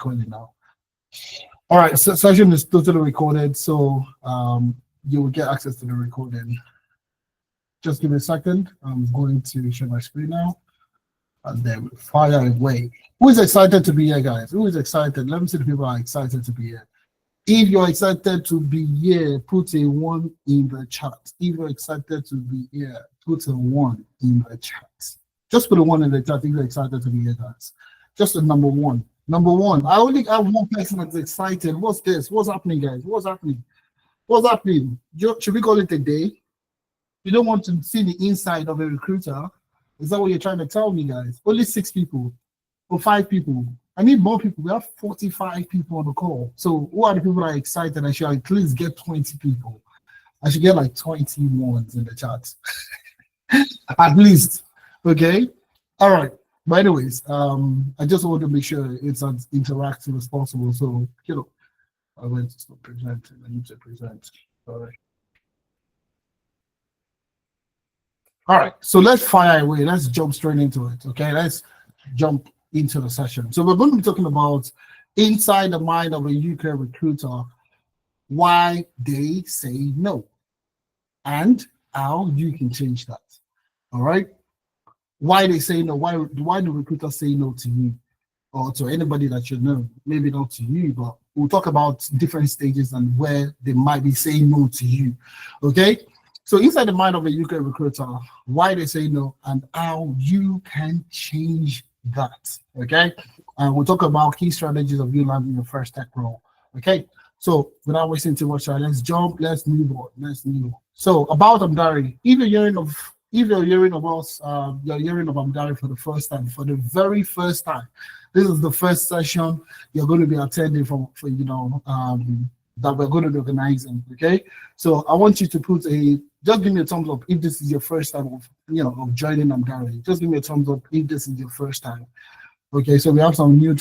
recording now. All right, so session is totally recorded, so you will get access to the recording. Just give me a second. I'm going to share my screen now, and then we'll fire away. Who is excited to be here, guys? Who is excited? Let me see the people who are excited to be here. If you're excited to be here, put a 1 in the chat. If you're excited to be here, put a 1 in the chat. Just put a 1 in the chat if you're excited to be here, guys. Just a number 1. Number 1. I only have one person that's excited. What's this? What's happening, guys? What's happening? What's happening? Should we call it a day? You don't want to see the inside of a recruiter? Is that what you're trying to tell me, guys? Only 6 people or 5 people. I need more people. We have 45 people on the call. So who are the people that are excited? I should at least get 20 people. I should get like 21 in the chat. At least. Okay. All right. But anyways, I just want to make sure it's as interactive as possible. So, I went to stop presenting. I need to present. All right. All right. So let's fire away. Let's jump straight into it. Okay. Let's jump into the session. So we're going to be talking about inside the mind of a UK recruiter, why they say no, and how you can change that. All right. Why they say no? Why do recruiters say no to you or to anybody that you know? Maybe not to you, but we'll talk about different stages and where they might be saying no to you. Okay. So inside the mind of a UK recruiter, why they say no and how you can change that. Okay. And we'll talk about key strategies of you landing your first tech role. Okay. So without wasting too much time, let's jump. Let's move on. So about Amdari, if you're hearing of us, you're hearing of Amdari for the first time, for the very first time. This is the first session you're going to be attending that we're going to be organizing. Okay. So I want you to just give me a thumbs up if this is your first time of joining Amdari. Just give me a thumbs up if this is your first time. Okay. So we have some new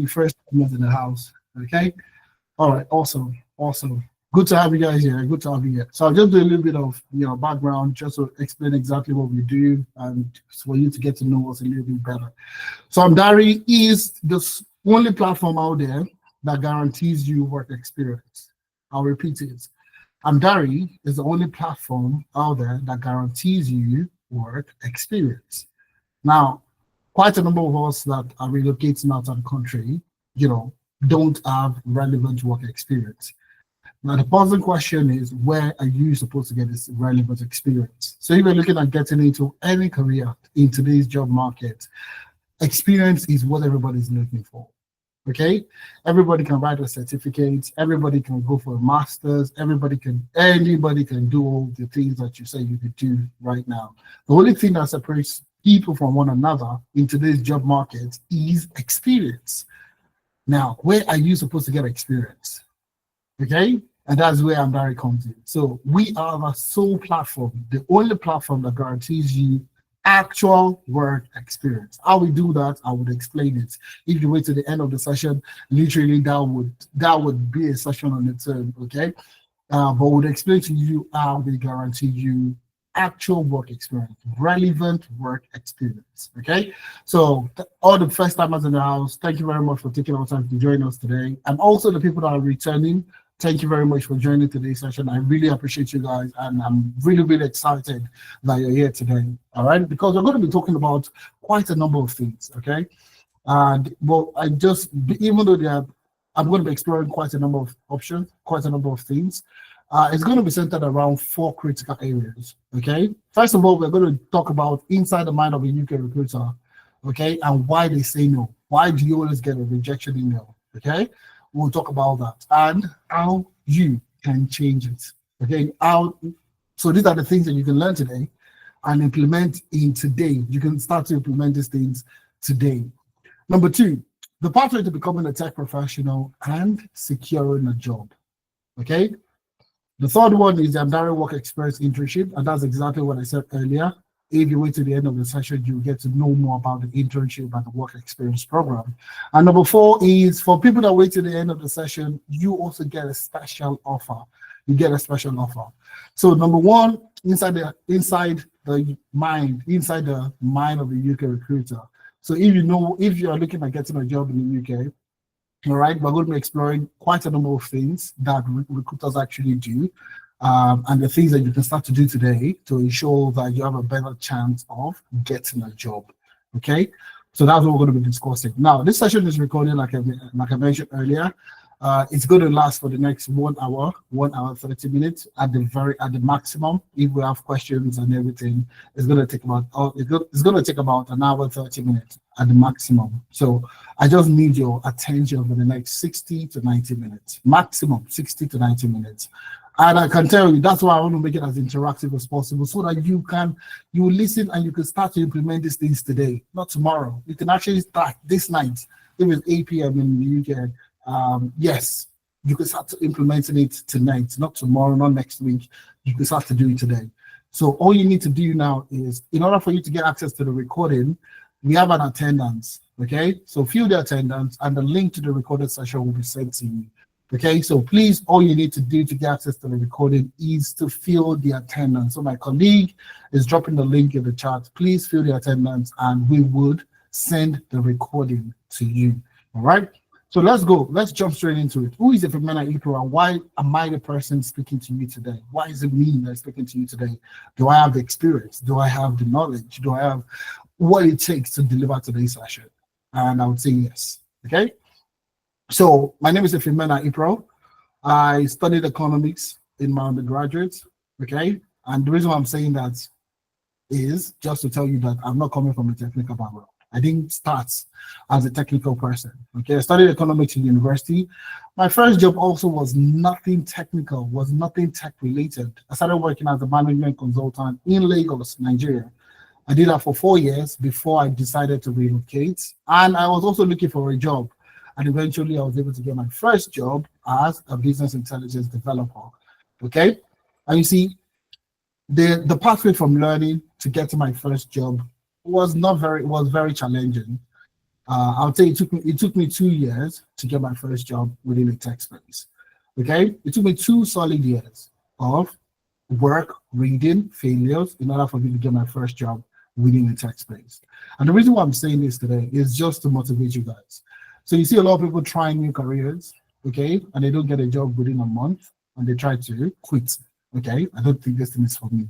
first timers in the house. Okay. All right. Awesome. Good to have you guys here. Good to have you here. So I'll just do a little bit of background just to explain exactly what we do and for you to get to know us a little bit better. So Amdari is the only platform out there that guarantees you work experience. I'll repeat it. Amdari is the only platform out there that guarantees you work experience. Now, quite a number of us that are relocating out of the country, don't have relevant work experience. Now, the puzzling question is, where are you supposed to get this relevant experience? So if you're looking at getting into any career in today's job market, experience is what everybody's looking for. Okay, everybody can write a certificate, everybody can go for a master's, anybody can do all the things that you say you could do right now. The only thing that separates people from one another in today's job market is experience. Now, where are you supposed to get experience? Okay, and that's where Amdari comes in. So we are the sole platform, the only platform that guarantees you actual work experience. How we do that, I would explain it. If you wait to the end of the session, literally that would be a session on its own. Okay, but we'll explain to you how they guarantee you actual work experience, relevant work experience. Okay, so all the first timers in the house, thank you very much for taking our time to join us today, and also the people that are returning. Thank you very much for joining today's session. I really appreciate you guys, and I'm really, really excited that you're here today. All right, because we're going to be talking about quite a number of things. Okay, and I'm going to be exploring quite a number of options, quite a number of things. It's going to be centered around 4 critical areas. Okay, first of all, we're going to talk about inside the mind of a UK recruiter. Okay, and why they say no. Why do you always get a rejection email? Okay. We'll talk about that and how you can change it. Okay, so these are the things that you can learn today and implement in today. You can start to implement these things today. Number 2, the pathway to becoming a tech professional and securing a job. Okay, the third one is the Amdari Work Experience internship, and that's exactly what I said earlier. If you wait to the end of the session, you get to know more about the internship and the work experience program. And number 4 is for people that wait to the end of the session, you also get a special offer. You get a special offer. So number 1, inside the mind of a UK recruiter. So if you are looking at getting a job in the UK, All right, we're going to be exploring quite a number of things that recruiters actually do, and the things that you can start to do today to ensure that you have a better chance of getting a job. Okay, so that's what we're going to be discussing. Now, this session is recorded, like I mentioned earlier. It's going to last for the next 1 hour 30 minutes at the maximum. If we have questions and everything, it's going to take about an hour 30 minutes at the maximum. So I just need your attention for the next 60 to 90 minutes, maximum 60 to 90 minutes. And I can tell you that's why I want to make it as interactive as possible, so that you listen and you can start to implement these things today, not tomorrow. You can actually start this night. If it's 8 p.m. in the UK. Yes, you can start implementing it tonight, not tomorrow, not next week. You can start to do it today. So all you need to do now is, in order for you to get access to the recording, we have an attendance. Okay, so fill the attendance and the link to the recorded session will be sent to you. Okay, so please, all you need to do to get access to the recording is to fill the attendance. So my colleague is dropping the link in the chat. Please fill the attendance and we would send the recording to you. All right. So let's go. Let's jump straight into it. Who is Ifemena Ipro and why am I the person speaking to you today? Why is it me that's speaking to you today? Do I have the experience? Do I have the knowledge? Do I have what it takes to deliver today's session? And I would say yes. Okay. So my name is Ifemena Ipro. I studied economics in my undergraduate. Okay. And the reason why I'm saying that is just to tell you that I'm not coming from a technical background. I didn't start as a technical person. Okay, I studied economics in university. My first job also was nothing technical, was nothing tech related. I started working as a management consultant in Lagos, Nigeria. I did that for 4 years before I decided to relocate. And I was also looking for a job. And eventually I was able to get my first job as a business intelligence developer. Okay, and you see, the pathway from learning to get to my first job was very challenging. I would say it took me 2 years to get my first job within the tech space. Okay, it took me 2 solid years of work, reading, failures in order for me to get my first job within the tech space. And the reason why I'm saying this today is just to motivate you guys. So you see a lot of people trying new careers, okay, and they don't get a job within a month and they try to quit. Okay, I don't think this thing is for me.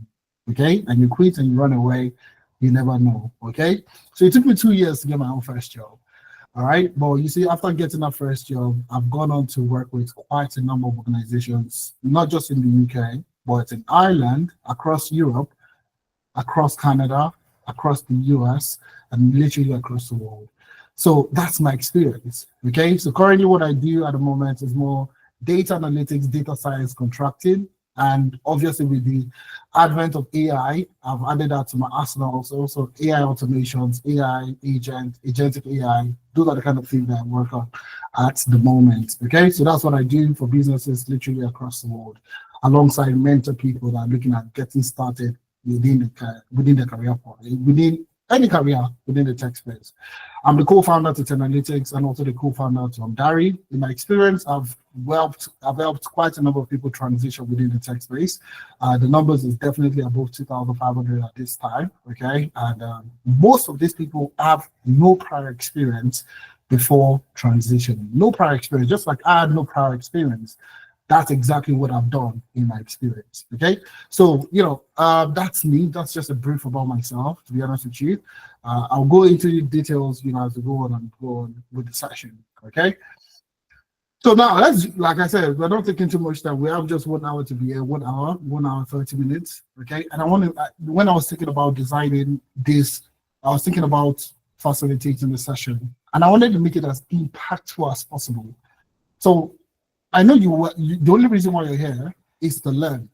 Okay, and you quit and you run away. You never know. Okay, so it took me 2 years to get my own first job. All right, but you see, after getting that first job, I've gone on to work with quite a number of organizations, not just in the UK, but in Ireland, across Europe, across Canada, across the US, and literally across the world. So that's my experience. Okay, so currently what I do at the moment is more data analytics, data science contracting. And obviously with the advent of AI, I've added that to my arsenal. So AI automations, AI agentic AI, those are the kind of things that I work on at the moment. Okay, so that's what I do for businesses literally across the world, alongside mentor people that are looking at getting started within the career path, within any career within the tech space. I'm the co-founder to Analytics and also the co-founder to Dari. In my experience, I've helped quite a number of people transition within the tech space. The numbers is definitely above 2,500 at this time. Okay, and most of these people have no prior experience before transitioning. No prior experience, just like I had no prior experience. That's exactly what I've done in my experience. Okay, so that's me. That's just a brief about myself, to be honest with you. I'll go into the details, as we go on with the session. Okay, so now like I said, we're not taking too much time. We have just 1 hour to be here, 1 hour 30 minutes. Okay, and when I was thinking about designing this, I was thinking about facilitating the session, and I wanted to make it as impactful as possible. So I know the only reason why you're here is to learn.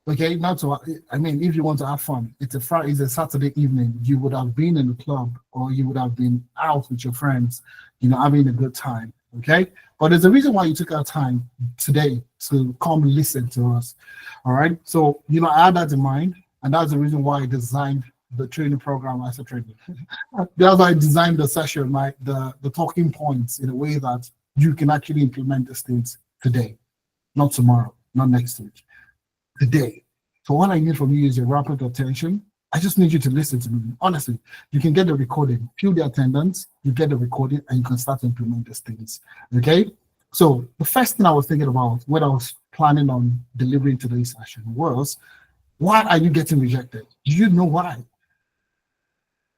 Okay, if you want to have fun, it's a Saturday evening. You would have been in the club or you would have been out with your friends, having a good time. Okay, but there's a reason why you took our time today to come listen to us. All right, so I had that in mind, and that's the reason why I designed the training program. I said training. That's why I designed the session, the talking points, in a way that you can actually implement these things today, not tomorrow, not next week, today. So what I need from you is your rapid attention I just need you to listen to me. Honestly, you can get the recording, fill the attendance, you get the recording, and you can start to implement these things. Okay? So the first thing I was thinking about when I was planning on delivering today's session was, why are you getting rejected? Do you know why?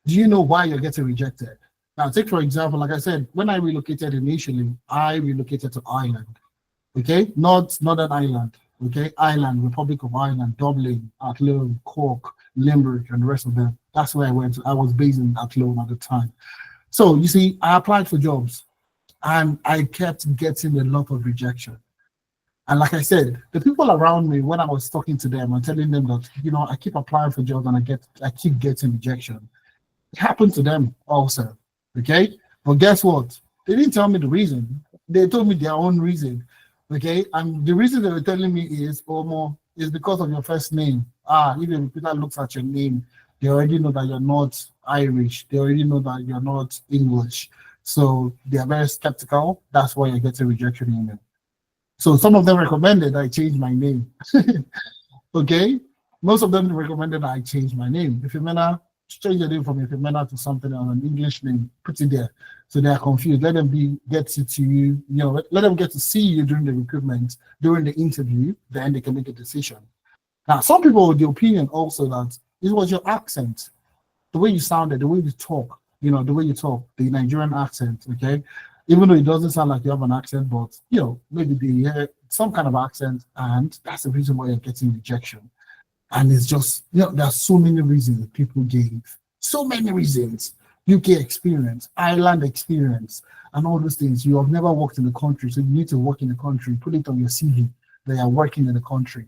Do you know why you're getting rejected? Now, take for example, like I said, when I relocated initially, I relocated to Ireland. Okay, not Northern Ireland. Okay, Ireland, Republic of Ireland, Dublin, Athlone, Cork, Limerick, and the rest of them. That's where I went to. I was based in Athlone at the time. So you see, I applied for jobs and I kept getting a lot of rejection. And like I said, the people around me, when I was talking to them and telling them that, I keep applying for jobs and I keep getting rejection. It happened to them also. Okay, but guess what? They didn't tell me the reason. They told me their own reason. Okay, and the reason they were telling me is, Omo, is because of your first name. If a recruiter looks at your name, they already know that you're not Irish. They already know that you're not English. So they are very skeptical. That's why you're getting rejection email. So some of them recommended I change my name. Okay, most of them recommended I change my name. If you change your name from Ifemena to something else, an English name, put it there. So they are confused. Let them get to you, let them get to see you during the recruitment, during the interview, then they can make a decision. Now, some people with the opinion also that it was your accent, the way you sounded, the way you talk, the way you talk, the Nigerian accent, okay? Even though it doesn't sound like you have an accent, but, maybe they hear some kind of accent, and that's the reason why you're getting rejection. And it's just, there are so many reasons people gave. So many reasons. UK experience, Ireland experience, and all those things. You have never worked in the country, so you need to work in the country. Put it on your CV that you're working in the country.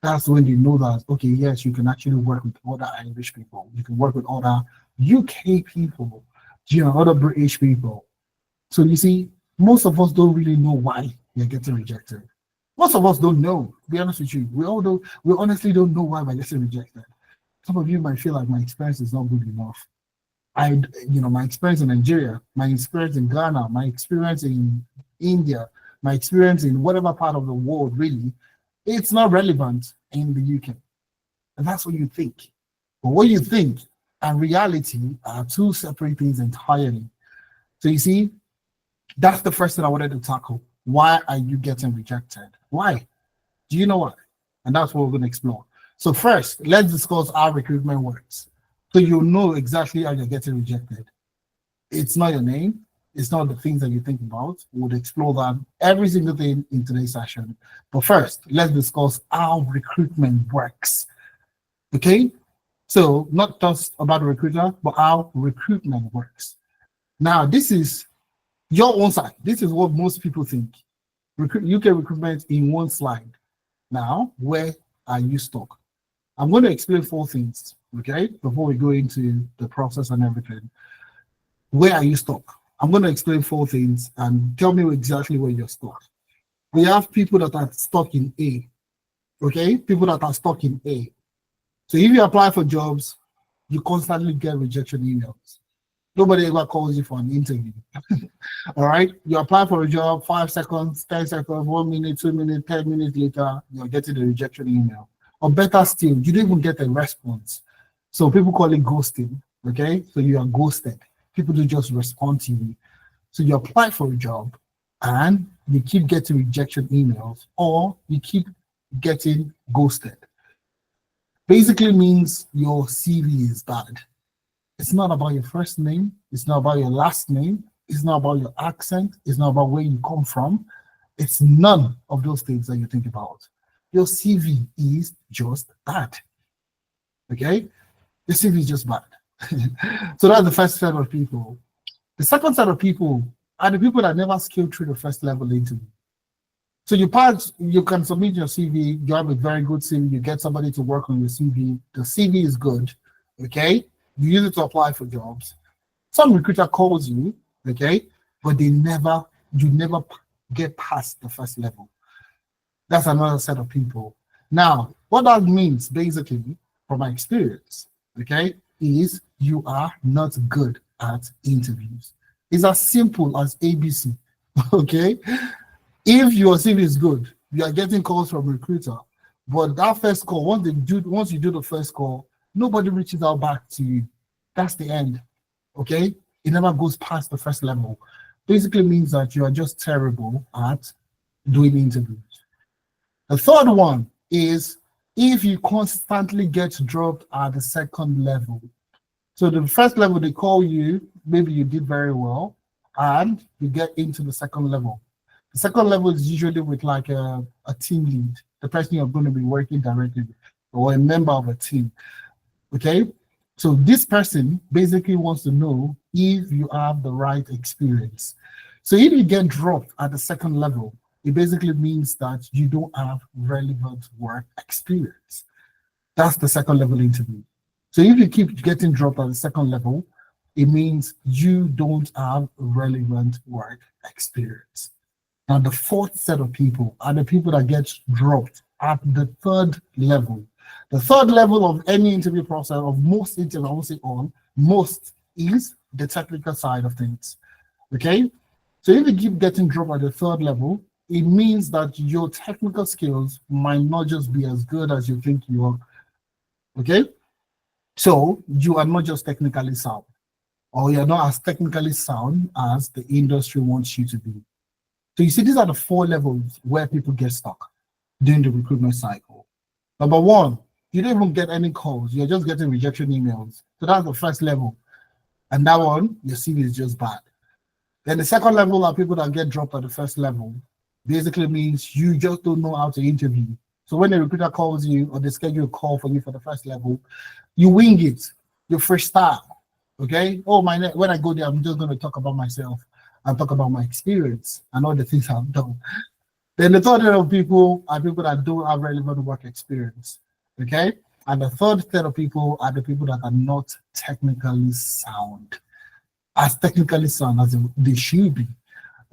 That's when you know that, okay, yes, you can actually work with other Irish people. You can work with other UK people, other British people. So you see, most of us don't really know why you're getting rejected. Most of us don't know, to be honest with you. We honestly don't know why we're getting rejected. Some of you might feel like my experience is not good enough. My experience in Nigeria, my experience in Ghana, my experience in India, my experience in whatever part of the world, really, it's not relevant in the UK. And that's what you think. But what you think and reality are two separate things entirely. So you see, that's the first thing I wanted to tackle. Why are you getting rejected? Why? Do you know why? And that's what we're going to explore. So first, let's discuss how recruitment works. So you'll know exactly how you're getting rejected. It's not your name. It's not the things that you think about. We'll explore that every single thing in today's session. But first, let's discuss how recruitment works. Okay? So not just about the recruiter, but how recruitment works. Now, this is your own side. This is what most people think. UK recruitment in one slide. Now, where are you stuck? I'm going to explain 4 things, okay, before we go into the process and everything. Where are you stuck? I'm going to explain 4 things and tell me exactly where you're stuck. We have people that are stuck in A, okay? People that are stuck in A. So if you apply for jobs, you constantly get rejection emails. Nobody ever calls you for an interview. All right? You apply for a job, 5 seconds, 10 seconds, 1 minute, 2 minutes, 10 minutes later, you're getting a rejection email. Or better still, you don't even get a response. So people call it ghosting, okay? So you are ghosted. People don't just respond to you. So you apply for a job and you keep getting rejection emails or you keep getting ghosted. Basically means your CV is bad. It's not about your first name. It's not about your last name. It's not about your accent. It's not about where you come from. It's none of those things that you think about. Your CV is just bad. Okay? Your CV is just bad. So that's the first set of people. The second set of people are the people that never scaled through the first level interview. So you can submit your CV, you have a very good CV, you get somebody to work on your CV, the CV is good, okay? You use it to apply for jobs. Some recruiter calls you, okay, but you never get past the first level. That's another set of people. Now, what that means basically, from my experience, okay, is you are not good at interviews. It's as simple as ABC, okay? If your CV is good, you are getting calls from recruiter, but that first call, once you do the first call, nobody reaches out back to you. That's the end. Okay? It never goes past the first level. Basically means that you are just terrible at doing interviews. The third one is if you constantly get dropped at the second level. So the first level, they call you, maybe you did very well, and you get into the second level. The second level is usually with like a team lead, the person you're going to be working directly with, or a member of a team. Okay? So this person basically wants to know if you have the right experience. So if you get dropped at the second level, it basically means that you don't have relevant work experience. That's the second level interview. So if you keep getting dropped at the second level, it means you don't have relevant work experience. Now, the fourth set of people are the people that get dropped at the third level. The third level of any interview process, of most interviews, I won't say all, most is the technical side of things. Okay? So if you keep getting dropped at the third level, it means that your technical skills might not just be as good as you think you are. Okay? So you are not just technically sound, or you're not as technically sound as the industry wants you to be. So you see, these are the four levels where people get stuck during the recruitment cycle. Number one, you don't even get any calls. You're just getting rejection emails. So that's the first level. And that one, your CV is just bad. Then the second level are people that get dropped at the first level. Basically means you just don't know how to interview. So when the recruiter calls you or they schedule a call for you for the first level, you wing it. You freestyle. Okay? Oh, when I go there, I'm just going to talk about myself. I'll talk about my experience and all the things I've done. Then the third set of people are people that don't have relevant work experience. Okay? And the third set of people are the people that are not technically sound. As technically sound as they should be.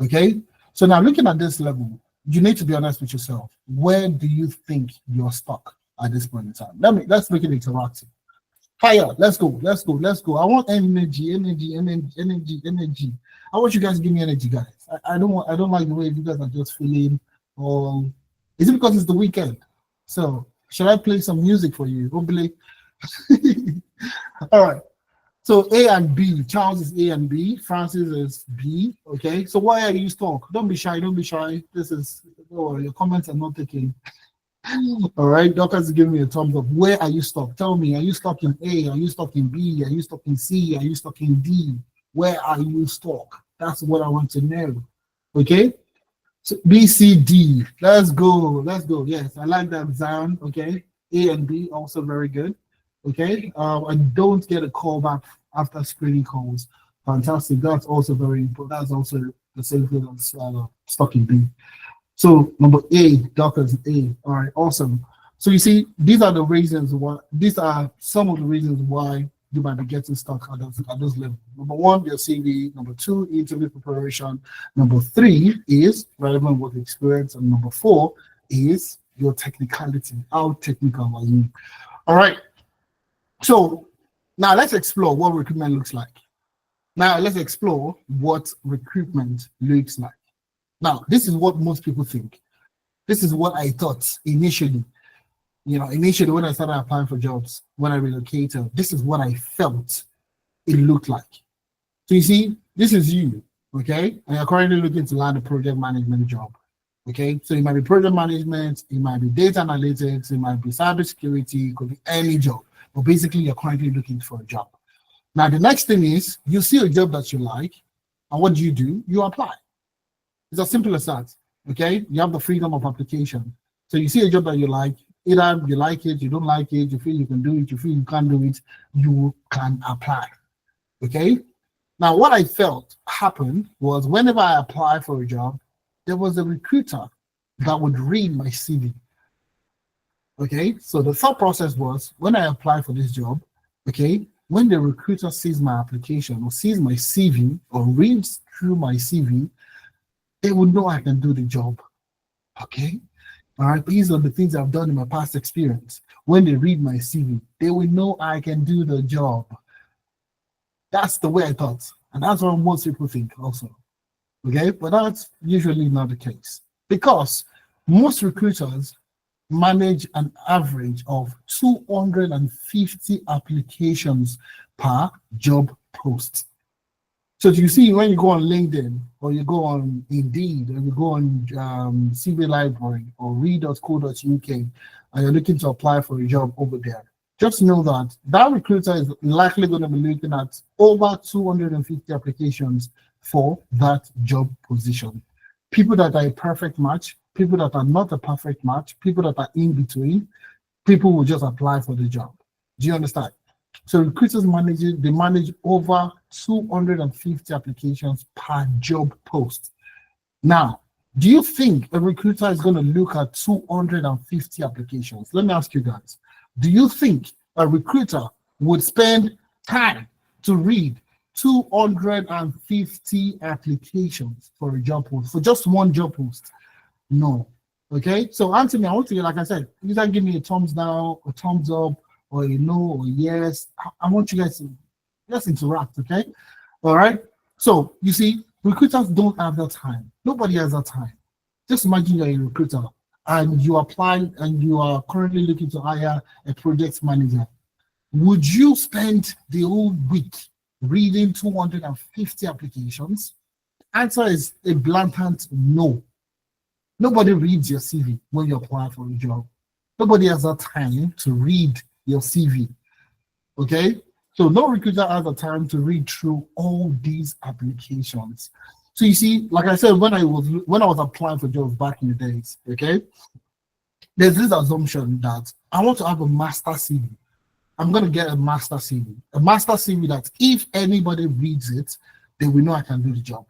Okay? So now looking at this level, you need to be honest with yourself. Where do you think you're stuck at this point in time? Let's make it interactive. Fire, let's go. I want energy. I want you guys to give me energy, guys. I don't like the way you guys are just feeling. Is it because it's the weekend? So should I play some music for you? Hopefully. All right. So A and B. Charles is A and B. Francis is B. Okay. So why are you stuck? Don't be shy. Your comments are not taking. All right. Doctors give me a thumbs up. Where are you stuck? Tell me. Are you stuck in A? Are you stuck in B? Are you stuck in C? Are you stuck in D? Where are you stuck? That's what I want to know. Okay. So B, C, D. Let's go. Yes, I like that sound. Okay. A and B also very good. Okay. I don't get a call back after screening calls. Fantastic. That's also very important. That's also the same thing as stuck in B. So number A, doctors A. All right, awesome. So you see, these are some of the reasons why you might be getting stuck at those levels. Number one, your CV. Number two, interview preparation. Number three is relevant work experience. And number four is your technicality. How technical are you? All right. So now let's explore what recruitment looks like. Now let's explore what recruitment looks like. Now, this is what most people think. This is what I thought initially. Initially when I started applying for jobs, when I relocated, this is what I felt it looked like. So you see, this is you, okay? And you're currently looking to land a project management job, okay? So it might be project management, it might be data analytics, it might be cybersecurity, it could be any job. But basically, you're currently looking for a job. Now, the next thing is you see a job that you like, and what do? You apply. It's as simple as that, okay? You have the freedom of application. So you see a job that you like, either you like it, you don't like it, you feel you can do it, you feel you can't do it, you can apply, okay? Now, what I felt happened was whenever I applied for a job, there was a recruiter that would read my CV, okay? So the thought process was when I applied for this job, okay, when the recruiter sees my application or sees my CV or reads through my CV, they would know I can do the job, okay? All right, these are the things I've done in my past experience. When they read my CV, they will know I can do the job. That's the way I thought. And that's what most people think also. Okay, but that's usually not the case. Because most recruiters manage an average of 250 applications per job post. So you see, when you go on LinkedIn or you go on Indeed or you go on CV Library or read.co.uk and you're looking to apply for a job over there, just know that that recruiter is likely going to be looking at over 250 applications for that job position. People that are a perfect match, people that are not a perfect match, people that are in between, people will just apply for the job. Do you understand? So recruiters manage over 250 applications per job post. Now, do you think a recruiter is going to look at 250 applications? Let me ask you guys. Do you think a recruiter would spend time to read 250 applications for a job post, for just one job post? No. Okay, so Anthony, I want to, like I said, you can give me a thumbs down, a thumbs up, or a no, or yes. I want you guys to just interact, okay? All right. So you see, recruiters don't have that time. Nobody has that time. Just imagine you're a recruiter and you apply and you are currently looking to hire a project manager. Would you spend the whole week reading 250 applications? Answer is a blatant no. Nobody reads your CV when you apply for a job. Nobody has that time to read your CV. Okay? So no recruiter has the time to read through all these applications. So you see, like I said, when I was applying for jobs back in the days, okay, there's this assumption that I want to have a master CV. I'm going to get a master CV. A master CV that if anybody reads it, they will know I can do the job.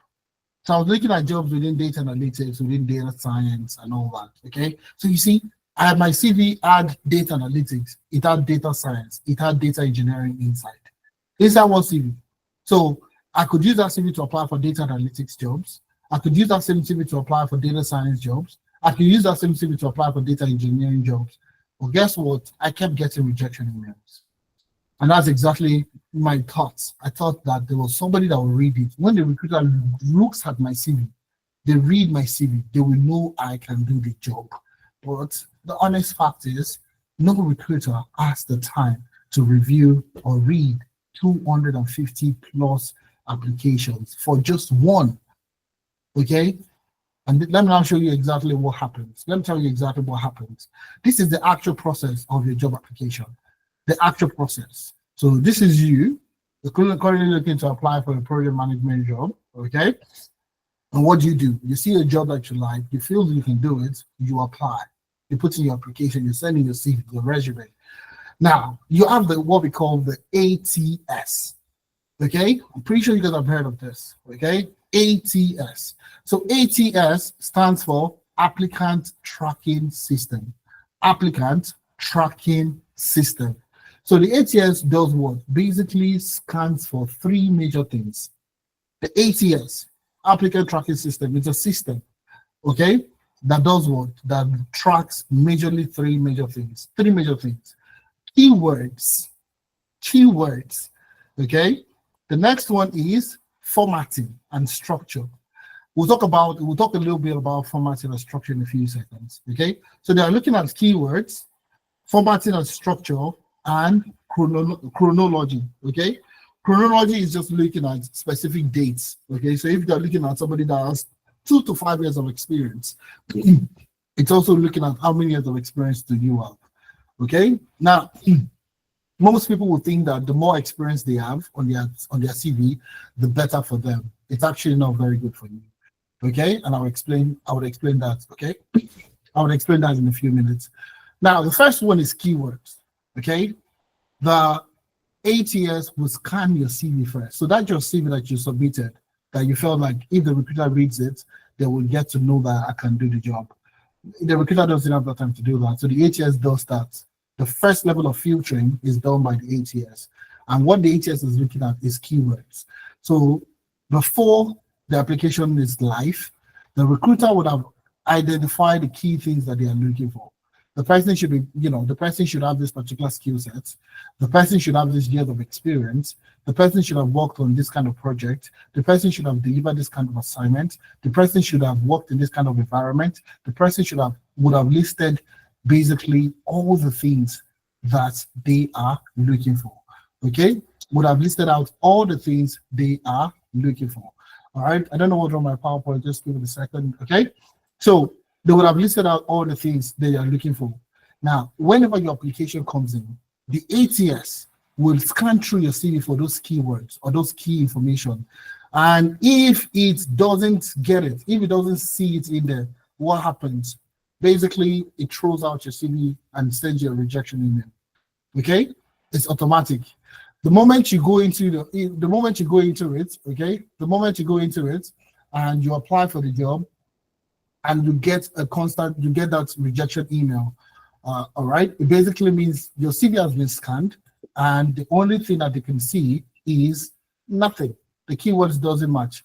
So I was looking at jobs within data analytics, within data science and all that, okay? So you see, I had my CV had data analytics, it had data science, it had data engineering inside. Inside one CV. So I could use that CV to apply for data analytics jobs. I could use that same CV to apply for data science jobs. I could use that same CV to apply for data engineering jobs. Well, guess what? I kept getting rejection emails. And that's exactly my thoughts. I thought that there was somebody that will read it. When the recruiter looks at my CV, they read my CV, they will know I can do the job. But the honest fact is, no recruiter has the time to review or read 250 plus applications for just one. Okay? And let me now show you exactly what happens. Let me tell you exactly what happens. This is the actual process of your job application. The actual process. So this is you. You're currently looking to apply for a project management job. Okay? And what do? You see a job that you like, you feel you can do it, you apply. You put in your application, you send in your CV, your resume. Now, you have what we call the ATS. Okay? I'm pretty sure you guys have heard of this. Okay? ATS. So ATS stands for Applicant Tracking System. Applicant Tracking System. So the ATS does what? Basically scans for three major things. The ATS, Applicant Tracking System, is a system, okay, that does what? That tracks majorly three major things. Keywords, okay? The next one is formatting and structure. We'll talk a little bit about formatting and structure in a few seconds, okay? So they are looking at keywords, formatting and structure, and chronology, okay? Chronology is just looking at specific dates, okay? So if you're looking at somebody that has 2 to 5 years of experience, it's also looking at how many years of experience do you have, okay? Now, most people will think that the more experience they have on their CV, the better for them. It's actually not very good for you, okay? And I would explain that, okay? I would explain that in a few minutes. Now, the first one is keywords, okay? The ATS will scan your CV first. So that's your CV that you submitted, that you felt like if the recruiter reads it, they will get to know that I can do the job. The recruiter doesn't have that time to do that. So the ATS does that. The first level of filtering is done by the ATS. And what the ATS is looking at is keywords. So before the application is live, the recruiter would have identified the key things that they are looking for. The person should be, the person should have this particular skill set. The person should have this years of experience. The person should have worked on this kind of project. The person should have delivered this kind of assignment. The person should have worked in this kind of environment. The person would have listed basically all the things that they are looking for. Okay, would have listed out all the things they are looking for. All right, I don't know what's wrong with my PowerPoint, just give it a second. Okay, so they would have listed out all the things they are looking for. Now, whenever your application comes in, the ATS will scan through your CV for those keywords or those key information. And if it doesn't get it, if it doesn't see it in there, what happens? Basically, it throws out your CV and sends you a rejection email. Okay, it's automatic. The moment you go into the moment you go into it, okay, the moment you go into it and you apply for the job, and you get that rejection email. All right, it basically means your CV has been scanned, and the only thing that they can see is nothing. The keywords doesn't match.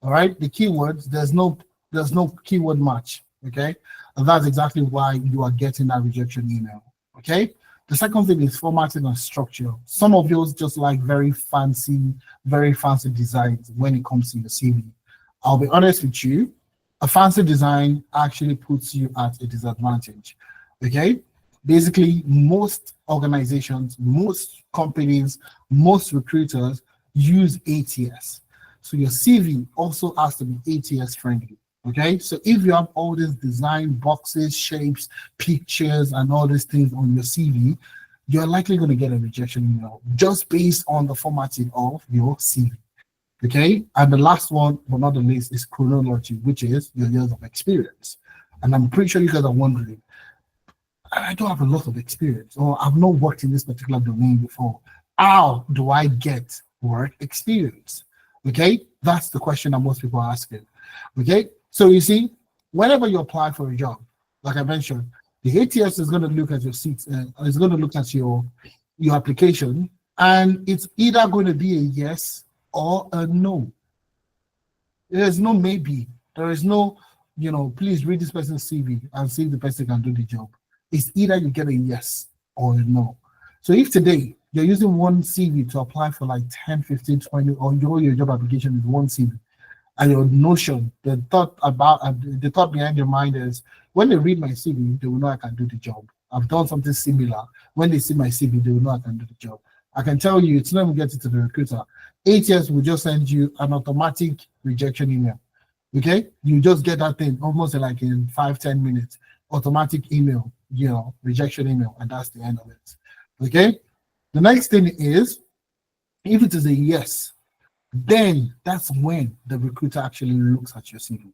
All right, the keywords, there's no keyword match. Okay, and that's exactly why you are getting that rejection email. Okay, the second thing is formatting and structure. Some of you just like very fancy designs when it comes to your CV. I'll be honest with you, a fancy design actually puts you at a disadvantage. Okay, basically most organizations, most companies, most recruiters use ATS. So your CV also has to be ATS friendly. Okay, so if you have all these design boxes, shapes, pictures, and all these things on your CV, you're likely going to get a rejection email just based on the formatting of your CV. Okay, and the last one, but not the least, is chronology, which is your years of experience. And I'm pretty sure you guys are wondering, I don't have a lot of experience, or I've not worked in this particular domain before. How do I get work experience? Okay, that's the question that most people are asking. Okay, so you see, whenever you apply for a job, like I mentioned, the ATS is going to look at your seats, is going to look at your application, and it's either going to be a yes or a no. There's no maybe. There is no, please read this person's CV and see if the person can do the job. It's either you get a yes or a no. So if today you're using one CV to apply for like 10, 15, 20, or your job application is one CV, and your notion, the thought behind your mind is, when they read my CV, they will know I can do the job. I've done something similar. When they see my CV, they will know I can do the job. I can tell you, it's not even getting to the recruiter. ATS will just send you an automatic rejection email. Okay, you just get that thing almost like in 5-10 minutes, automatic email, rejection email, and that's the end of it. Okay, the next thing is, if it is a yes, then that's when the recruiter actually looks at your CV.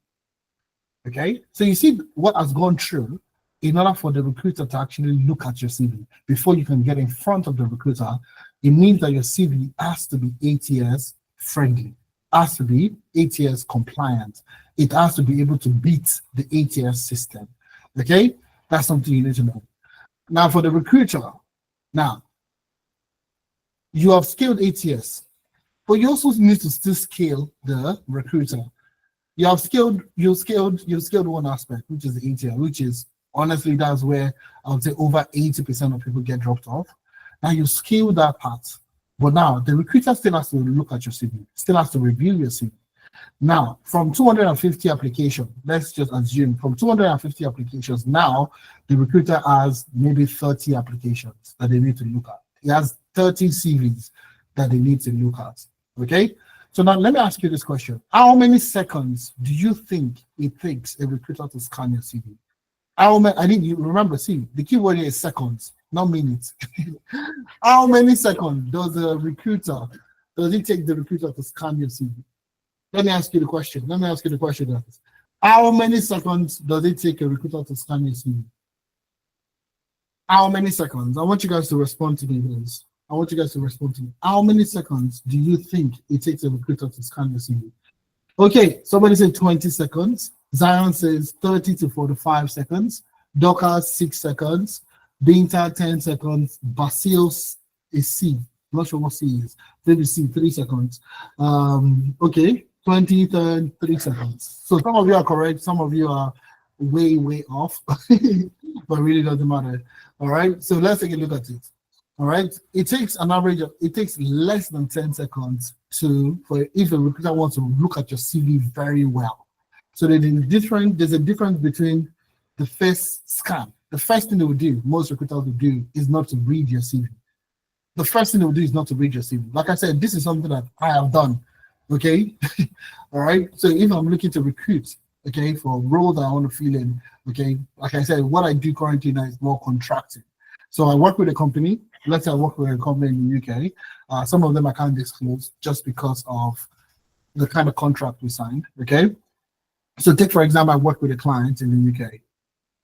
Okay, so you see what has gone through in order for the recruiter to actually look at your CV before you can get in front of the recruiter. It means that your CV has to be ATS friendly, has to be ATS compliant. It has to be able to beat the ATS system. Okay, that's something you need to know. Now for the recruiter, now you have scaled ATS, but you also need to still scale the recruiter. You scaled one aspect, which is the ATS, which is honestly, that's where I would say over 80% of people get dropped off. Now you scale that part, but now the recruiter still has to look at your CV, still has to review your CV. Now, from 250 applications, let's just assume from 250 applications, now the recruiter has maybe 30 applications that they need to look at. He has 30 CVs that they need to look at. Okay, so now let me ask you this question: how many seconds do you think it takes a recruiter to scan your CV? I think you remember, see, the keyword here is seconds, not minutes. How many seconds does it take the recruiter to scan your CV? Let me ask you the question. How many seconds does it take a recruiter to scan your CV? How many seconds? I want you guys to respond to me, please. How many seconds do you think it takes a recruiter to scan your CV? Okay, somebody said 20 seconds. Zion says 30 to 45 seconds. Docker, 6 seconds. Binta, 10 seconds. Basil is C. I'm not sure what C is. Maybe C, 3 seconds. Okay, 20, 30, 3 seconds. So some of you are correct. Some of you are way off. But really doesn't matter. All right, so let's take a look at it. All right, it takes less than 10 seconds if a recruiter wants to look at your CV very well. So there's a difference between the first scan, the first thing they would do, most recruiters would do, is not to read your CV. The first thing they would do is not to read your CV. Like I said, this is something that I have done. Okay. All right. So if I'm looking to recruit, okay, for a role that I want to fill in, okay, like I said, what I do currently now is more contracting. So I work with a company. Let's say I work with a company in the UK. Some of them I can't disclose just because of the kind of contract we signed. Okay. So take, for example, I work with a client in the UK.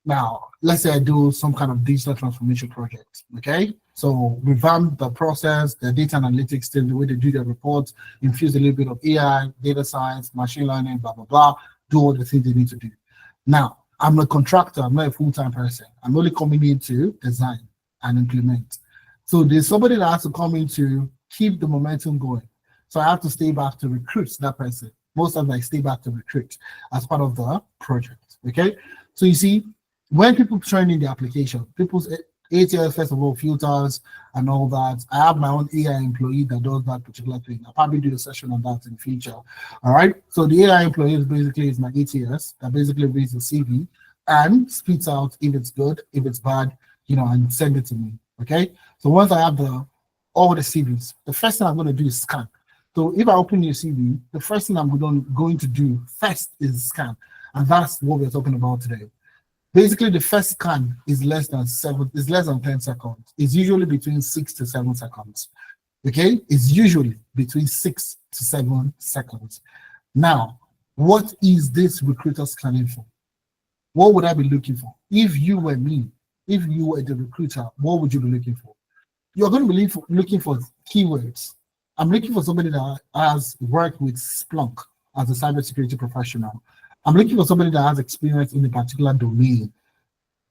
Now, let's say I do some kind of digital transformation project, okay? So revamp the process, the data analytics team, the way they do their reports, infuse a little bit of AI, data science, machine learning, blah, blah, blah, do all the things they need to do. Now, I'm a contractor, I'm not a full-time person. I'm only coming in to design and implement. So there's somebody that has to come in to keep the momentum going. So I have to stay back to recruit that person. Most of them I stay back to recruit as part of the project, okay? So you see, when people turn in the application, people's ATS, first of all, filters and all that. I have my own AI employee that does that particular thing. I'll probably do a session on that in the future. All right. So the AI employee is my ATS that basically reads the CV and spits out if it's good, if it's bad, and send it to me. Okay. So once I have all the CVs, the first thing I'm going to do is scan. So if I open your CV, the first thing I'm going to do first is scan. And that's what we're talking about today. Basically, the first scan is less than 10 seconds. It's usually between 6 to 7 seconds. Okay, it's usually between 6 to 7 seconds. Now, what is this recruiter scanning for? What would I be looking for? If you were me, if you were the recruiter, what would you be looking for? You're going to be looking for keywords. I'm looking for somebody that has worked with Splunk as a cybersecurity professional. I'm looking for somebody that has experience in a particular domain,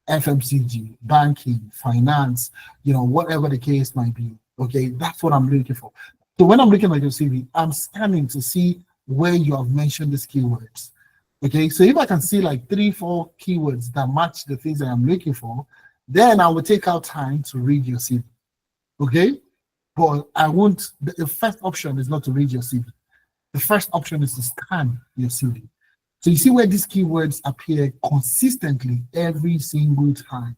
FMCG, banking, finance, whatever the case might be. Okay, that's what I'm looking for. So when I'm looking at your CV, I'm scanning to see where you have mentioned these keywords. Okay, so if I can see like 3-4 keywords that match the things that I'm looking for, then I will take out time to read your CV. Okay, but I won't. The first option is not to read your CV. The first option is to scan your CV. So you see where these keywords appear consistently every single time,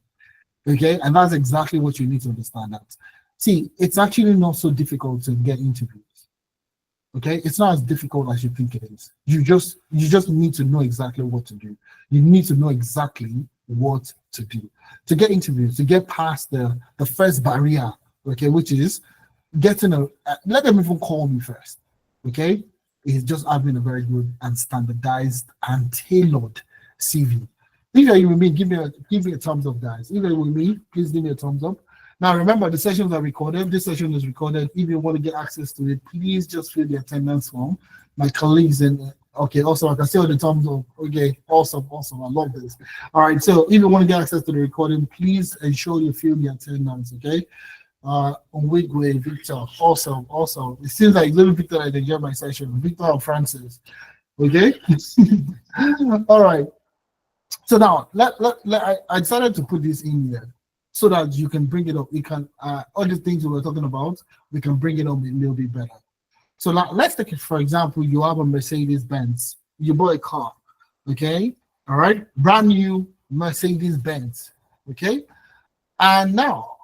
okay? And that's exactly what you need to understand that. See, it's actually not so difficult to get interviews, okay? It's not as difficult as you think it is. You just need to know exactly what to do. You need to know exactly what to do to get interviews, to get past the first barrier, okay? Which is getting let them even call me first, okay? Is just having a very good and standardized and tailored CV. If you're with me, give me a thumbs up, guys. If you're with me, please give me a thumbs up. Now, remember, the sessions are recorded. This session is recorded. If you want to get access to it, please just fill the attendance form. My colleagues okay, also I can see all the thumbs up. Okay, awesome. I love this. All right, so if you want to get access to the recording, please ensure you fill the attendance. Okay. Wigway, Victor, awesome. It seems like little Victor I enjoyed my session. Victor and Francis. Okay. All right. So now I decided to put this in here so that you can bring it up. We can all the things we were talking about, we can bring it up a little bit better. So now let's take it, for example, you have a Mercedes-Benz, you bought a car, okay? All right, brand new Mercedes-Benz, okay? And now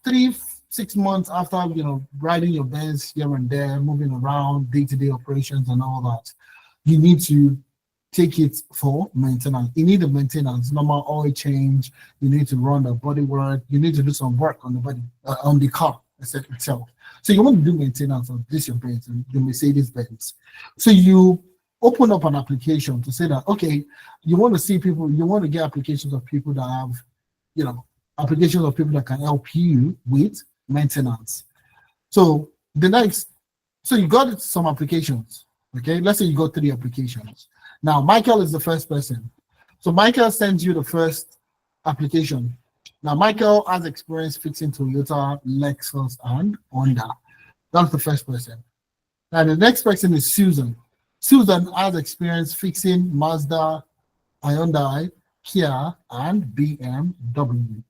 3-6 months after riding your Benz here and there, moving around, day-to-day operations and all that, you need to take it for maintenance. You need the maintenance, normal oil change. You need to run the body work. You need to do some work on the body, on the car itself. So you want to do maintenance on this your Benz, your Mercedes-Benz. So you open up an application to say that, okay, you want to see people, you want to get applications of people that have, applications of people that can help you with maintenance. So you got some applications, okay? Let's say you got 3 applications. Now, Michael is the first person. So Michael sends you the first application. Now, Michael has experience fixing Toyota, Lexus, and Honda. That's the first person. Now, the next person is Susan. Susan has experience fixing Mazda, Hyundai, Kia, and BMW.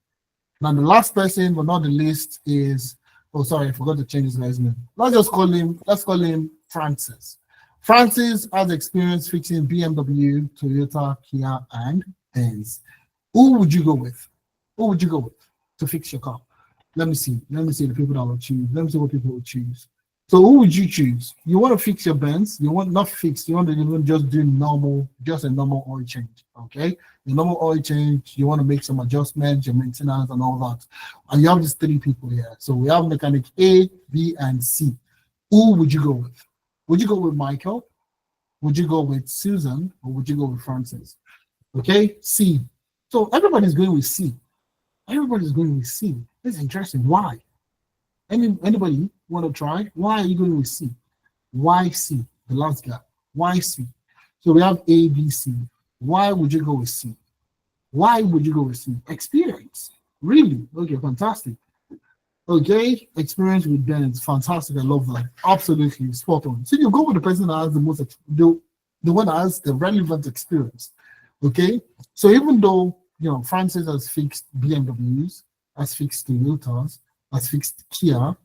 Now, the last person, but not the least, is, I forgot to change his guy's name. Let's call him Francis. Francis has experience fixing BMW, Toyota, Kia, and Benz. Who would you go with? Who would you go with to fix your car? Let me see. Let me see the people that will choose. Let me see what people will choose. So who would you choose? You want to fix your Benz? You want not fix? You want to even just do normal, just a normal oil change. Okay, the normal oil change. You want to make some adjustments, your maintenance, and all that. And you have these three people here. So we have mechanic A, B, and C. Who would you go with? Would you go with Michael? Would you go with Susan? Or would you go with Francis? Okay, C. So everybody's going with C. Everybody's going with C. That's interesting. Why? Anybody want to try? Why are you going with C? Why C? The last guy. Why C? So we have A, B, C. Why would you go with C? Why would you go with C? Experience. Really? Okay, fantastic. Okay, experience with Ben. It's fantastic. I love that. Absolutely spot on. So you go with the person that has the most, the one that has the relevant experience. Okay, so even though Francis has fixed BMWs, has fixed Toyotas, has fixed Kia,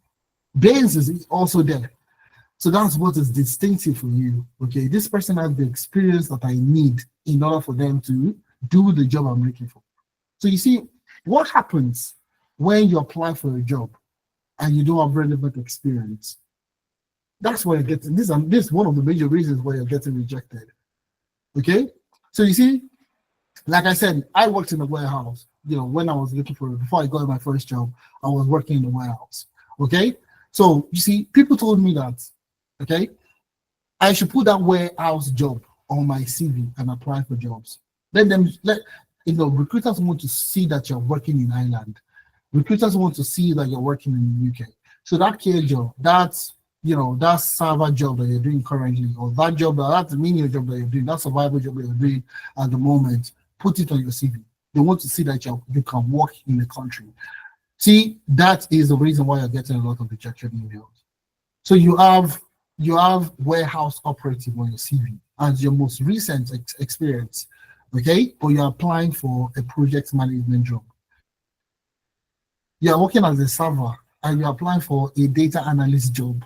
Benz is also there. So that's what is distinctive for you. Okay, this person has the experience that I need in order for them to do the job I'm looking for. So you see, what happens when you apply for a job and you don't have relevant experience? That's why you're getting this, and this is one of the major reasons why you're getting rejected. Okay, so you see, like I said, I worked in the warehouse. When I was looking for it, before I got my first job, I was working in the warehouse. Okay, so you see, people told me that, okay, I should put that warehouse job on my CV and apply for jobs. Recruiters want to see that you're working in Ireland. Recruiters want to see that you're working in the UK. So that care job, that server job that you're doing currently, or that job, that's menial job that you're doing, that survival job that you're doing at the moment, put it on your CV. They want to see that you can work in the country. See, that is the reason why you're getting a lot of rejection emails. So you have warehouse operative on your CV as your most recent experience, okay? But you're applying for a project management job. You're working as a server and you're applying for a data analyst job.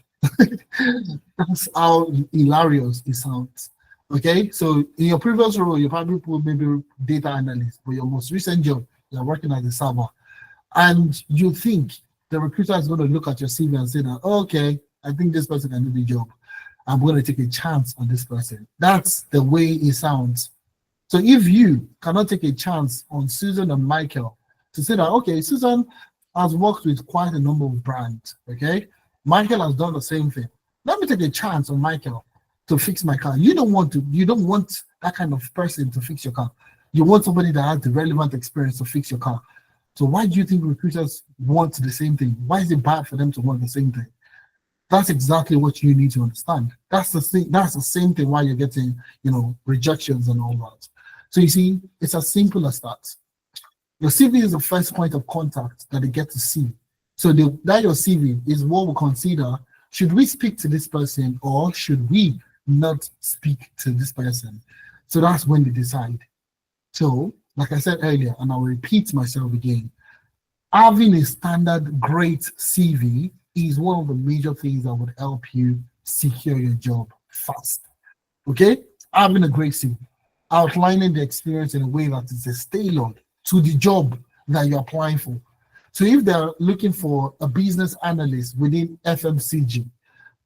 That's how hilarious it sounds. Okay, so in your previous role, you probably put maybe data analyst, but your most recent job, you're working as a server. And you think the recruiter is going to look at your CV and say that, okay, I think this person can do the job. I'm going to take a chance on this person. That's the way it sounds. So if you cannot take a chance on Susan and Michael to say that, okay, Susan has worked with quite a number of brands, okay? Michael has done the same thing. Let me take a chance on Michael to fix my car. You don't want that kind of person to fix your car. You want somebody that has the relevant experience to fix your car. So why do you think recruiters want the same thing? Why is it bad for them to want the same thing? That's exactly what you need to understand. That's the same thing why you're getting, rejections and all that. So you see, it's as simple as that. Your CV is the first point of contact that they get to see. So that your CV is what we consider, should we speak to this person or should we not speak to this person? So that's when they decide. So, like I said earlier, and I'll repeat myself again, having a standard great CV is one of the major things that would help you secure your job fast. Okay? Having a great CV, outlining the experience in a way that is tailored to the job that you're applying for. So if they're looking for a business analyst within FMCG,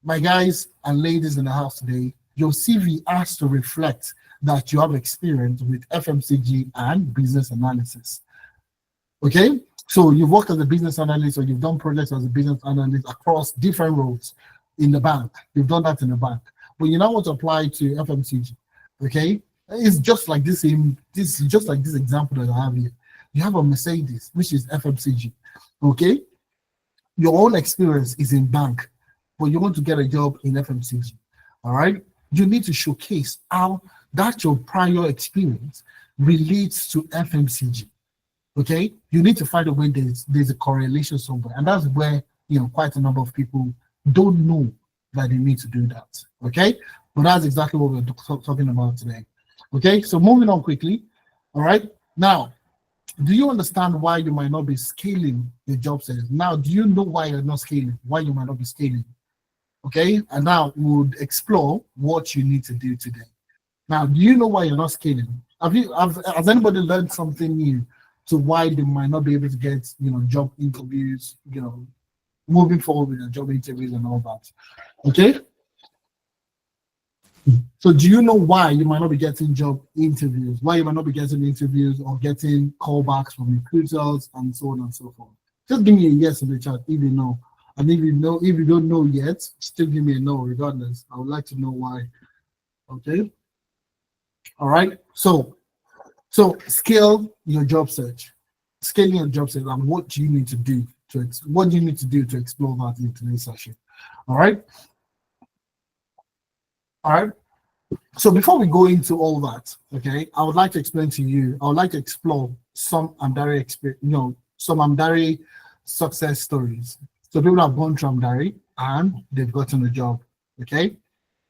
my guys and ladies in the house today, your CV has to reflect that you have experience with FMCG and business analysis. Okay? So you've worked as a business analyst or you've done projects as a business analyst across different roles in the bank. You've done that in the bank. But you now want to apply to FMCG. Okay? It's just like this example that I have here. You have a Mercedes, which is FMCG. Okay? Your own experience is in bank, but you want to get a job in FMCG. All right? You need to showcase how that your prior experience relates to FMCG. Okay? You need to find a way there's a correlation somewhere. And that's where quite a number of people don't know that they need to do that. Okay? But that's exactly what we're talking about today. Okay, so moving on quickly. All right. Now, do you understand why you might not be scaling your job search? Now, do you know why you're not scaling? Why you might not be scaling? Okay, and now we'll explore what you need to do today. Now, do you know why you're not scaling? Has anybody learned something new to why they might not be able to get, job interviews, moving forward with their job interviews and all that. Okay. So do you know why you might not be getting job interviews? Why you might not be getting interviews or getting callbacks from recruiters and so on and so forth? Just give me a yes in the chat if you know. And if you don't know yet, still give me a no regardless. I would like to know why. Okay. All right. So scale your job search. Scaling your job search, and what do you need to do to explore that in today's session? All right. All right. So before we go into all that, okay, I would like to explore some Amdari success stories. So people have gone through Amdari and they've gotten a job. Okay.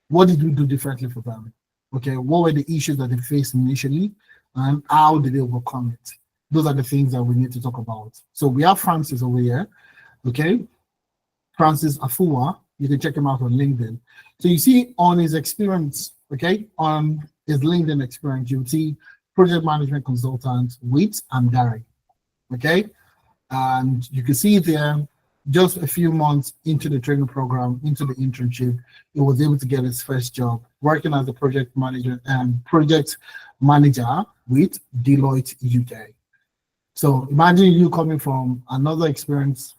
What did we do differently for them? Okay. What were the issues that they faced initially and how did they overcome it? Those are the things that we need to talk about. So we have Francis over here. Okay. Francis Afua. You can check him out on LinkedIn. So you see on his experience, okay, on his LinkedIn experience, you'll see project management consultant with Amdari, okay? And you can see there, just a few months into the training program, into the internship, he was able to get his first job working as a project manager with Deloitte UK. So imagine you coming from another experience,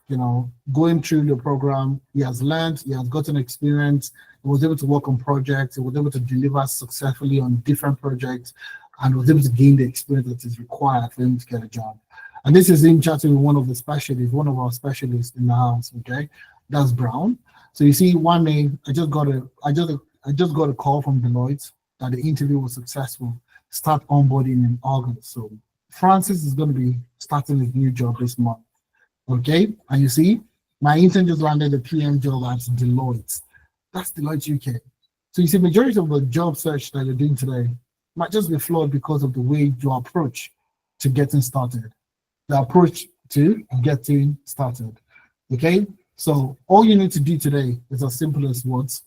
going through the program. He has learned, he has gotten experience, he was able to work on projects, he was able to deliver successfully on different projects, and was able to gain the experience that is required for him to get a job. And this is him chatting with one of our specialists in the house, okay? That's Brown. So you see one name, I just got a call from Deloitte that the interview was successful, start onboarding in August. So Francis is going to be starting his new job this month. Okay, and you see, my intern just landed a PM job at Deloitte. That's Deloitte UK. So you see, majority of the job search that you're doing today might just be flawed because of the way you approach to getting started. The approach to getting started. Okay, so all you need to do today is as simple as what?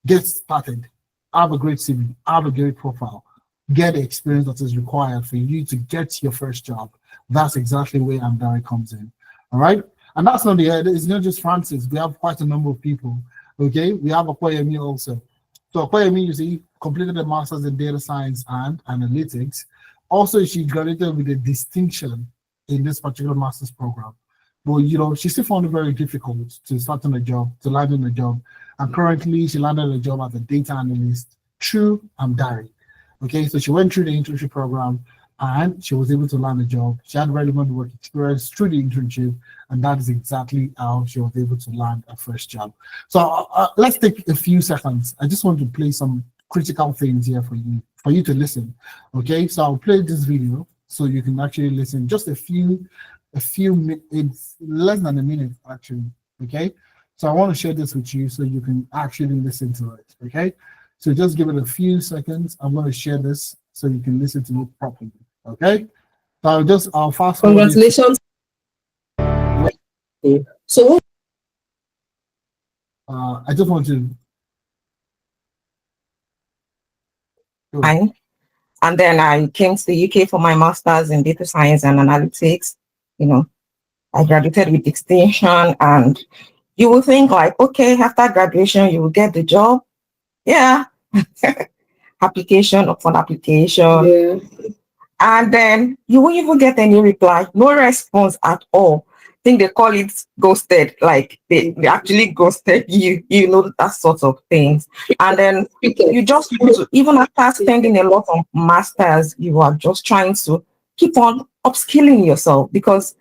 Get started. Have a great CV. Have a great profile. Get the experience that is required for you to get your first job. That's exactly where Amdari comes in. All right. And that's not the end. It's not just Francis. We have quite a number of people. Okay. We have Akoyemi also. So Akoyemi, you see, completed a master's in data science and analytics. Also, she graduated with a distinction in this particular master's program. But she still found it very difficult to start on a job, to land on a job. And currently she landed a job as a data analyst through Amdari. Okay, so she went through the internship program and she was able to land a job. She had relevant work experience through the internship, and that is exactly how she was able to land her first job. So let's take a few seconds. I just want to play some critical things here for you to listen. Okay, so I'll play this video so you can actually listen. Just a few minutes, less than a minute actually. Okay, so I want to share this with you so you can actually listen to it. Okay. So just give it a few seconds. I'm going to share this so you can listen to it properly. Okay? So I'll fast forward. Congratulations. So I just want to. And then I came to the UK for my master's in data science and analytics. I graduated with distinction, and you will think like, okay, after graduation, you will get the job. Yeah. Application upon application. Yeah. And then you won't even get any reply, no response at all. I think they call it ghosted, like they actually ghosted you, that sort of things. And then you just, even after spending a lot of masters, you are just trying to keep on upskilling yourself, because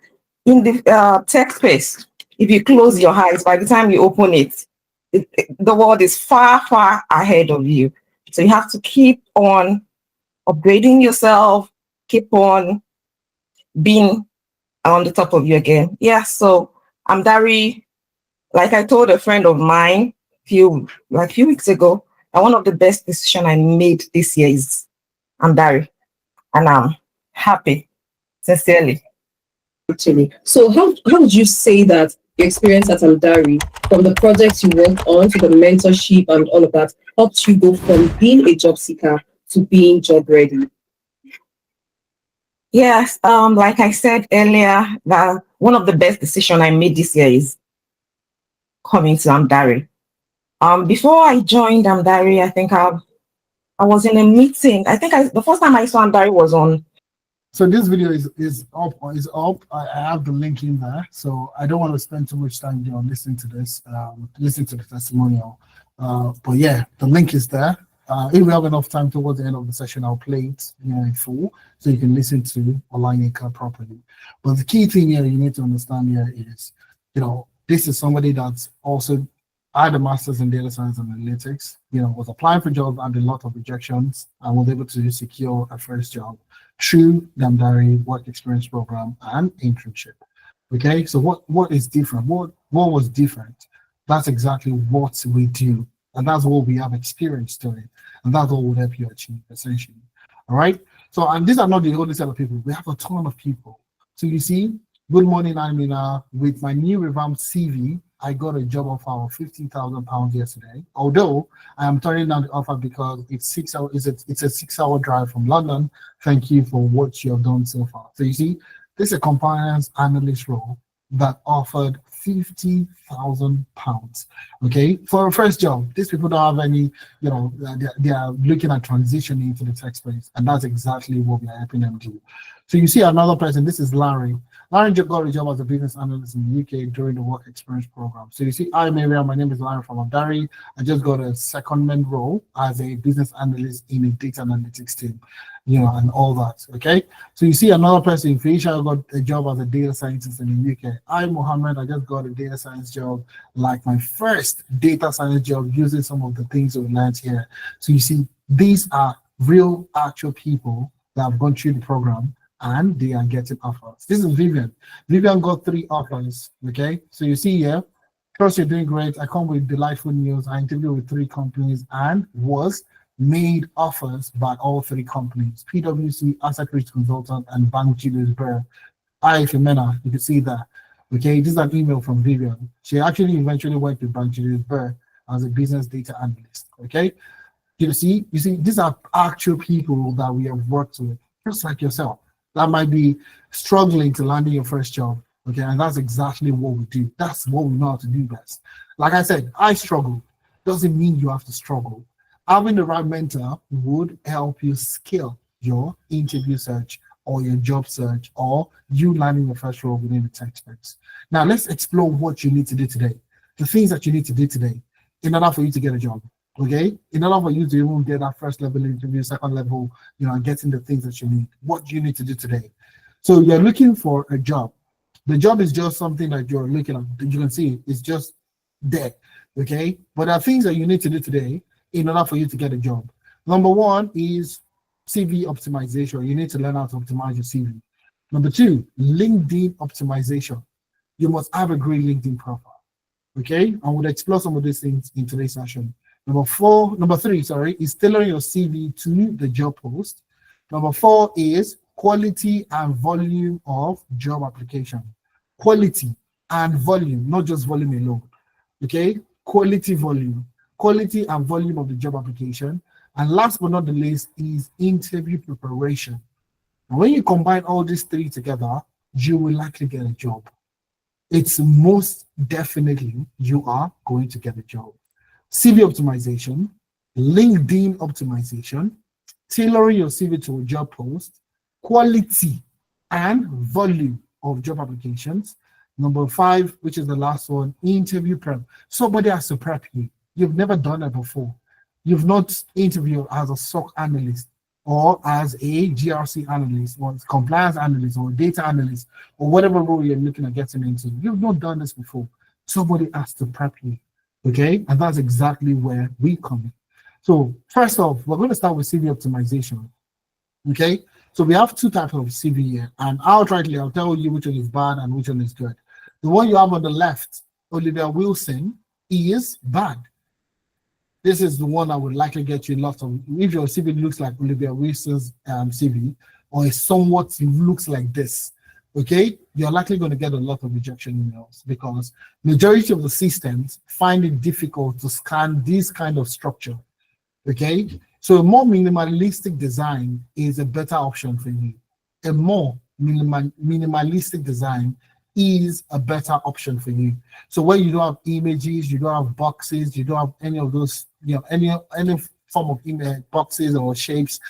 in the tech space, if you close your eyes, by the time you open it, the world is far, far ahead of you. So you have to keep on upgrading yourself, keep on being on the top of you again. Yeah, so Amdari, like I told a friend of mine a few weeks ago, that one of the best decisions I made this year is Amdari. And I'm happy, sincerely. Actually, so how would you say that your experience at Amdari, from the projects you worked on to the mentorship and all of that, helped you go from being a job seeker to being job ready? Yes, like I said earlier, that one of the best decisions I made this year is coming to Amdari. Before I joined Amdari, I think I was in a meeting. I think the first time I saw Amdari was on. So this video is up. I have the link in there. So I don't want to spend too much time, listening to this, listening to the testimonial. But yeah, the link is there. If we have enough time towards the end of the session, I'll play it, in full, so you can listen to Olanyika properly. But the key thing here you need to understand here is, this is somebody that's also had a master's in data science and analytics. Was applying for jobs, had a lot of rejections, and was able to secure a first job through the Amdari work experience program and internship. Okay, so what is different? What was different? That's exactly what we do, and that's what we have experience doing, and that's what will help you achieve essentially. All right. So, and these are not the only set of people. We have a ton of people. So you see, good morning, Amina. With my new revamped CV, I got a job offer of £50,000 yesterday. Although I am turning down the offer because it's 6 hours. It's a 6-hour drive from London. Thank you for what you have done so far. So you see, this is a compliance analyst role that offered £50,000. Okay, for a first job. These people don't have any, they are looking at transitioning into the tech space, and that's exactly what we are helping them do. So you see another person. This is Larry. Larry got a job as a business analyst in the UK during the work experience program. So you see, hi Miriam, my name is Larry from Amdari. I just got a secondment role as a business analyst in a data analytics team, and all that. Okay. So you see another person, Felicia, got a job as a data scientist in the UK. I, Mohammed, I just got a data science job, like my first data science job, using some of the things we learned here. So you see, these are real, actual people that have gone through the program, and they are getting offers. This is Vivian. Vivian got 3 offers. Okay, so you see here, trust you're doing great. I come with delightful news. I interviewed with 3 companies and was made offers by all 3 companies: PwC, Asset Risk Consultant, and Bank Julius Baer. Hi, Femena, you can see that. Okay, this is an email from Vivian. She actually eventually went to Bank Julius Baer as a business data analyst. Okay, you see, these are actual people that we have worked with, just like yourself, that might be struggling to landing your first job. Okay, and that's exactly what we do. That's what we know how to do best. Like I said, I struggle. Doesn't mean you have to struggle. Having the right mentor would help you scale your interview search or your job search or you landing your first role within the tech space. Now, let's explore what you need to do today. The things that you need to do today in order for you to get a job. Okay, in order for you to even get that first level interview, second level, and getting the things that you need, what do you need to do today? So you're looking for a job. The job is just something that you're looking at. You can see it's just there. Okay, but there are things that you need to do today in order for you to get a job. Number 1 is CV optimization. You need to learn how to optimize your CV. Number 2, LinkedIn optimization. You must have a great LinkedIn profile. Okay, and we'll explore some of these things in today's session. Number 3, is tailoring your CV to the job post. Number 4 is quality and volume of job application. Quality and volume, not just volume alone. Okay, quality and volume of the job application. And last but not the least is interview preparation. And when you combine all these 3 together, you will likely get a job. It's most definitely you are going to get a job. CV optimization, LinkedIn optimization, tailoring your CV to a job post, quality and volume of job applications. Number 5, which is the last one, interview prep. Somebody has to prep you. You've never done it before. You've not interviewed as a SOC analyst or as a GRC analyst or compliance analyst or data analyst or whatever role you're looking at getting into. You've not done this before. Somebody has to prep you. Okay, and that's exactly where we come in. So first off, we're going to start with CV optimization. Okay, so we have 2 types of CV here, and outrightly I'll tell you which one is bad and which one is good. The one you have on the left, Olivia Wilson, is bad. This is the one that would likely get you lots of, if your CV looks like Olivia Wilson's CV, or it somewhat looks like this, okay, you're likely going to get a lot of rejection emails because majority of the systems find it difficult to scan this kind of structure, okay? So a more minimalistic design is a better option for you, a more minimalistic design is a better option for you. So where you don't have images, you don't have boxes, you don't have any of those, any form of image boxes or shapes,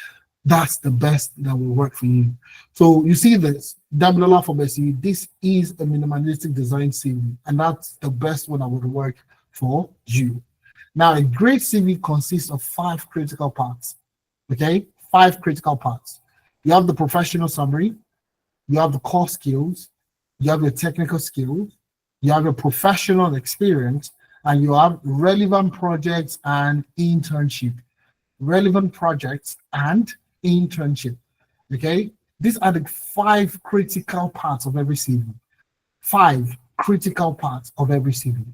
that's the best that will work for you. So you see this double alphabet CV, this is a minimalistic design CV, and that's the best one that would work for you. Now, a great CV consists of 5 critical parts. Okay, 5 critical parts. You have the professional summary, you have the core skills, you have your technical skills, you have your professional experience, and you have relevant projects and internship. Relevant projects and internship. Okay, these are the 5 critical parts of every CV. 5 critical parts of every CV.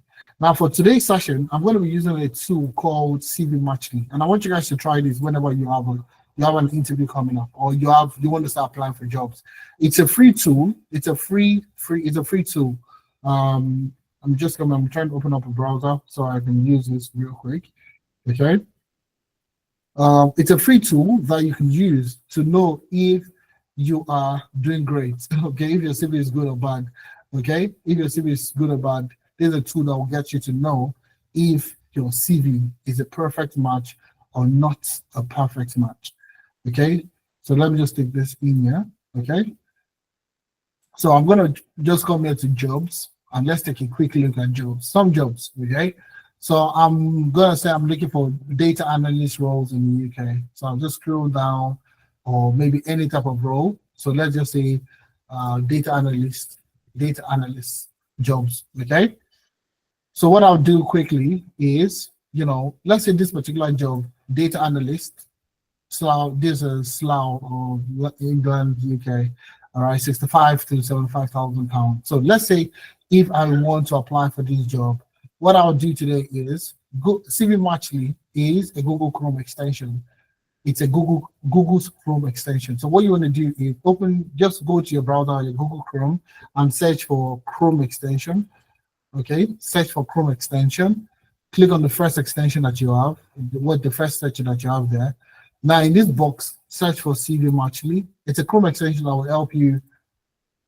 Now, for today's session, I'm going to be using a tool called CV Matchly, and I want you guys to try this whenever you have an interview coming up, or you want to start applying for jobs. It's a free tool. It's a free tool. I'm trying to open up a browser so I can use this real quick. Okay. It's a free tool that you can use to know if you are doing great. Okay, if your CV is good or bad. Okay, if your CV is good or bad, there's a tool that will get you to know if your CV is a perfect match or not a perfect match. Okay, so let me just take this in here. Okay, so I'm gonna just come here to jobs and let's take a quick look at jobs. Some jobs. Okay. So I'm gonna say I'm looking for data analyst roles in the UK. So I'll just scroll down, or maybe any type of role. So let's just say data analyst jobs. Okay. So what I'll do quickly is, let's say this particular job, data analyst, Slough, this is Slough of England, UK. All right, 65 to 75,000 pounds. So let's say if I want to apply for this job, what I'll do today is CV Matchly is a Google Chrome extension. It's a Google's Chrome extension. So what you want to do is just go to your browser, your Google Chrome, and search for Chrome extension. Okay, search for Chrome extension. Click on the first extension that you have, the first section that you have there. Now in this box, search for CV Matchly. It's a Chrome extension that will help you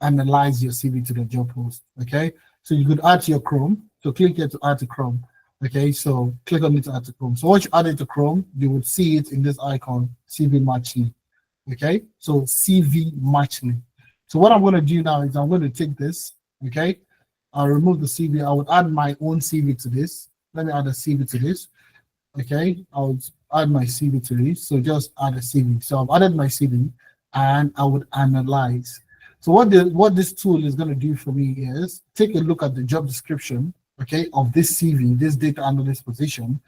analyze your CV to the job post. Okay, so you could add to your Chrome. So click here to add to Chrome. Okay, so click on it to add to Chrome. So once you add it to Chrome, you would see it in this icon, CV Matchly. Okay, so CV Matchly. So what I'm going to do now is I'm going to take this. Okay, I'll remove the CV. I would add my own CV to this. Let me add a CV to this. Okay, I'll add my CV to this. So just add a CV. So I've added my CV and I would analyze. So what this tool is going to do for me is take a look at the job description, okay, of this CV, this data analyst position,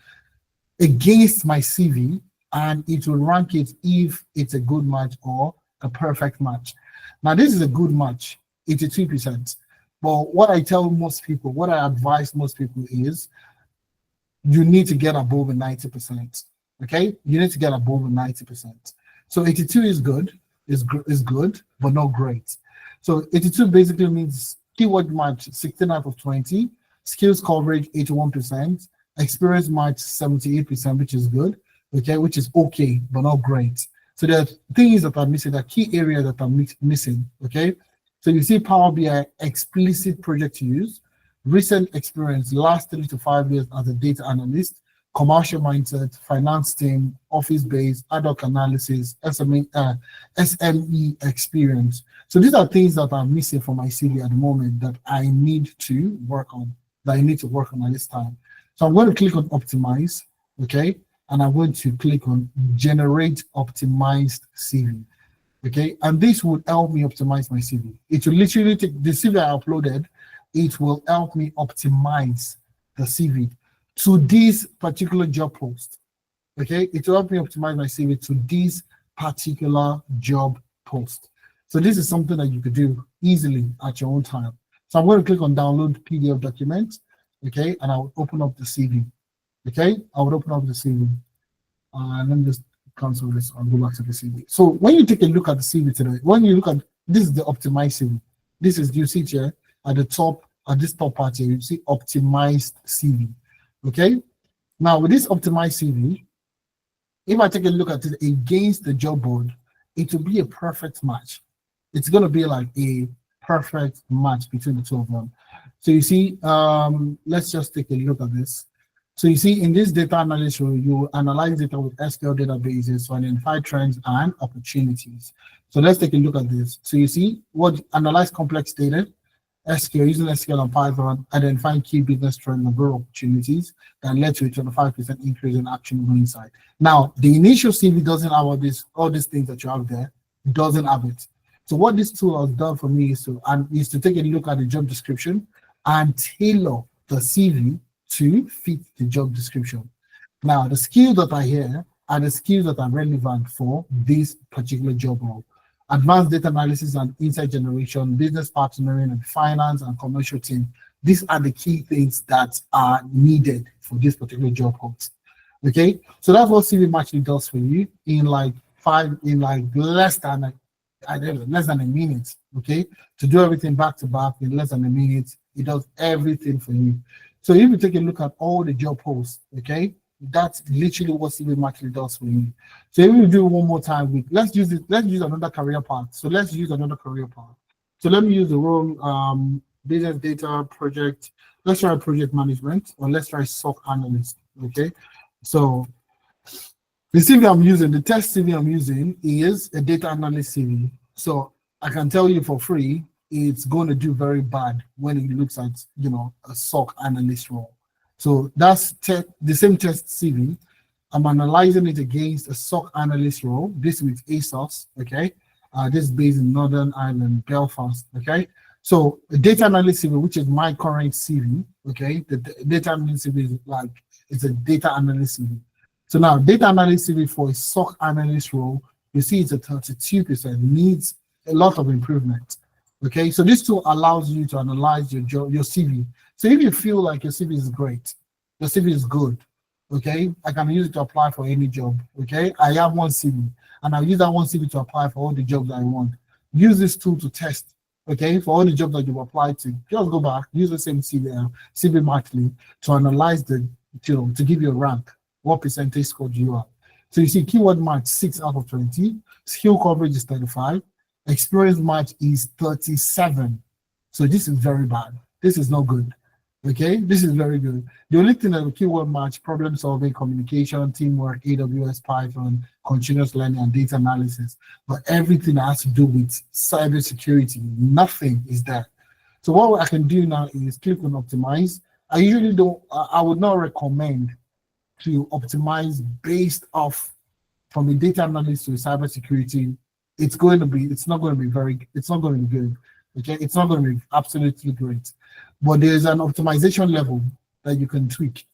against my CV, and it will rank it if it's a good match or a perfect match. Now, this is a good match, 82%. But what I tell most people, what I advise most people is you need to get above a 90%. Okay, you need to get above a 90%. So 82 is good, is good, but not great. So 82 basically means keyword match 16 out of 20, skills coverage 81%, experience match 78%, which is good, okay, which is okay, but not great. So there are things that are missing, the key areas that are missing, okay? So you see Power BI explicit project use, recent experience, last 3 to 5 years as a data analyst, commercial mindset, finance team, office-based, ad hoc analysis, SME experience. So these are things that are missing from my CV at the moment that I need to work on, at this time. So I'm going to click on optimize, okay? And I'm going to click on generate optimized CV, okay? And this will help me optimize my CV. It will literally take the CV I uploaded, it will help me optimize the CV to this particular job post, okay? It will help me optimize my CV to this particular job post. So this is something that you could do easily at your own time. So I'm going to click on download PDF document, okay? And I'll open up the CV, okay? I will open up the CV. And let me just cancel this and go back to the CV. So when you take a look at the CV today, when you look at, this is the optimized CV. This is, you see here at the top, at this top part here, you see optimized CV, okay? Now with this optimized CV, if I take a look at it against the job board, it will be a perfect match. it's going to be like a perfect match between the two of them. So you see, let's just take a look at this. So you see, in this data analysis role, you analyze data with SQL databases to identify trends and opportunities. So let's take a look at this. So you see, what analyze complex data, SQL, using SQL and Python, identifying key business trends and growth opportunities that led to a 25% increase in actionable insight. Now, the initial CV doesn't have all these things that you have there, doesn't have it. So what this tool has done for me is to take a look at the job description and tailor the CV to fit the job description. Now, the skills that are here are the skills that are relevant for this particular job role. Advanced data analysis and insight generation, business partnering, and finance and commercial team. These are the key things that are needed for this particular job post. Okay, so that's what CV Matchly does for you in like less than a minute. Okay, to do everything back to back in less than a minute, it does everything for you. So if you take a look at all the job posts, okay, that's literally what CV Matchly does for you. So if we do it one more time, let's use another career path. So let's use another career path. So let me use the role business data project. Let's try project management, or let's try SOC analyst. Okay. So the CV I'm using, the test CV I'm using is a data analyst CV. So I can tell you for free, it's going to do very bad when it looks at, a SOC analyst role. So that's the same test CV. I'm analyzing it against a SOC analyst role. This with ASOS, okay? This is based in Northern Ireland, Belfast, okay? So the data analyst CV, which is my current CV, okay? The data analyst CV is it's a data analyst CV. So now data analyst CV for a SOC analyst role, you see it's a 32%, needs a lot of improvement. Okay, so this tool allows you to analyze your CV. So if you feel like your CV is great, your CV is good, okay, I can use it to apply for any job. Okay, I have one CV, and I'll use that one CV to apply for all the jobs I want. Use this tool to test. Okay, for all the jobs that you've applied to, just go back, use the same CV Matchly to analyze to give you a rank. What percentage score do you have? So you see, keyword match 6 out of 20, skill coverage is 35. Experience match is 37. So this is very bad. This is not good. Okay, this is very good. The only thing that the keyword match, problem solving, communication, teamwork, AWS, Python, continuous learning, and data analysis. But everything that has to do with cybersecurity, nothing is there. So what I can do now is click on optimize. I would not recommend to optimize based off from a data analyst to a cybersecurity. It's not going to be good. Okay, it's not going to be absolutely great. But there's an optimization level that you can tweak,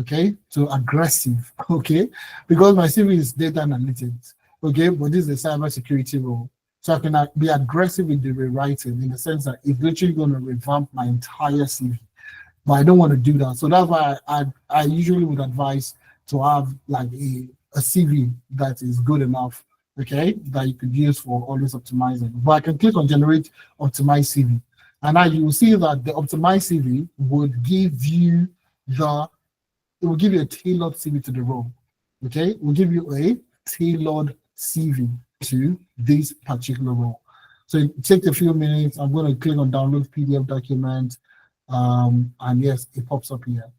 okay, to aggressive, okay, because my CV is data analytics, okay, but this is a cybersecurity role. So I can be aggressive with the rewriting in the sense that it's literally going to revamp my entire CV. But I don't want to do that. So that's why I usually would advise to have like a CV that is good enough, okay, that you could use for always optimizing. But I can click on generate optimize CV. And now you will see that the optimized CV would give you a tailored CV to the role. Okay, it will give you a tailored CV to this particular role. So it takes a few minutes. I'm going to click on download PDF document. And yes, it pops up here.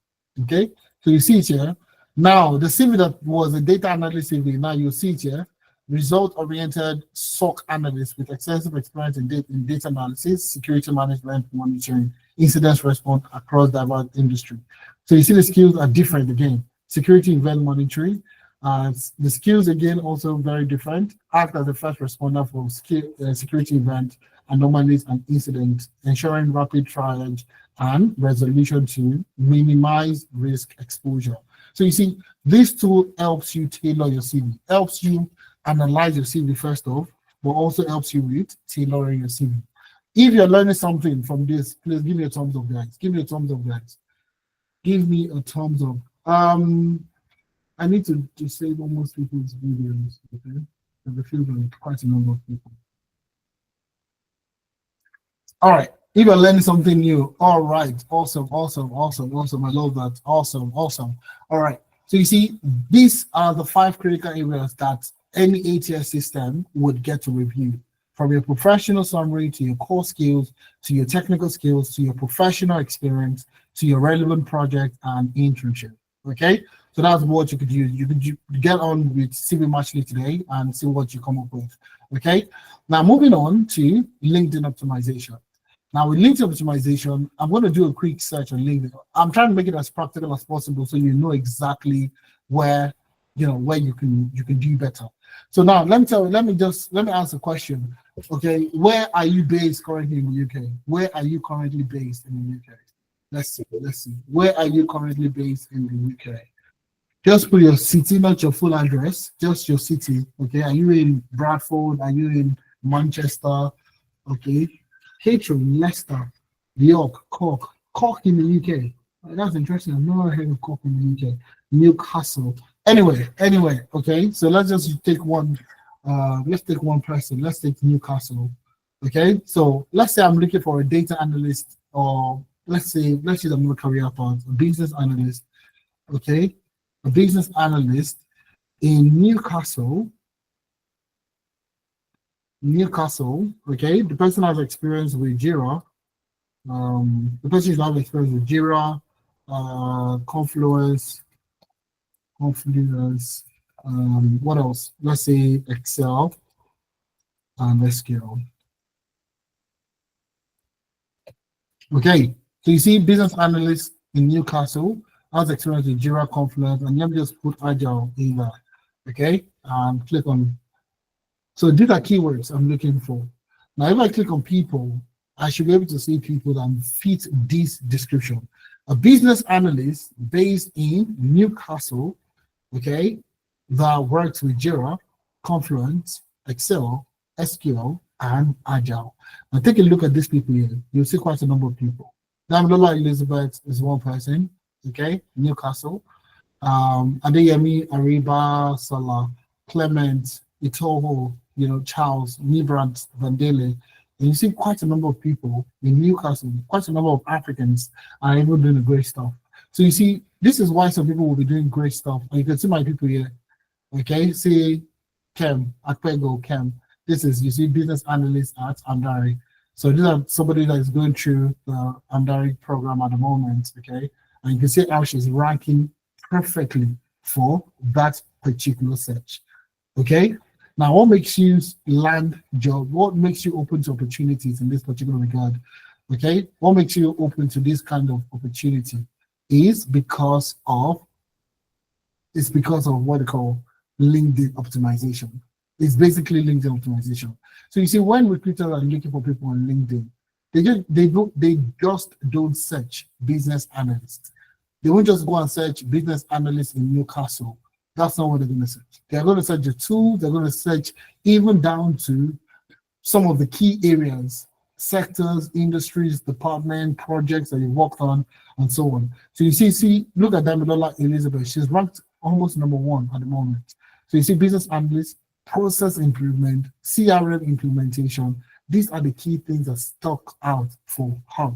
Okay, so you see it here. Now the CV that was a data analyst CV, now you see it here. Result-oriented SOC analyst with extensive experience in data analysis, security management, monitoring, incident response across diverse industry. So you see the skills are different again. Security event monitoring. The skills again also very different. Act as a first responder for security event, anomalies and incidents, ensuring rapid triage and resolution to minimize risk exposure. So you see, this tool helps you tailor your CV, helps you analyze your CV first off, but also helps you with tailoring your CV. If you're learning something from this, please give me a thumbs up, guys. Give me a thumbs up, guys. Give me a thumbs up. I need to disable most people's videos, okay? Because I feel like quite a number of people. All right. If you're learning something new, all right. Awesome. I love that. Awesome. All right. So you see, these are the 5 critical areas that any ATS system would get to review from your professional summary to your core skills, to your technical skills, to your professional experience, to your relevant project and internship. Okay, so that's what you could use. You could get on with CV Matchly today and see what you come up with. Okay, now moving on to LinkedIn optimization. Now with LinkedIn optimization, I'm going to do a quick search on LinkedIn. I'm trying to make it as practical as possible so you know exactly where where you can do better. So now let me ask a question. Okay, where are you based currently in the UK? Where are you currently based in the UK? Let's see. Where are you currently based in the UK? Just put your city, not your full address, just your city. Okay, are you in Bradford? Are you in Manchester? Okay, Heathrow, Leicester, York, Cork in the UK. That's interesting. I've never heard of Cork in the UK. Newcastle. Anyway, okay. So let's just take one. Let's take one person. Let's take Newcastle. Okay. So let's say I'm looking for a data analyst, or let's use another career path, a business analyst. Okay, a business analyst in Newcastle. Okay, the person has experience with Jira. The person should have experience with Jira, Confluence. What else? Let's say Excel and SQL. Okay, so you see business analyst in Newcastle has experience with Jira, Confluence, and let me just put Agile in there. Okay, and click on. So these are keywords I'm looking for. Now, if I click on people, I should be able to see people that fit this description. A business analyst based in Newcastle, okay, that works with Jira, Confluence, Excel, SQL, and Agile. Now take a look at these people here. You'll see quite a number of people. Damilola Elizabeth is one person, okay, Newcastle. Adeyemi Ariba Salah, Clement, Itoho, Charles, Nibrant, Vandele. And you see quite a number of people in Newcastle, quite a number of Africans are even doing great stuff. So you see, this is why some people will be doing great stuff. And you can see my people here. Okay, see Kem, Akpego, Kem. This is, you see, business analyst at Amdari. So these are somebody that is going through the Amdari program at the moment, okay? And you can see how she's ranking perfectly for that particular search, okay? Now, what makes you land job? What makes you open to opportunities in this particular regard? Okay, what makes you open to this kind of opportunity is because of what they call LinkedIn optimization. It's basically LinkedIn optimization. So you see, when recruiters are looking for people on LinkedIn, they just don't search business analysts. They won't just go and search business analysts in Newcastle. That's not what they're going to search. They're going to search the tools. They're going to search even down to some of the key areas, sectors, industries, department, projects that you worked on, and so on. So you see, look at Damilola Elizabeth. She's ranked almost number 1 at the moment. So you see business analyst, process improvement, CRM implementation. These are the key things that stuck out for her.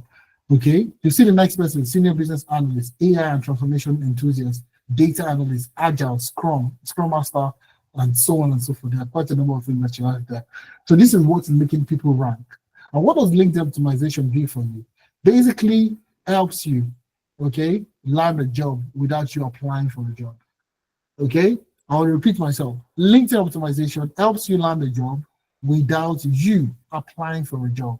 Okay, you see the next person, senior business analyst, AI and transformation enthusiast, data analyst, agile, scrum master, and so on and so forth. There are quite a number of things that you have there. So this is what's making people rank. And what does LinkedIn optimization do for you? Basically helps you, okay, land a job without you applying for a job. Okay, I'll repeat myself. LinkedIn optimization helps you land a job without you applying for a job.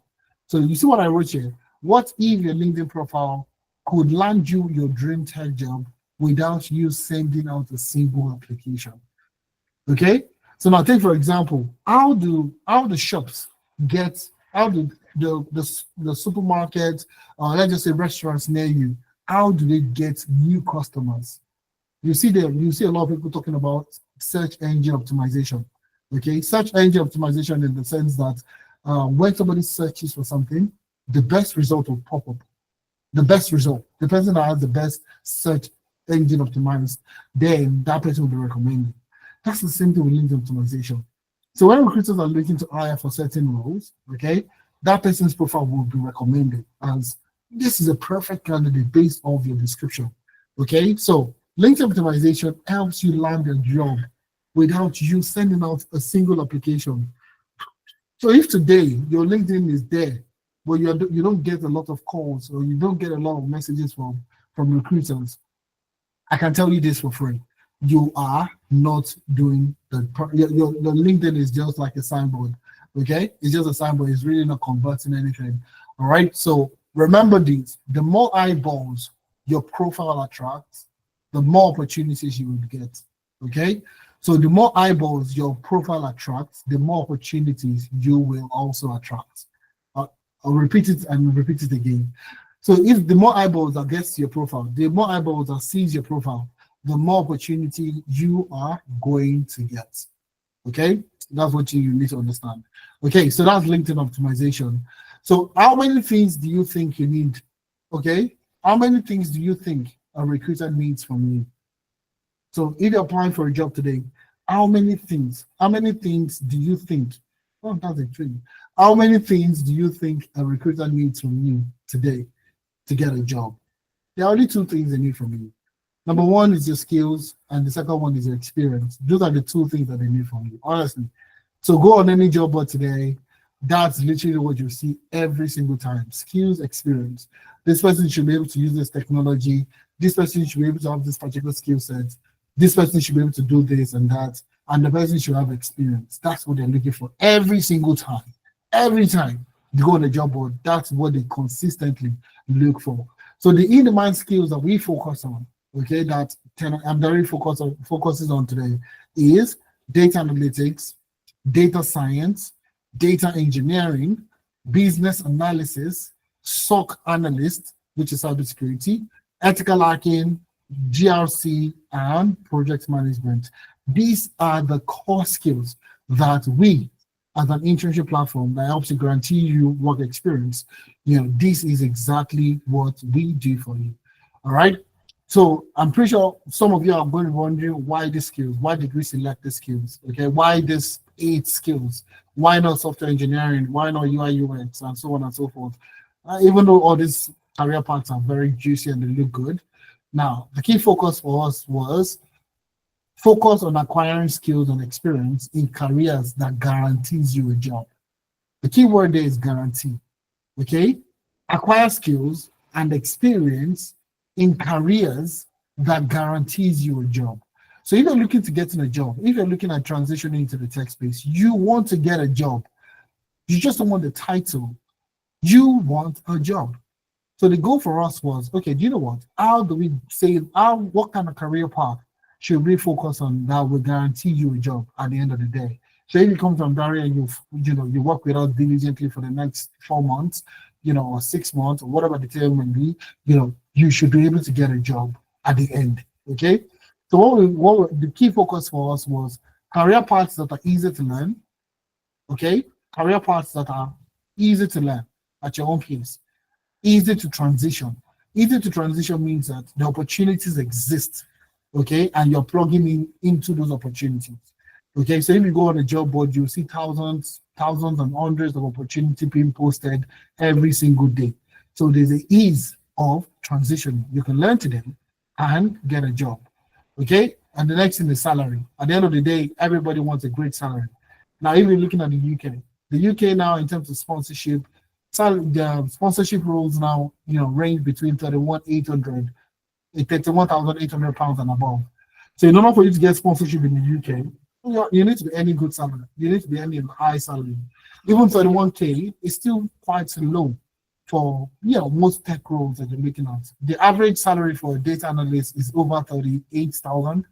So you see what I wrote here? What if your LinkedIn profile could land you your dream tech job without you sending out a single application? Okay, so now take for example, how do the shops get, how do the supermarket, let's just say restaurants near you, how do they get new customers? You see a lot of people talking about search engine optimization. Okay, search engine optimization in the sense that when somebody searches for something, the best result will pop up. The best result, the person that has the best search engine optimized, then that person will be recommended. That's the same thing with LinkedIn optimization. So when recruiters are looking to hire for certain roles, okay, that person's profile will be recommended as this is a perfect candidate based off your description. Okay, so LinkedIn optimization helps you land a job without you sending out a single application. So if today your LinkedIn is there, but you don't get a lot of calls or you don't get a lot of messages from recruiters, I can tell you this for free. You are not doing your LinkedIn is just like a signboard. Okay, it's just a signboard. It's really not converting anything. All right. So remember this: the more eyeballs your profile attracts, the more opportunities you will get. Okay. So the more eyeballs your profile attracts, the more opportunities you will also attract. I'll repeat it and repeat it again. So if the more eyeballs that gets to your profile, the more eyeballs that sees your profile, the more opportunity you are going to get. Okay, that's what you need to understand. Okay, so that's LinkedIn optimization. So how many things do you think you need? Okay, how many things do you think a recruiter needs from you? So if you're applying for a job today, how many things do you think? Oh, that's a thing. How many things do you think a recruiter needs from you today to get a job? There are only two things they need from you. Number one is your skills, and the second one is your experience. Those are the two things that they need from you, honestly. So go on any job board today. That's literally what you see every single time. Skills, experience. This person should be able to use this technology. This person should be able to have this particular skill set. This person should be able to do this and that. And the person should have experience. That's what they're looking for every single time. Every time you go on a job board, that's what they consistently look for. So the in-demand skills that we focus on, okay, that I'm very focuses on today is data analytics, data science, data engineering, business analysis, SOC analyst, which is cybersecurity, ethical hacking, GRC, and project management. These are the core skills that we, as an internship platform that helps to guarantee you work experience, this is exactly what we do for you. All right. So I'm pretty sure some of you are going to be wondering why these skills, why did we select the skills? Okay, why these 8 skills? Why not software engineering? Why not UI UX and so on and so forth? Even though all these career paths are very juicy and they look good. Now, the key focus for us was focus on acquiring skills and experience in careers that guarantees you a job. The key word there is guarantee. Okay, acquire skills and experience in careers that guarantees you a job. So if you're looking to get in a job, if you're looking at transitioning into the tech space, you want to get a job. You just don't want the title. You want a job. So the goal for us was, okay, do you know what? How do we say, what kind of career path should we focus on that will guarantee you a job at the end of the day? So if you come from Barrier and you work with us diligently for the next 4 months, or 6 months, or whatever the term may be, you should be able to get a job at the end. Okay. So the key focus for us was career paths that are easy to learn. Okay. Career paths that are easy to learn at your own pace. Easy to transition. Easy to transition means that the opportunities exist. Okay. And you're plugging into those opportunities. Okay. So if you go on a job board, you'll see thousands and hundreds of opportunities being posted every single day. So there's an ease of transition. You can learn to them and get a job. Okay. And the next thing is salary. At the end of the day, everybody wants a great salary. Now, if you're looking at the UK now in terms of sponsorship, the sponsorship rules now, range between 31,800 £31,800 and above. So in order for you to get sponsorship in the UK, you need to be earning good salary. You need to be earning high salary. Even 31K is still quite low for most tech roles that you're looking at. The average salary for a data analyst is over 38,000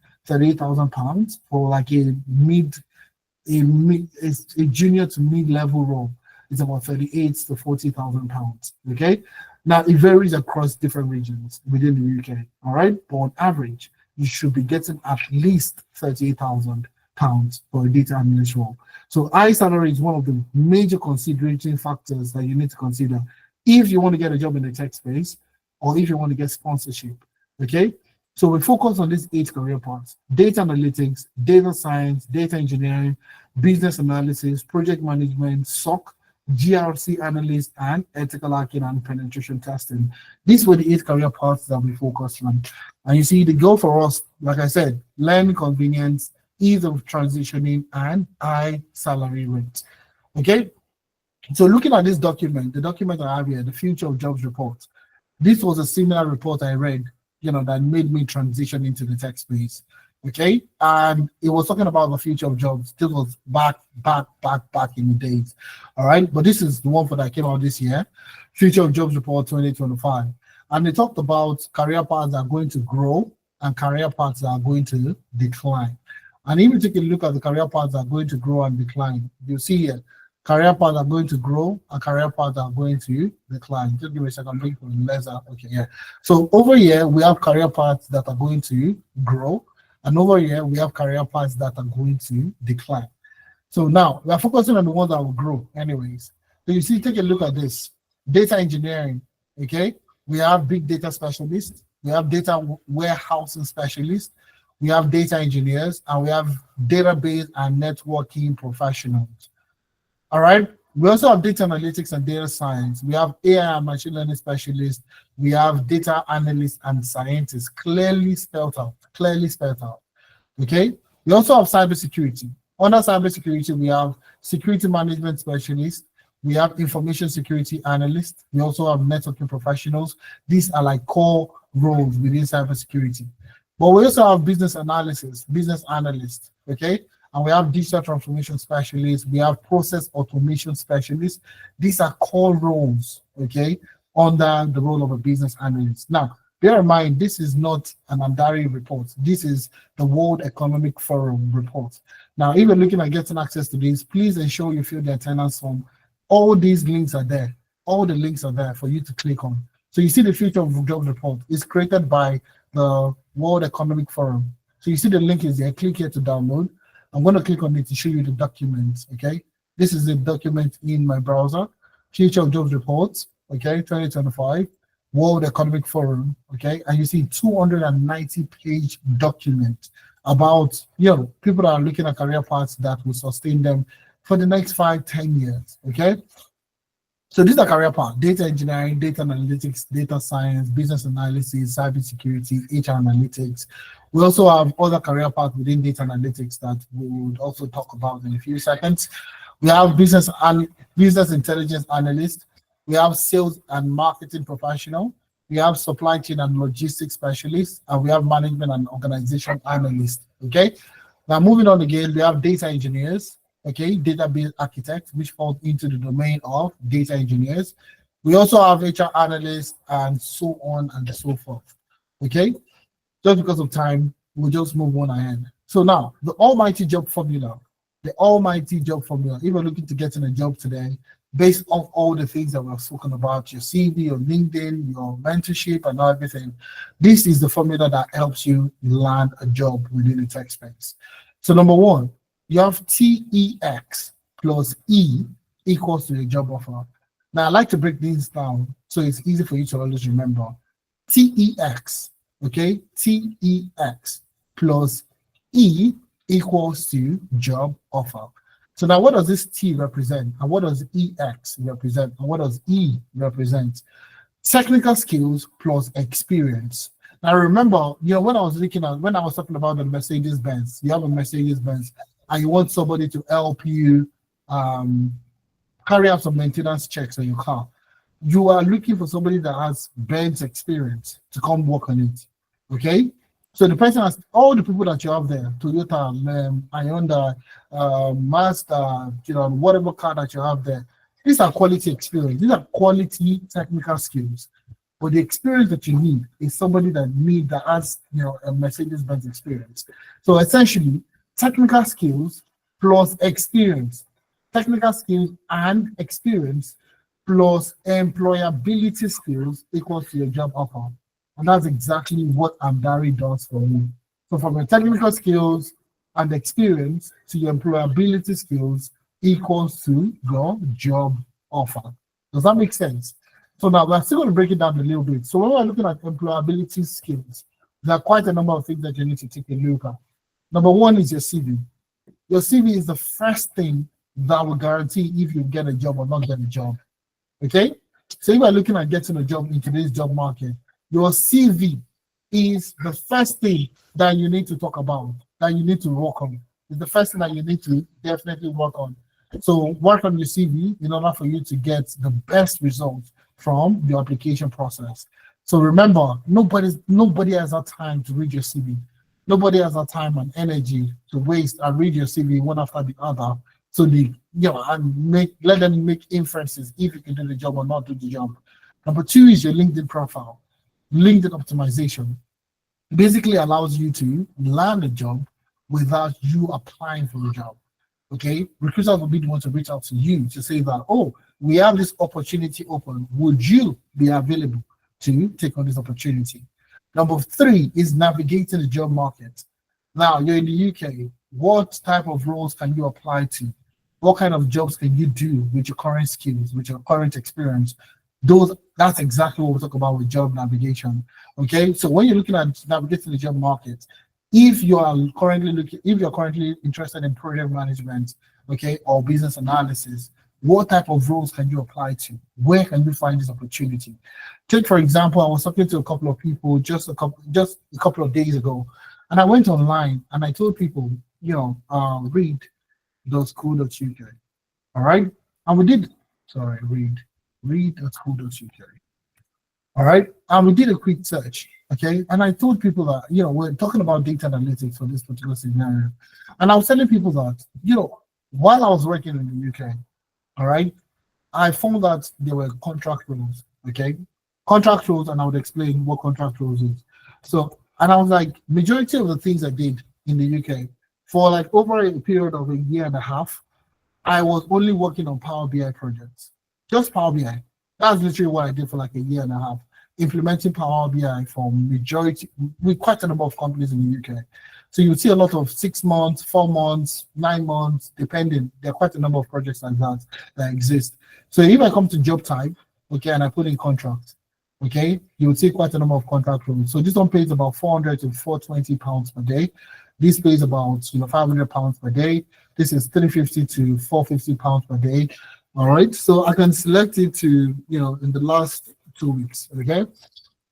pounds for like a junior to mid-level role. It's about 38 to 40,000 pounds. Okay. Now it varies across different regions within the UK. All right, but on average, you should be getting at least 38,000 pounds for a data analyst role. So high salary is one of the major considerating factors that you need to consider if you want to get a job in the tech space or if you want to get sponsorship. Okay. So we focus on these 8 career paths: data analytics, data science, data engineering, business analysis, project management, SOC, GRC analyst, and ethical hacking and penetration testing. These were the 8 career paths that we focused on. And you see, the goal for us, like I said, learning convenience, ease of transitioning, and high salary rate. Okay. So looking at this document, the document I have here, the Future of Jobs report, this was a similar report I read, that made me transition into the tech space. Okay. And it was talking about the future of jobs. This was back in the days. All right. But this is the one that came out this year, Future of Jobs Report 2025. And they talked about career paths that are going to grow and career paths that are going to decline. And if you take a look at the career paths that are going to grow and decline, you see here, career paths are going to grow and career paths are going to decline. Just give me a second, bring for lesser. Okay, yeah. So over here, we have career paths that are going to grow. And over here, we have career paths that are going to decline. So now we are focusing on the ones that will grow anyways. So you see, take a look at this. Data engineering, okay? We have big data specialists. We have data warehousing specialists. We have data engineers, and we have database and networking professionals. All right. We also have data analytics and data science. We have AI and machine learning specialists. We have data analysts and scientists, clearly spelled out. Okay. We also have cybersecurity. Under cybersecurity, we have security management specialists. We have information security analysts. We also have networking professionals. These are like core roles within cybersecurity. But we also have business analysis, business analysts. Okay. And we have digital transformation specialists. We have process automation specialists. These are core roles, okay, under the role of a business analyst. Now, bear in mind, this is not an Andari report. This is the World Economic Forum report. Now, if you're looking at getting access to this, please ensure you fill the attendance form. All these links are there. All the links are there for you to click on. So you see the Future of Jobs report is created by the World Economic Forum. So you see the link is there. Click here to download. I'm going to click on it to show you the documents, okay? This is the document in my browser, Future of Jobs Reports, okay, 2025, World Economic Forum, okay? And you see 290-page document about, people that are looking at career paths that will sustain them for the next 5-10 years, okay? So these are career paths: data engineering, data analytics, data science, business analysis, cybersecurity, HR analytics. We also have other career paths within data analytics that we would also talk about in a few seconds. We have business intelligence analyst. We have sales and marketing professional. We have supply chain and logistics specialist, and we have management and organization analyst. Okay. Now moving on again, we have data engineers. Okay, database architects, which falls into the domain of data engineers. We also have HR analysts and so on and so forth. Okay, just because of time, we'll just move on ahead. So now, the almighty job formula. If you're looking to get in a job today, based on all the things that we've spoken about, your CV, your LinkedIn, your mentorship, and everything, this is the formula that helps you land a job within the tech space. So number one, you have TEX plus E equals to a job offer. Now, I like to break these down so it's easy for you to always remember. TEX, okay? TEX plus E equals to job offer. So now what does this T represent? And what does EX represent? And what does E represent? Technical skills plus experience. Now remember, when I was talking about the Mercedes-Benz, you have a Mercedes-Benz, and you want somebody to help you carry out some maintenance checks on your car. You are looking for somebody that has Benz experience to come work on it. Okay? So the person has all the people that you have there, Toyota, Hyundai, Mazda, whatever car that you have there. These are quality experience. These are quality technical skills. But the experience that you need is somebody that has a Mercedes-Benz experience. So essentially, technical skills plus experience. Technical skills and experience plus employability skills equals to your job offer. And that's exactly what Andari does for you. So from your technical skills and experience to your employability skills equals to your job offer. Does that make sense? So now we're still going to break it down a little bit. So when we're looking at employability skills, there are quite a number of things that you need to take a look at. Number one is your CV. Your CV is the first thing that will guarantee if you get a job or not get a job. Okay? So if you're looking at getting a job in today's job market, your CV is the first thing that you need to talk about, that you need to work on. It's the first thing that you need to definitely work on. So work on your CV in order for you to get the best results from your application process. So remember, nobody has that time to read your CV. Nobody has that time and energy to waste and read your CV one after the other. So and let them make inferences if you can do the job or not do the job. Number two is your LinkedIn profile. LinkedIn optimization basically allows you to land a job without you applying for the job. Okay, recruiters will be the one to reach out to you to say that, oh, we have this opportunity open. Would you be available to take on this opportunity? Number three is navigating the job market. Now you're in the UK. What type of roles can you apply to? What kind of jobs can you do with your current skills, with your current experience? That's exactly what we talk about with job navigation. Okay, so when you're looking at navigating the job market, if you're currently interested in project management, okay, or business analysis, what type of roles can you apply to? Where can you find this opportunity? Take for example, I was talking to a couple of people just a couple of days ago, and I went online and I told people, read.school.uk. All right, and we did. Sorry, read.school.uk. All right, and we did a quick search. Okay, and I told people that we're talking about data analytics for this particular scenario, and I was telling people that while I was working in the UK, all right, I found that there were contract roles. Okay, contract roles, and I would explain what contract roles is. So, and I was like, majority of the things I did in the UK for like over a period of a year and a half, I was only working on Power BI projects, just Power BI. That's literally what I did for like a year and a half, implementing Power BI for majority with quite a number of companies in the UK. So you see a lot of 6 months, 4 months, 9 months, depending. There are quite a number of projects like that exist. So if I come to job type, okay, and I put in contract, okay, you will see quite a number of contract roles. So this one pays about 400 to 420 pounds per day. This pays about 500 pounds per day. This is 350 to 450 pounds per day. All right, so I can select it to in the last 2 weeks. Okay,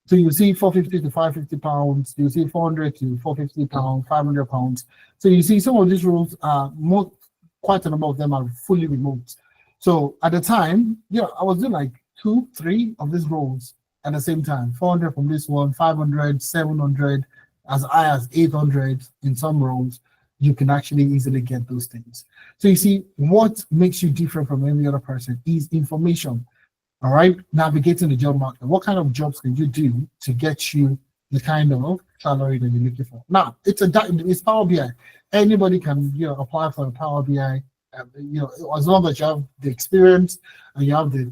so you see 450 to 550 pounds. You see 400 to 450 pounds, 500 pounds. So you see some of these roles are quite a number of them are fully remote. So at the time, I was doing like 2, 3 of these roles at the same time. 400 from this one, 500, 700, as high as 800 in some roles. You can actually easily get those things. So you see, what makes you different from any other person is information. All right, navigating the job market. What kind of jobs can you do to get you the kind of salary that you're looking for? Now, it's Power BI. Anybody can apply for a Power BI. As long as you have the experience and you have the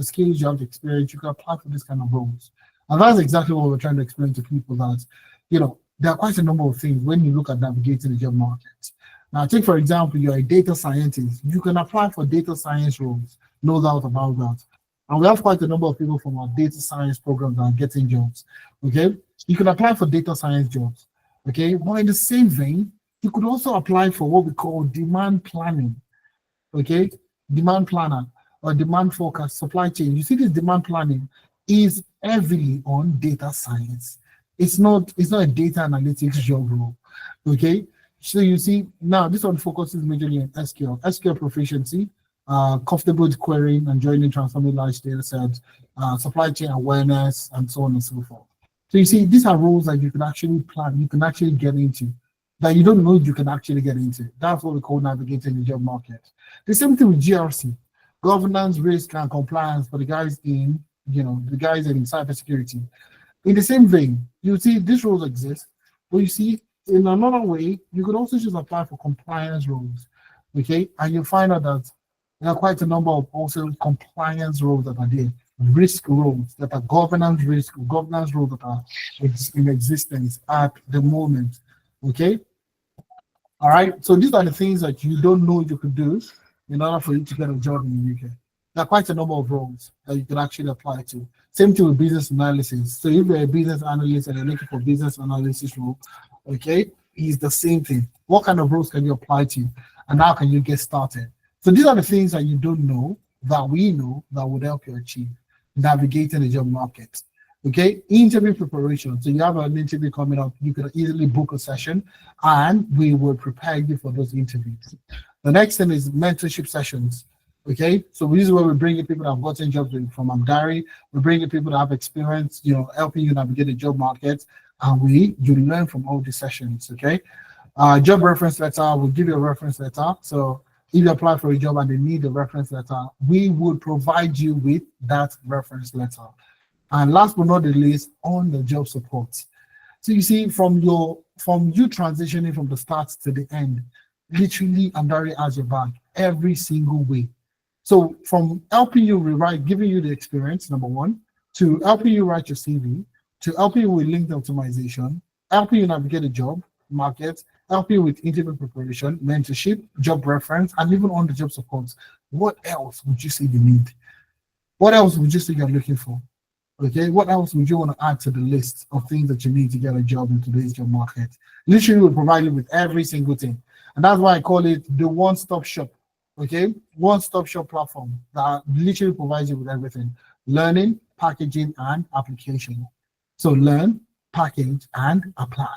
skills, you have the experience, you can apply for this kind of roles. And that's exactly what we're trying to explain to people that there are quite a number of things when you look at navigating the job market. Now, take for example, you're a data scientist. You can apply for data science roles, no doubt about that. And we have quite a number of people from our data science program that are getting jobs. Okay, you can apply for data science jobs. Okay, but in the same vein, you could also apply for what we call demand planning. Okay, demand planner or demand forecast, supply chain. You see, this demand planning is heavily on data science. It's not a data analytics job role. Okay, so you see now this one focuses majorly on SQL proficiency, comfortable with querying and joining transforming large data sets, supply chain awareness, and so on and so forth. So you see, these are roles that you can actually plan, you can actually get into, that you don't know you can actually get into. That's what we call navigating the job market. The same thing with GRC, governance, risk, and compliance for the guys in cybersecurity. In the same vein, you see these roles exist, but you see in another way, you could also just apply for compliance roles, okay? And you find out that there are quite a number of also compliance roles that are there, risk roles that are governance roles that are in existence at the moment, okay? All right, so these are the things that you don't know you could do in order for you to get a job in the UK. There are quite a number of roles that you can actually apply to. Same thing with business analysis. So if you're a business analyst and you're looking for business analysis role, okay, it's the same thing. What kind of roles can you apply to, and how can you get started? So these are the things that you don't know that we know that would help you achieve navigating the job market. Okay, interview preparation. So you have an interview coming up, you can easily book a session and we will prepare you for those interviews. The next thing is mentorship sessions. Okay, so this is where we bring in people that have gotten jobs from Amdari. We bring in people that have experience, helping you navigate the job market, and you learn from all these sessions. Okay, job reference letter. We'll give you a reference letter. So if you apply for a job and they need a reference letter, we would provide you with that reference letter. And last but not the least, on the job support. So you see, from you transitioning from the start to the end, literally Amdari has your back every single way. So from helping you rewrite, giving you the experience, number one, to helping you write your CV, to helping you with LinkedIn optimization, helping you navigate the job market, helping you with interview preparation, mentorship, job reference, and even on the job support. What else would you say you need? What else would you say you're looking for? Okay, what else would you want to add to the list of things that you need to get a job in today's job market? Literally, we'll provide you with every single thing. And that's why I call it the one-stop shop. Okay, one-stop shop platform that literally provides you with everything: learning, packaging, and application. So learn, package, and apply.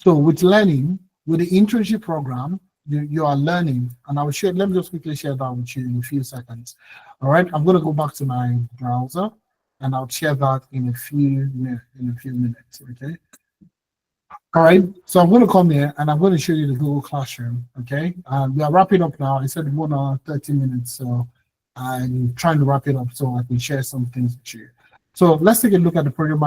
So with learning, with the internship program, you are learning, and I will share. Let me just quickly share that with you in a few seconds. All right, I'm going to go back to my browser, and I'll share that in a few minutes. Okay. All right, so I'm going to come here and I'm going to show you the Google Classroom. Okay, we are wrapping up now. I said 1 hour 30 minutes, so I'm trying to wrap it up so I can share some things with you. So let's take a look at the project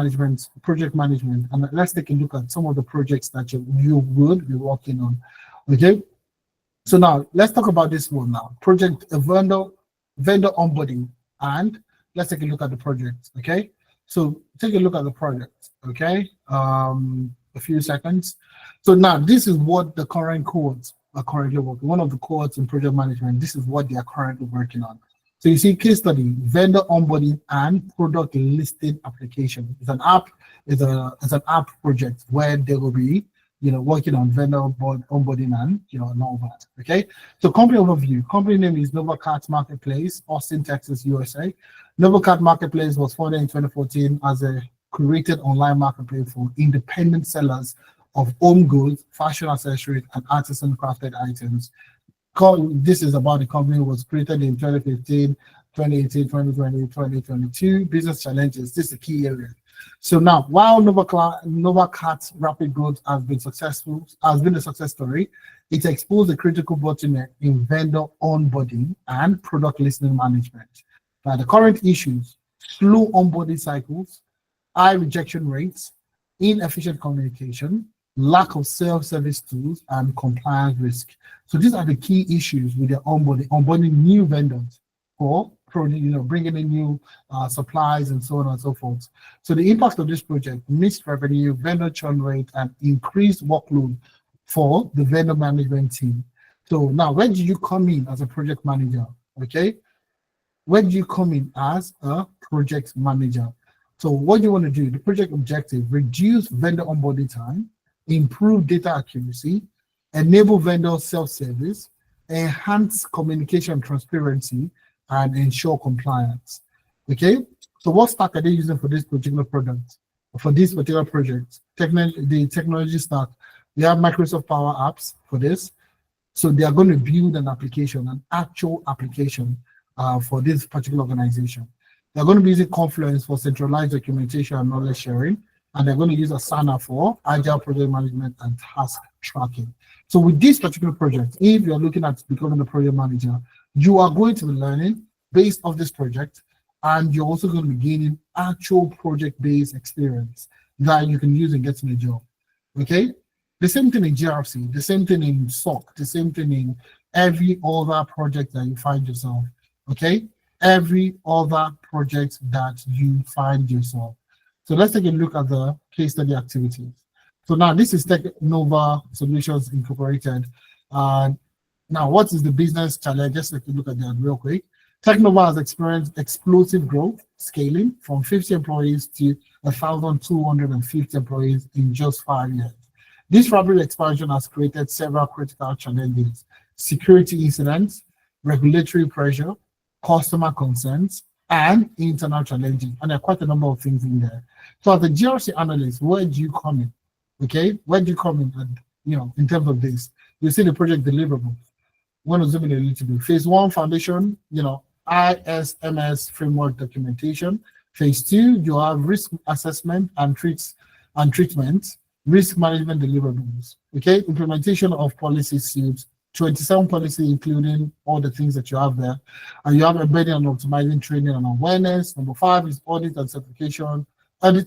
management, and let's take a look at some of the projects that you would be working on. Okay, so now let's talk about this one now. Vendor onboarding, and let's take a look at the project. Okay, so take a look at the project. Okay, a few seconds. So now this is what the current cohorts are currently working. One of the cohorts in project management, this is what they are currently working on. So you see case study, vendor onboarding and product listing application. It's an app, it's an app project where they will be, working on vendor onboarding and all that. Okay. So company overview. Company name is NovaCat Marketplace, Austin, Texas, USA. NovaCat Marketplace was founded in 2014 as a curated online marketplace for independent sellers of home goods, fashion accessories, and artisan crafted items. This is about the company was created in 2015, 2018, 2020, 2022. Business challenges. This is a key area. So now, while NovaCat Rapid Growth has been a success story, it exposed a critical bottleneck in vendor onboarding and product listing management. Now, the current issues: slow onboarding cycles, high rejection rates, inefficient communication, lack of self-service tools, and compliance risk. So these are the key issues with the onboarding new vendors for bringing in new supplies and so on and so forth. So the impact of this project: missed revenue, vendor churn rate, and increased workload for the vendor management team. So now, where do you come in as a project manager? Okay, where do you come in as a project manager? So what you want to do, the project objective: reduce vendor onboarding time, improve data accuracy, enable vendor self-service, enhance communication transparency, and ensure compliance. Okay, so what stack are they using for this particular product? For this particular project, the technology stack, we have Microsoft Power Apps for this. So they are going to build an application, an actual application for this particular organization. They're going to be using Confluence for centralized documentation and knowledge sharing, and they're going to use Asana for agile project management and task tracking. So with this particular project, if you're looking at becoming a project manager, you are going to be learning based off this project, and you're also going to be gaining actual project-based experience that you can use in getting a job. Okay? The same thing in GRC, the same thing in SOC, the same thing in every other project that you find yourself. Okay? Every other project that you find yourself. So let's take a look at the case study activities. So now this is Nova Solutions Incorporated. Now, what is the business challenge? Just take a look at that real quick. Technova has experienced explosive growth, scaling from 50 employees to 1,250 employees in just 5 years. This rapid expansion has created several critical challenges: security incidents, regulatory pressure, customer concerns, and internal challenging. And there are quite a number of things in there. So as a GRC analyst, where do you come in? Okay, where do you come in? And, in terms of this, you see the project deliverables. Want to zoom in a little bit. Phase 1, foundation, ISMS framework documentation. Phase 2, you have risk assessment and treatment, risk management deliverables. Okay, implementation of policy suites, 27 policy, including all the things that you have there. And you have embedding and optimizing training and awareness. Number 5 is audit and certification, audit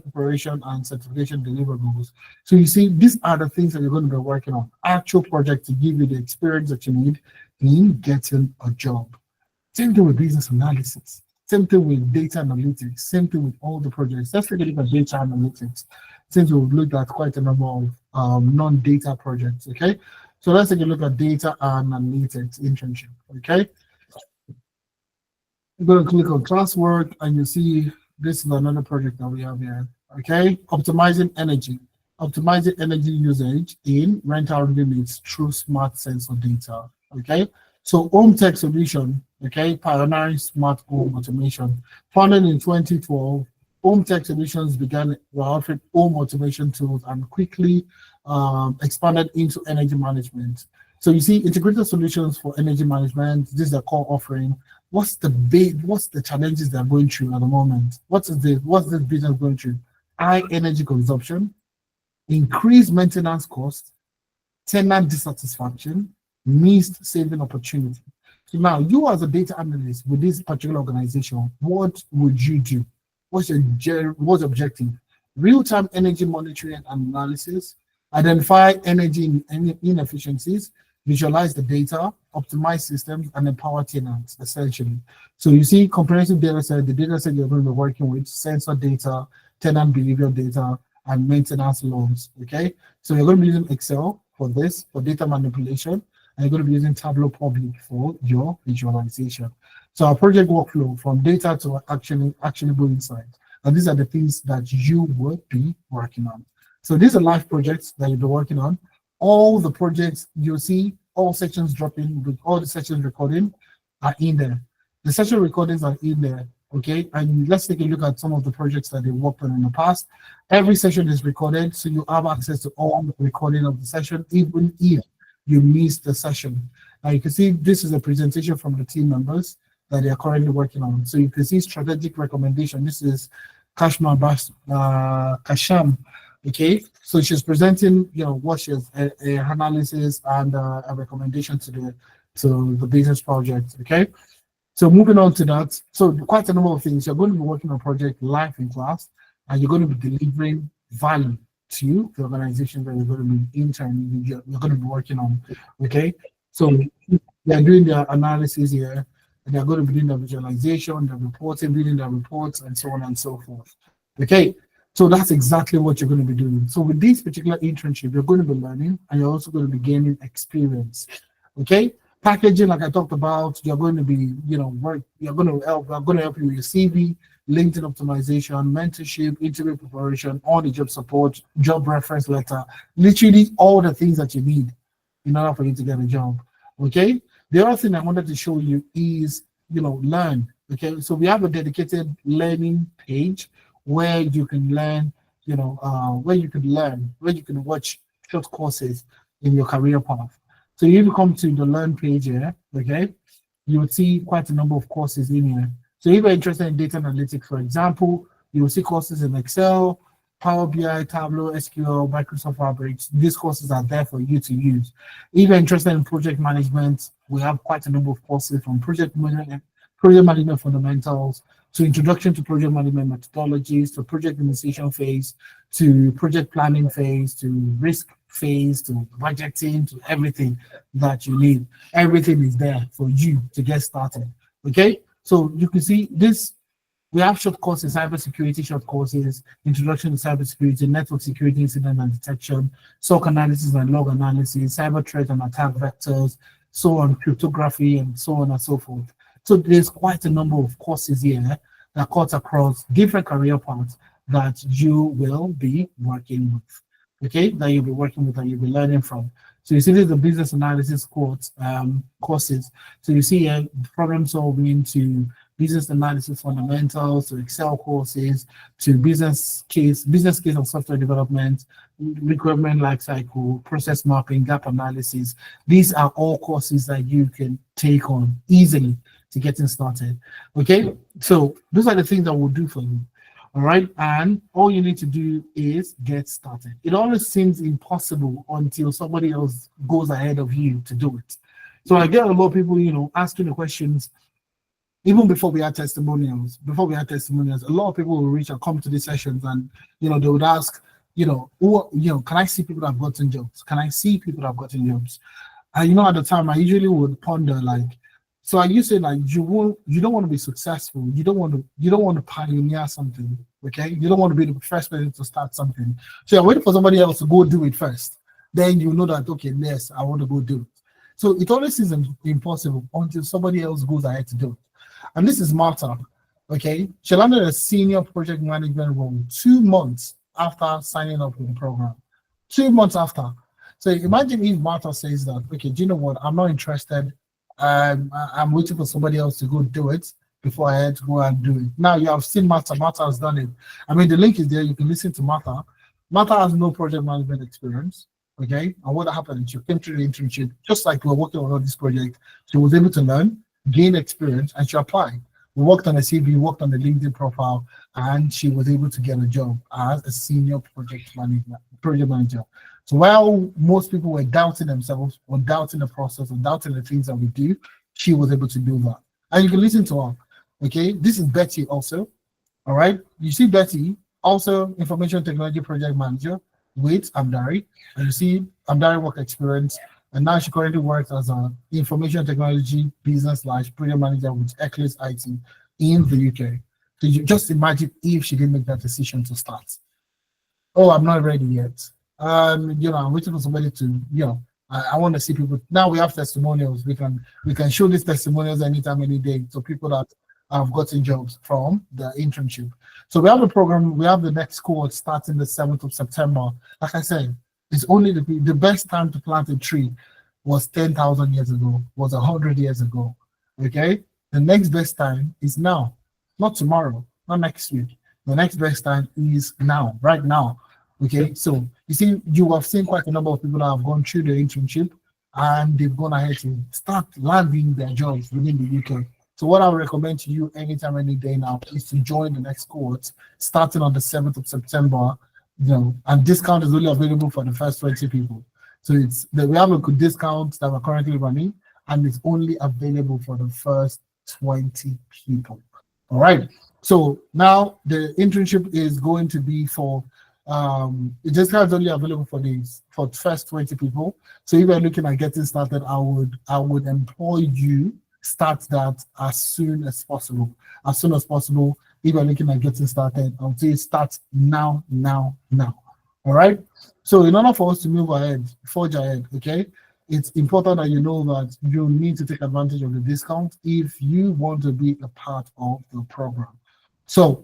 preparation, and certification deliverables. So you see, these are the things that you're going to be working on. Actual project to give you the experience that you need in getting a job. Same thing with business analysis. Same thing with data analytics. Same thing with all the projects. Let's take a look at data analytics, since we've looked at quite a number of non-data projects, okay? So let's take a look at data analytics internship, okay? You're going to click on classwork, and you see this is another project that we have here, okay? Optimizing energy usage in rental units through smart sensor data, okay? So home tech solution, okay, pioneering smart home automation. Founded in 2012, Home Tech Solutions began offering home automation tools and quickly expanded into energy management. So you see, integrated solutions for energy management, this is the core offering. What's the challenges they're going through at the moment? What's this business going through? High energy consumption, increased maintenance costs, tenant dissatisfaction, missed saving opportunity. So now, you as a data analyst with this particular organization, what would you do? What's your objective? Real-time energy monitoring and analysis, identify energy inefficiencies, visualize the data, optimize systems, and empower tenants, essentially. So you see, comprehensive data set, the data set you're going to be working with, sensor data, tenant behavior data, and maintenance logs, okay? So you're going to be using Excel for this, for data manipulation, and you're going to be using Tableau Public for your visualization. So our project workflow from data to actionable insights. And these are the things that you will be working on. So these are live projects that you'll be working on. All the projects you'll see, all sections dropping with all the sections recording are in there. The session recordings are in there, okay? And let's take a look at some of the projects that they worked on in the past. Every session is recorded, so you have access to all the recording of the session, even if you miss the session. Now you can see this is a presentation from the team members that they are currently working on. So you can see strategic recommendation. This is Kasham, okay? So she's presenting, what she has, a analysis and a recommendation to the business project, okay? So moving on to that, so quite a number of things. You're going to be working on a project live in class, and you're going to be delivering value to the organization that you're going to be interning, you're going to be working on, okay? So they're doing their analysis here, and they're going to be doing the visualization, the reporting, building the reports, and so on and so forth, okay? So that's exactly what you're going to be doing. So with this particular internship, you're going to be learning, and you're also going to be gaining experience, okay? Packaging, like I talked about, you're going to be, we're going to help you with your CV, LinkedIn optimization, mentorship, interview preparation, all the job support, job reference letter, literally all the things that you need in order for you to get a job, okay? The other thing I wanted to show you is, learn, okay? So we have a dedicated learning page where you can learn, where you can watch short courses in your career path. So if you come to the learn page here, okay, you will see quite a number of courses in here. So if you're interested in data analytics, for example, you will see courses in Excel, Power BI, Tableau, SQL, Microsoft Fabric. These courses are there for you to use. If you're interested in project management, we have quite a number of courses from project management fundamentals, to introduction to project management methodologies, to project initiation phase, to project planning phase, to risk phase, to budgeting, to everything that you need. Everything is there for you to get started, okay? So you can see this, we have short courses, cybersecurity short courses, introduction to cybersecurity, network security incident and detection, SOC analysis and log analysis, cyber threat and attack vectors, so on, cryptography, and so on and so forth. So there's quite a number of courses here that cut across different career paths that you will be working with, okay? That you'll be working with and you'll be learning from. So you see this is the business analysis courses. So you see here problem solving to business analysis fundamentals, to Excel courses, to business case and software development, requirement lifecycle, process mapping, gap analysis. These are all courses that you can take on easily to getting started. Okay, so those are the things that we'll do for you. All right, and all you need to do is get started. It always seems impossible until somebody else goes ahead of you to do it. So I get a lot of people, asking the questions. Even before we had testimonials, a lot of people will reach and come to these sessions, and they would ask, can I see people that have gotten jobs? Can I see people that have gotten jobs? And at the time, I usually would ponder like, so are you saying like you don't want to be successful, you don't want to pioneer something, okay? You don't want to be the first person to start something. So you're waiting for somebody else to go do it first. Then you know that, okay, yes, I want to go do it. So it always seems impossible until somebody else goes ahead to do it. And this is Martha, okay? She landed a senior project management role 2 months after signing up with the program. 2 months after. So imagine if Martha says that, okay, do you know what? I'm not interested. I'm waiting for somebody else to go do it before I had to go and do it. Now you have seen Martha. Martha has done it. I mean, the link is there. You can listen to Martha. Martha has no project management experience, okay? And what happened? She came through the internship, just like we were working on this project. She was able to learn, gain experience, and she applied. We worked on a CV, worked on the LinkedIn profile, and she was able to get a job as a senior project manager. So while most people were doubting themselves, or doubting the process, or doubting the things that we do, she was able to do that. And you can listen to her. Okay, this is Betty also. All right, you see Betty, also information technology project manager with Amdari, and you see Amdari work experience. And now she currently works as an information technology business / project manager with Eclipse IT in the UK. So you just imagine if she didn't make that decision to start. Oh, I'm not ready yet. I'm waiting for somebody to, I want to see people. Now we have testimonials. We can show these testimonials anytime, any day. So people that have gotten jobs from the internship. So we have a program. We have the next cohort starting the 7th of September. Like I said, it's only the best time to plant a tree was 10,000 years ago, was 100 years ago. Okay, the next best time is now, not tomorrow, not next week. The next best time is now, right now. Okay, so you see, you have seen quite a number of people that have gone through the internship and they've gone ahead to start landing their jobs within the UK. So what I would recommend to you anytime, any day now is to join the next cohort starting on the 7th of September. And discount is only available for the first 20 people. So we have a good discount that we're currently running, and it's only available for the first 20 people. All right. So now the internship is going to be for the discount is only available for the first 20 people. So if you're looking at getting started, I would employ you start that as soon as possible. As soon as possible. If you're looking at getting started, I would say start now. All right. So in order for us to move ahead, forge ahead, okay, it's important that you know that you need to take advantage of the discount if you want to be a part of the program. So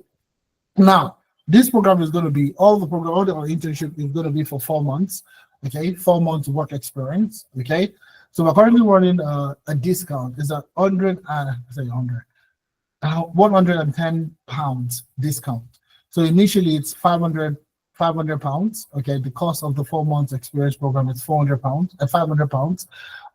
now this program is going to be all the internship is going to be for 4 months. Okay, 4 months work experience. Okay, so we're currently running a discount. It's 110 pounds discount. So initially it's 500 pounds. Okay, the cost of the 4 months experience program is 500 pounds,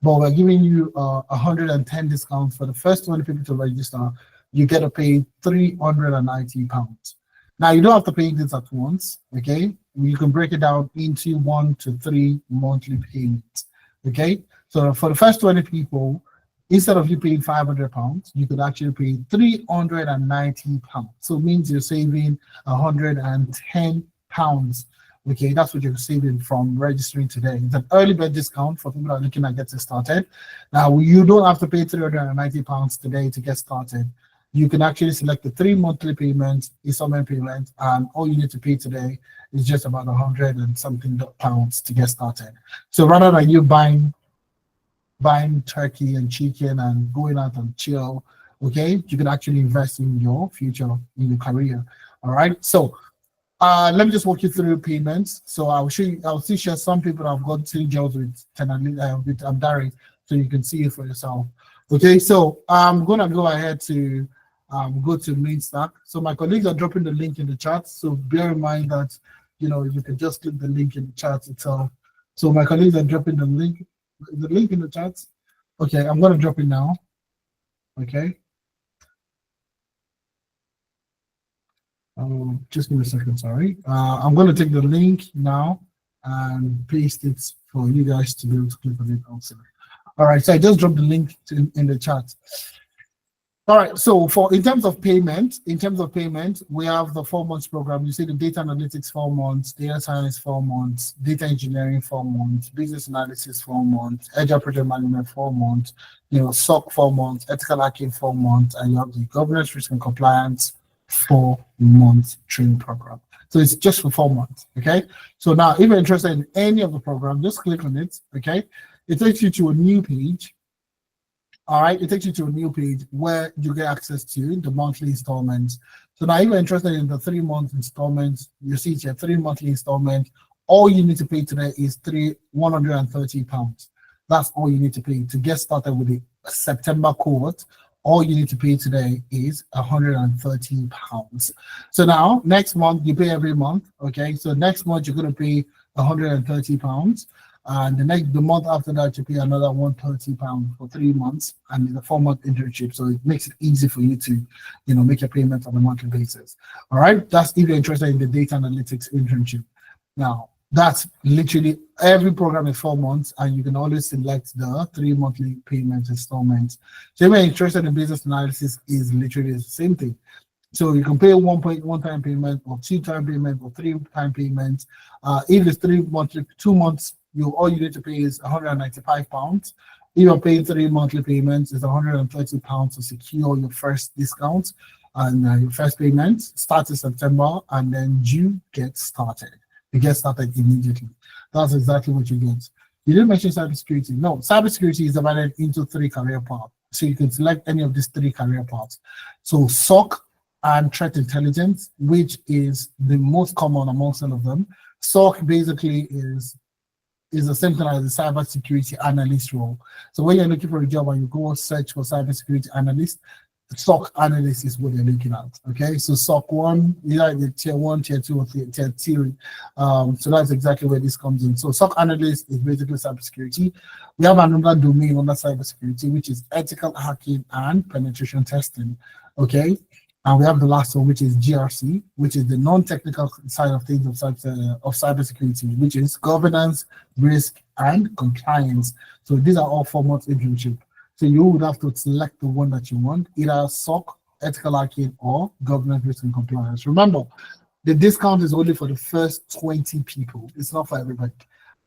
but we're giving you 110 discounts for the first 20 people to register. You get to pay 390 pounds. Now you don't have to pay this at once. Okay, you can break it down into 1 to 3 monthly payments. Okay, so for the first 20 people, instead of you paying 500 pounds, you could actually pay 390 pounds. So it means you're saving 110 pounds. Okay, that's what you're saving from registering today. It's an early bird discount for people that are looking at getting started. Now, you don't have to pay 390 pounds today to get started. You can actually select the 3 monthly payments, installment payment, and all you need to pay today is just about 100 and something pounds to get started. So rather than you buying turkey and chicken and going out and chill, okay, you can actually invest in your future, in your career. All right. So let me just walk you through payments. So I'll see share some people that have got 3 jobs with Amdari, so you can see it for yourself. Okay, so I'm gonna go ahead to go to main stack. So my colleagues are dropping the link in the chat. So bear in mind that, you can just click the link in the chat itself. So my colleagues are dropping the link in the chat. Okay, I'm going to drop it now. Okay. Just give me a second, sorry. I'm going to take the link now and paste it for you guys to be able to click on it also. All right, so I just dropped the link in the chat. All right, so in terms of payment, we have the 4 months program. You see the data analytics 4 months, data science 4 months, data engineering 4 months, business analysis 4 months, agile project management 4 months, SOC 4 months, ethical hacking 4 months, and you have the governance, risk and compliance 4 months training program. So it's just for 4 months. Okay. So now, if you're interested in any of the program, just click on it. Okay. It takes you to a new page. All right, it takes you to a new page where you get access to the monthly installments. So now if you're interested in the 3 month installments, you see it's a 3 monthly installment. All you need to pay today is £130. That's all you need to pay to get started with the September cohort. All you need to pay today is £130. So now next month you pay every month. Okay, so next month you're going to pay £130. And the month after that, you pay another £130 for 3 months, and it's a 4 month internship. So it makes it easy for you to, make your payment on a monthly basis. All right, that's if you're interested in the data analytics internship. Now, that's literally every program is 4 months, and you can always select the 3 monthly payment installments. So if you're interested in business analysis, is literally the same thing. So you can pay one-time payment, or 2-time payment, or 3-time payment. If it's 2 months, all you need to pay is £195. If you're paying 3 monthly payments, it's £130 to secure your first discount and your first payment. Starts in September, and then you get started. You get started immediately. That's exactly what you get. You didn't mention cybersecurity. No, cybersecurity is divided into 3 career paths. So you can select any of these 3 career paths. So SOC and threat intelligence, which is the most common amongst all of them. SOC basically is the same thing as the cybersecurity analyst role. So when you're looking for a job and you go search for cybersecurity analyst, SOC analyst is what you're looking at. Okay, so SOC 1, either the tier 1, tier 2, or tier 3. So that's exactly where this comes in. So SOC analyst is basically cybersecurity. We have another domain under cybersecurity, which is ethical hacking and penetration testing. Okay. And we have the last one, which is GRC, which is the non-technical side of things of cybersecurity, which is governance, risk, and compliance. So these are all 4 months internship. So you would have to select the one that you want, either SOC, ethical hacking, or governance, risk, and compliance. Remember, the discount is only for the first 20 people. It's not for everybody.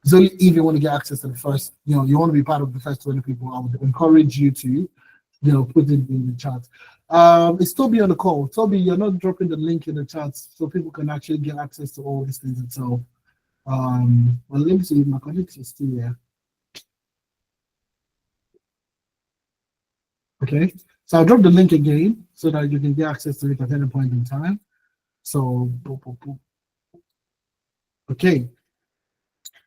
So if you want to get access to the first, you want to be part of the first 20 people, I would encourage you to, put it in the chat. It's Toby on the call. Toby, you're not dropping the link in the chat so people can actually get access to all these things itself. Well, let me see if my colleagues are still here. Okay, so I'll drop the link again so that you can get access to it at any point in time. So, okay,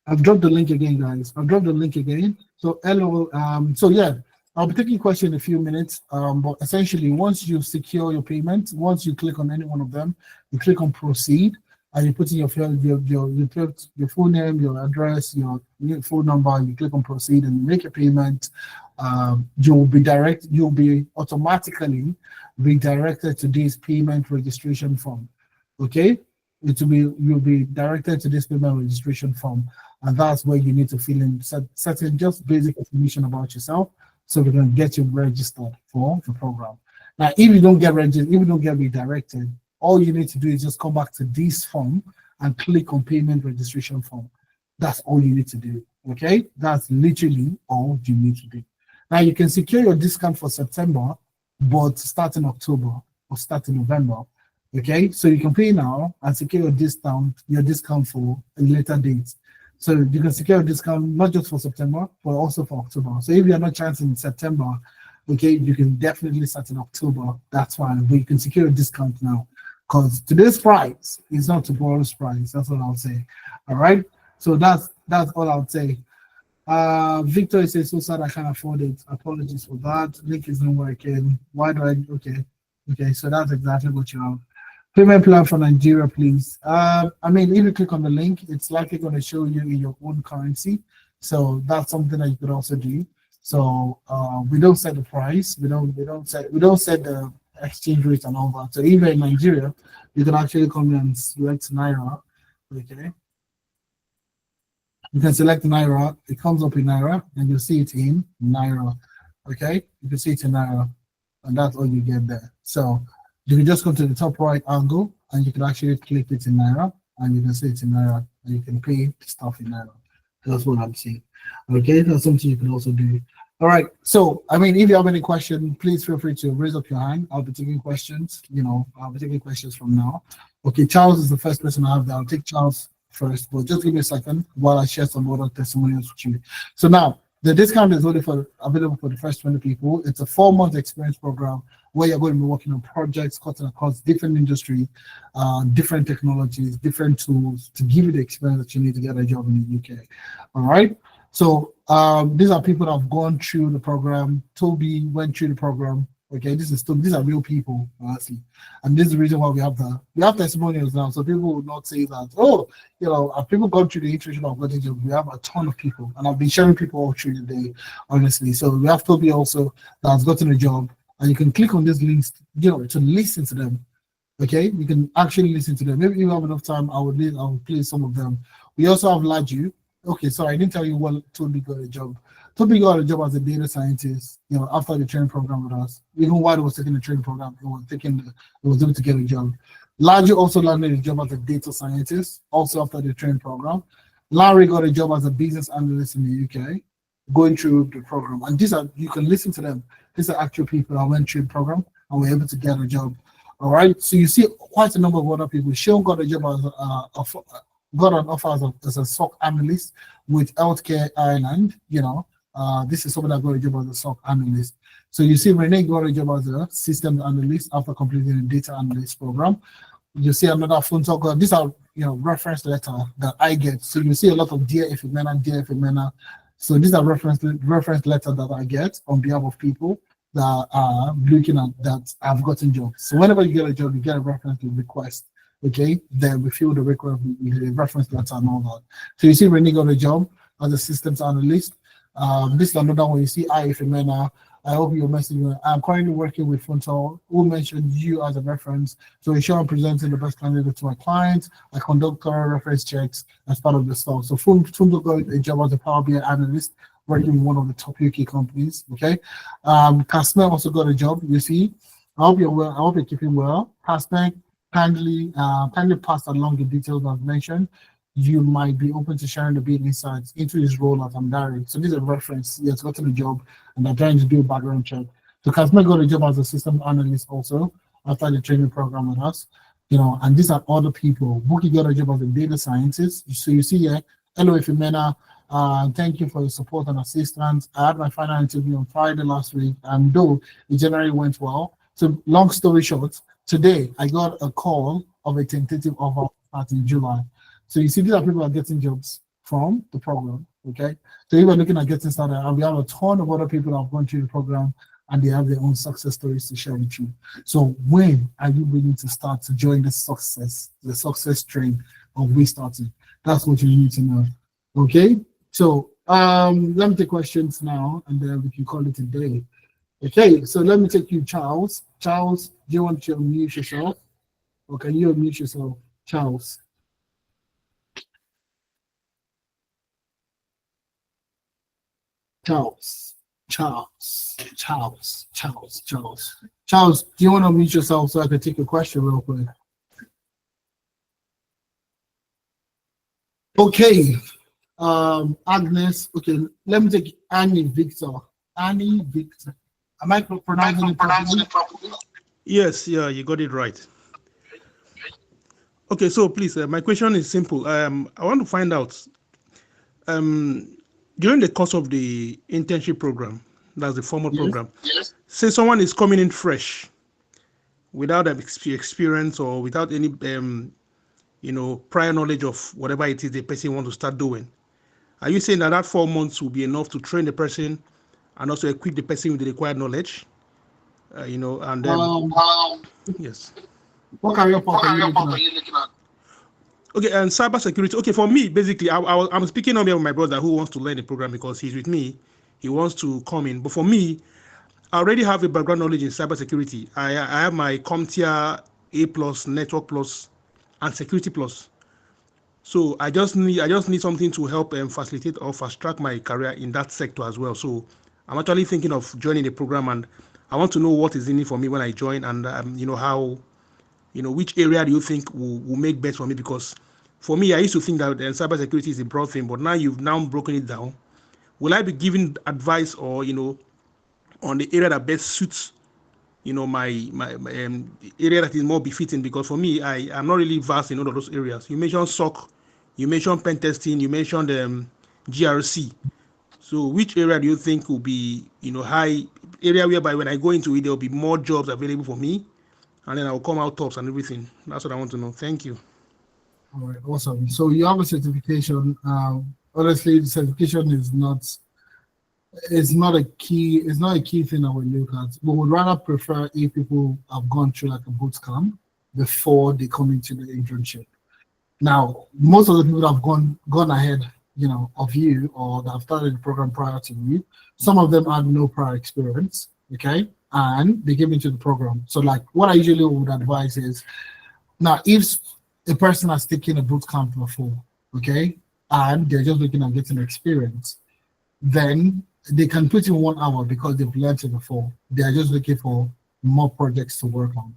I've dropped the link again, guys. I've dropped the link again. So, hello. So yeah. I'll be taking questions in a few minutes, but essentially, once you secure your payment, once you click on any one of them, you click on proceed, and you put in your full name, your address, your phone number. You click on proceed, and you make a payment. You'll be automatically redirected to this payment registration form. Okay, you'll be directed to this payment registration form, and that's where you need to fill in certain just basic information about yourself, so we're going to get you registered for the program. Now, if you don't get registered, if you don't get redirected, all you need to do is just come back to this form and click on payment registration form. That's all you need to do. Okay, that's literally all you need to do. Now, you can secure your discount for September, but start in October or start in November. Okay, so you can pay now and secure your discount for a later date. So you can secure a discount not just for September, but also for October. So if you're not chancing in September, okay, you can definitely start in October. That's fine, but you can secure a discount now, because today's price is not tomorrow's price. That's what I'll say. All right. So that's all I'll say. Victor says, so sad I can't afford it. Apologies for that. Link is not working. Why do I? Okay. Okay, so that's exactly what you have. Payment plan for Nigeria, please. I mean, if you click on the link, it's likely going to show you in your own currency. So that's something that you could also do. So we don't set the price. We don't set the exchange rate and all that. So even in Nigeria, you can actually come here and select Naira. Okay. You can select Naira. It comes up in Naira, and you'll see it in Naira. Okay, you can see it in Naira, and that's all you get there. So you can just go to the top right angle, and you can actually click it in Naira, and you can see it in Naira, and you can pay stuff in Naira. That's what I'm seeing. Okay, that's something you can also do. All right. So, I mean, if you have any question, please feel free to raise up your hand. I'll be taking questions. I'll be taking questions from now. Okay, Charles is the first person I have there. I'll take Charles first, but just give me a second while I share some other testimonials with you. So now, the discount is only available for the first 20 people. It's a 4-month experience program where you're going to be working on projects cutting across different industries, different technologies, different tools to give you the experience that you need to get a job in the UK. All right. So these are people that have gone through the program. Toby went through the program. Okay, these are real people, honestly, and this is the reason why we have testimonials now. So people will not say that, oh, have people gone through the iteration of getting job? We have a ton of people, and I've been sharing people all through the day, honestly. So we have Toby also that has gotten a job, and you can click on these links, to listen to them. Okay, you can actually listen to them. Maybe you have enough time, I will play some of them. We also have Laju. Okay, sorry, I didn't tell you what Toby got a job. Toby got a job as a data scientist, after the training program with us. Even while he was taking the training program, he was able to get a job. Laju also landed a job as a data scientist, also after the training program. Larry got a job as a business analyst in the UK, going through the program. And you can listen to them. These are actual people that went through the program and were able to get a job. All right. So you see quite a number of other people. Sean got a job as got an offer as a SOC analyst with Healthcare Ireland. This is someone that got a job as a SOC analyst. So you see Renee got a job as a systems analyst after completing a data analyst program. You see another phone talk. These are reference letter that I get. So you see a lot of dear Ifemena. So these are reference letter that I get on behalf of people that are looking at that I've gotten jobs. So whenever you get a job, you get a reference request. Okay, then we fill the reference letter and all that. So you see Renee got a job as a systems analyst. This is another one. You see Ifemena. I hope you're messaging. I'm currently working with Frontal, who mentioned you as a reference. So ensure I'm presenting the best candidate to my clients. I conduct thorough reference checks as part of the stuff. So Frontal got a job as a Power BI analyst, working with one of the top UK companies. Okay. Kasmer also got a job. You see, I hope you're well. I hope you're keeping well. Kasmer kindly pass along the details I've mentioned. You might be open to sharing the big insights into his role at Amdari. So this is a reference. He has gotten a job and they're trying to do a background check. So Kasmer got a job as a system analyst also after the training program with us. And these are other people. Buki got a job as a data scientist. So you see here, hello Ifemena, thank you for your support and assistance. I had my final interview on Friday last week, and though it generally went well. So long story short, today I got a call of a tentative offer starting July. So you see, these are people that are getting jobs from the program, okay? So you are looking at getting started, and we have a ton of other people that have gone through the program, and they have their own success stories to share with you. So when are you willing to start to join the success train of restarting? That's what you need to know, okay? So let me take questions now, and then we can call it a day. Okay, so let me take you, Charles. Charles, do you want to unmute yourself? Or can you unmute yourself, Charles? Charles, do you want to unmute yourself so I can take a question real quick? Okay, Agnes, okay, let me take Annie Victor. Am I pronouncing it properly? Yes, yeah, you got it right. Okay, so please, my question is simple. I want to find out, during the course of the internship program, that's the formal program, say someone is coming in fresh, without experience or without any, prior knowledge of whatever it is the person wants to start doing. Are you saying that 4 months will be enough to train the person and also equip the person with the required knowledge? you know, and then yes. What career path are you looking at? Okay, and cybersecurity. Okay, for me, basically, I'm speaking on behalf of my brother who wants to learn the program because he's with me. He wants to come in. But for me, I already have a background knowledge in cybersecurity. I have my CompTIA A plus, Network plus, and Security plus. So I just need something to help facilitate or fast track my career in that sector as well. So I'm actually thinking of joining the program, and I want to know what is in it for me when I join, and you know how, you know, which area do you think will make best for me? Because for me, I used to think that cybersecurity is a broad thing, but now you've now broken it down. Will I be giving advice or, you know, on the area that best suits, you know, my area that is more befitting? Because for me, I am not really vast in all of those areas. You mentioned SOC, you mentioned pen testing, you mentioned GRC. So which area do you think will be, you know, high area whereby when I go into it, there will be more jobs available for me, and then I'll come out tops and everything? That's what I want to know. Thank you. All right, awesome. So you have a certification. Honestly, the certification is not. It's not a key. It's not a key thing I would look at. We would rather prefer if people have gone through like a boot camp before they come into the internship. Now, most of the people that have gone ahead, you know, of you or that have started the program prior to you, some of them had no prior experience, okay, and they came into the program. So, like, what I usually would advise is, now, if a person has taken a boot camp before, okay, and they're just looking at getting experience, then they can put in 1 hour because they've learned it before. They are just looking for more projects to work on.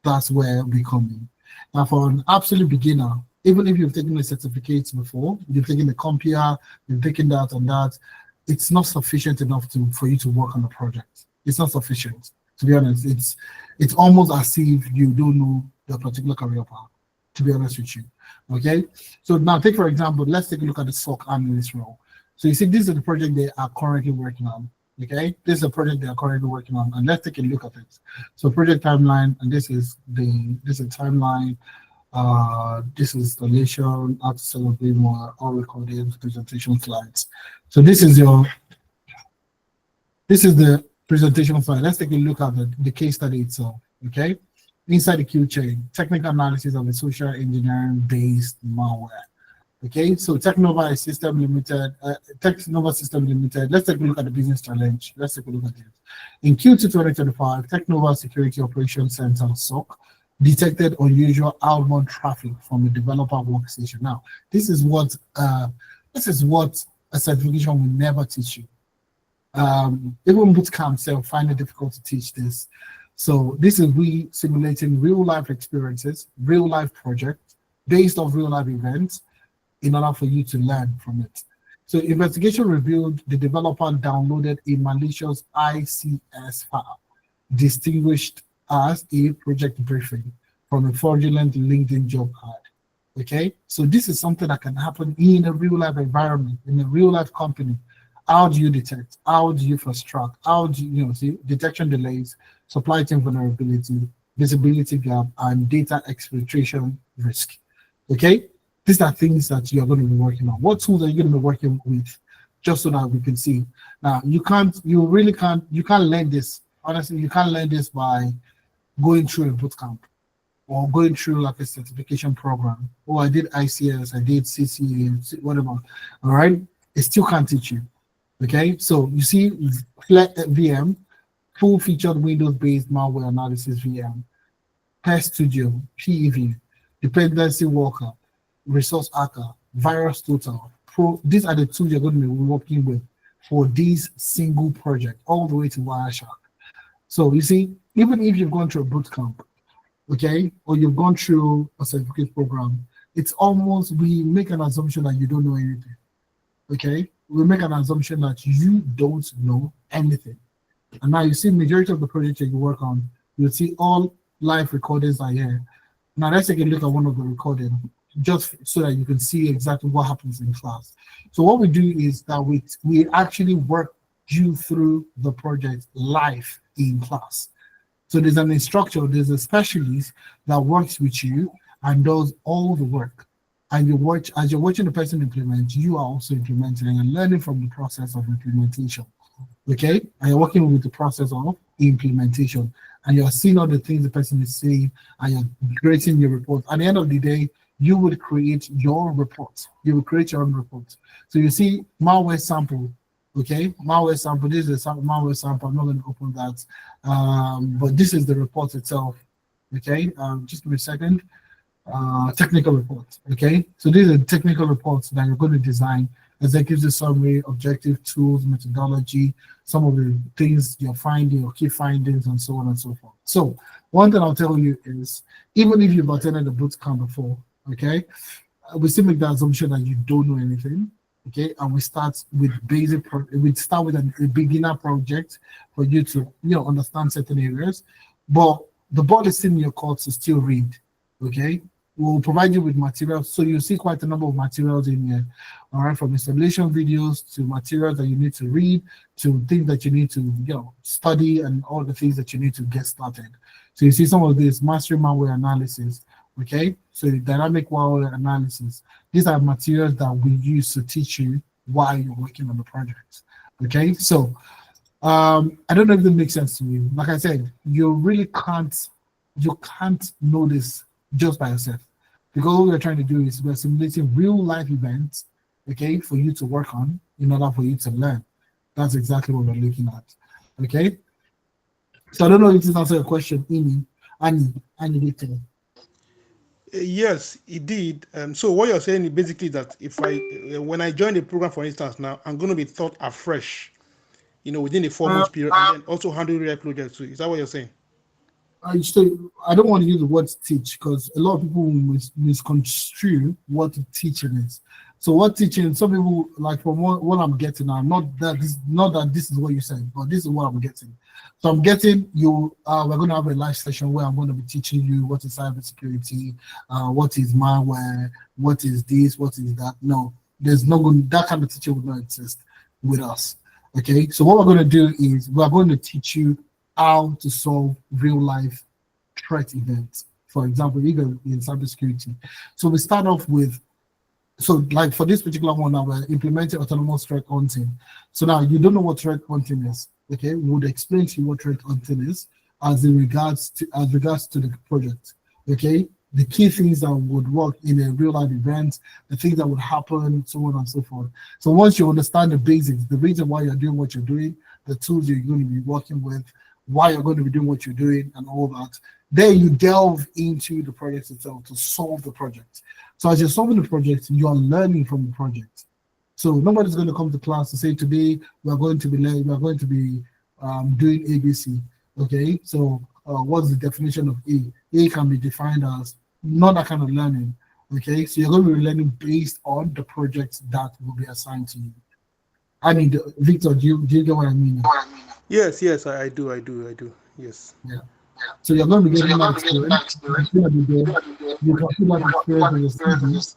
That's where we come in. Now, for an absolute beginner, even if you've taken the certificates before, you've taken the CompTIA, you've taken that and that, it's not sufficient enough for you to work on a project. It's not sufficient. To be honest, it's almost as if you don't know the particular career path, to be honest with you. Okay? So now take, for example, let's take a look at the SOC analyst role. So you see, this is the project they are currently working on. Okay, this is a project they are currently working on, and let's take a look at it. So project timeline, and this is timeline. This is installation, how to celebrate more, all recordings, presentation slides. So this is the presentation slide. Let's take a look at the case study itself. Okay, inside the Q chain, technical analysis of a social engineering based malware. Okay, so Technova System Limited, Technova System Limited. Let's take a look at the business challenge. Let's take a look at it. In Q2 2025, Technova Security Operations Center (SOC) detected unusual outbound traffic from a developer workstation. Now, this is what a certification will never teach you. Even bootcamps they'll find it difficult to teach this. So this is we simulating real life experiences, real life projects based off real life events, in order for you to learn from it. So investigation revealed the developer downloaded a malicious ICS file, distinguished as a project briefing from a fraudulent LinkedIn job ad. Okay, so this is something that can happen in a real life environment, in a real life company. How do you detect? How do you fast track? How do you see detection delays, supply chain vulnerability, visibility gap, and data exfiltration risk? Okay. These are things that you're going to be working on. What tools are you going to be working with? Just so that we can see. Now, you can't learn this. Honestly, you can't learn this by going through a bootcamp or going through like a certification program. Oh, I did ICS, I did CCA, whatever. All right. It still can't teach you. Okay. So you see VM, full featured Windows-based malware analysis VM, Pest Studio, PEV, dependency worker, resource hacker, virus total. These are the tools you're going to be working with for this single project, all the way to Wireshark. So you see, even if you've gone through a bootcamp, okay, or you've gone through a certificate program, it's almost, we make an assumption that you don't know anything. Okay, we make an assumption that you don't know anything. And now you see majority of the projects that you work on, you'll see all live recordings are here. Now let's take a look at one of the recordings, just so that you can see exactly what happens in class. So what we do is that we actually work you through the project live in class. So there's an instructor, there's a specialist that works with you and does all the work. And as you're watching the person implement, you are also implementing and learning from the process of implementation. okay? And you're working with the process of implementation, and you're seeing all the things the person is saying, and you're creating your report. At the end of the day, you will create your report. You will create your own report. So you see malware sample, okay? Malware sample, this is a malware sample. I'm not going to open that, but this is the report itself, okay? Just give me a second. Technical report, okay? So these are technical reports that you're going to design. Executive summary, objective, tools, methodology, some of the things you're finding or key findings, and so on and so forth. So one thing I'll tell you is, even if you've attended a boot camp before, okay, we still make the assumption that you don't know anything, okay, and we start with a beginner project for you to understand certain areas, but the ball is still in your court to still read, okay. We'll provide you with materials, so you see quite a number of materials in here, all right, from installation videos to materials that you need to read to things that you need to study, and all the things that you need to get started. So you see some of this mastery malware analysis, okay, so the dynamic malware analysis. These are materials that we use to teach you while you're working on the project, okay. So I don't know if that makes sense to you. Like I said, you really can't know this just by yourself, because what we're trying to do is we're simulating real life events, okay, for you to work on in order for you to learn. That's exactly what we're looking at, okay. So I don't know if this answers your question, Annie did tell. Yes, it did. So what you're saying is basically that when I join the program, for instance, now I'm going to be taught afresh, within a 4 months period, and then also handle real projects. So is that what you're saying? I don't want to use the word teach, because a lot of people misconstrue what teaching is. So what teaching, some people, like from what I'm getting now, not that this is what you said, but this is what I'm getting. So I'm getting you, we're going to have a live session where I'm going to be teaching you what is cybersecurity, what is malware, what is this, what is that. No, that kind of teaching will not exist with us. Okay, so what we're going to do is we're going to teach you how to solve real life threat events. For example, even in cybersecurity. So we start off with, so like for this particular one now, we're implementing autonomous threat hunting. So now you don't know what threat hunting is, okay? We would explain to you what threat hunting is as regards to the project, okay? The key things that would work in a real life event, the things that would happen, so on and so forth. So once you understand the basics, the reason why you're doing what you're doing, the tools you're going to be working with, why you're going to be doing what you're doing, and all that, then you delve into the project itself to solve the project. So as you're solving the project, you're learning from the project. So nobody's going to come to class to say, today we're going to be doing ABC. Okay, so what's the definition of A? A can be defined as not that kind of learning. Okay, so you're going to be learning based on the project that will be assigned to you. I mean, Victor, do you get what I mean? Yes, I do. Yes. Yeah. So you're going to be getting that experience. You can see that experience in your students,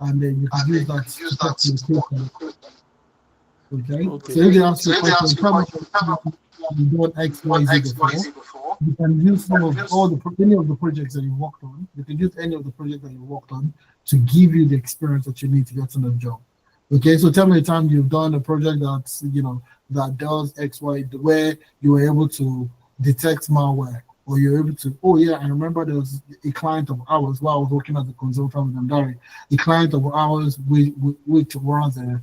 and then you can use that to talk to the patient. Okay. So if they ask you a question, how much you've done X, Y, Z before, you can use any of the projects that you worked on. You can use any of the projects that you worked on to give you the experience that you need to get on the job. Okay, so tell me the time you've done a project that does X, Y, where you were able to detect malware, or you're able to, oh yeah, I remember there was a client of ours while I was working as a consultant with Andari, a client of ours which runs an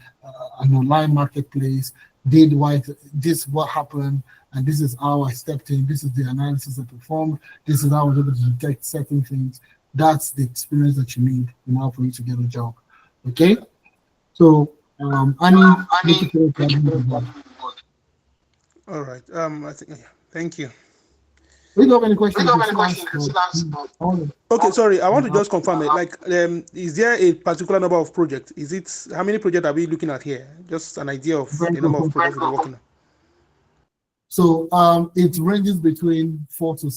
online marketplace, this what happened, and this is how I stepped in, this is the analysis I performed, this is how I was able to detect certain things. That's the experience that you need in order for you to get a job. Okay? So, Annie, all right. I think. Thank you. We don't have any questions. Okay, sorry. I want to just confirm it. Like, is there a particular number of projects? How many projects are we looking at here? Just an idea of the number of projects we're working on. So, it ranges between 4 to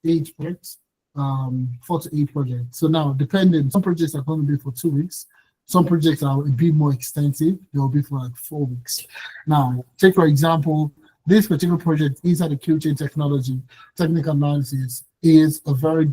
8 projects. 4 to 8 projects. So now, depending, some projects are going to be for 2 weeks. Some projects are a bit more extensive. They will be for like 4 weeks. Now, take for example, this particular project inside the Q-chain technical analysis is a very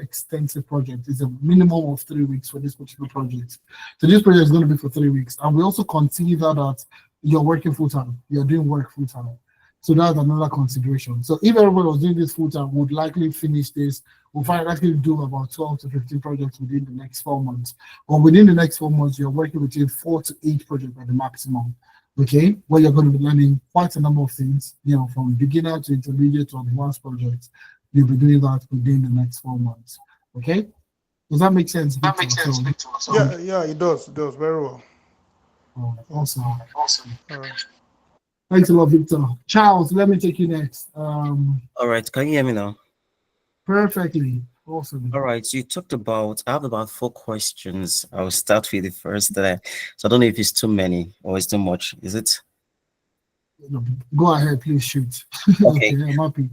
extensive project. It's a minimum of 3 weeks for this particular project. So this project is going to be for 3 weeks. And we also consider that you're working full time. You're doing work full time. So that's another consideration. So if everybody was doing this full time, would likely finish this. We'll find likely do about 12 to 15 projects within the next 4 months. Or within the next 4 months, you're working between 4 to 8 projects at the maximum. Okay, where you're going to be learning quite a number of things, from beginner to intermediate to advanced projects. You'll be doing that within the next 4 months. Okay, does that make sense? That makes sense. Yeah, it does. It does very well. Awesome. All right. Thanks a lot, Victor. Charles, let me take you next. All right, can you hear me now? Perfectly. Awesome. All right, so you talked about, I have about 4 questions. I'll start with the first. So I don't know if it's too many or it's too much. Is it? Go ahead, please shoot. Okay. I'm happy.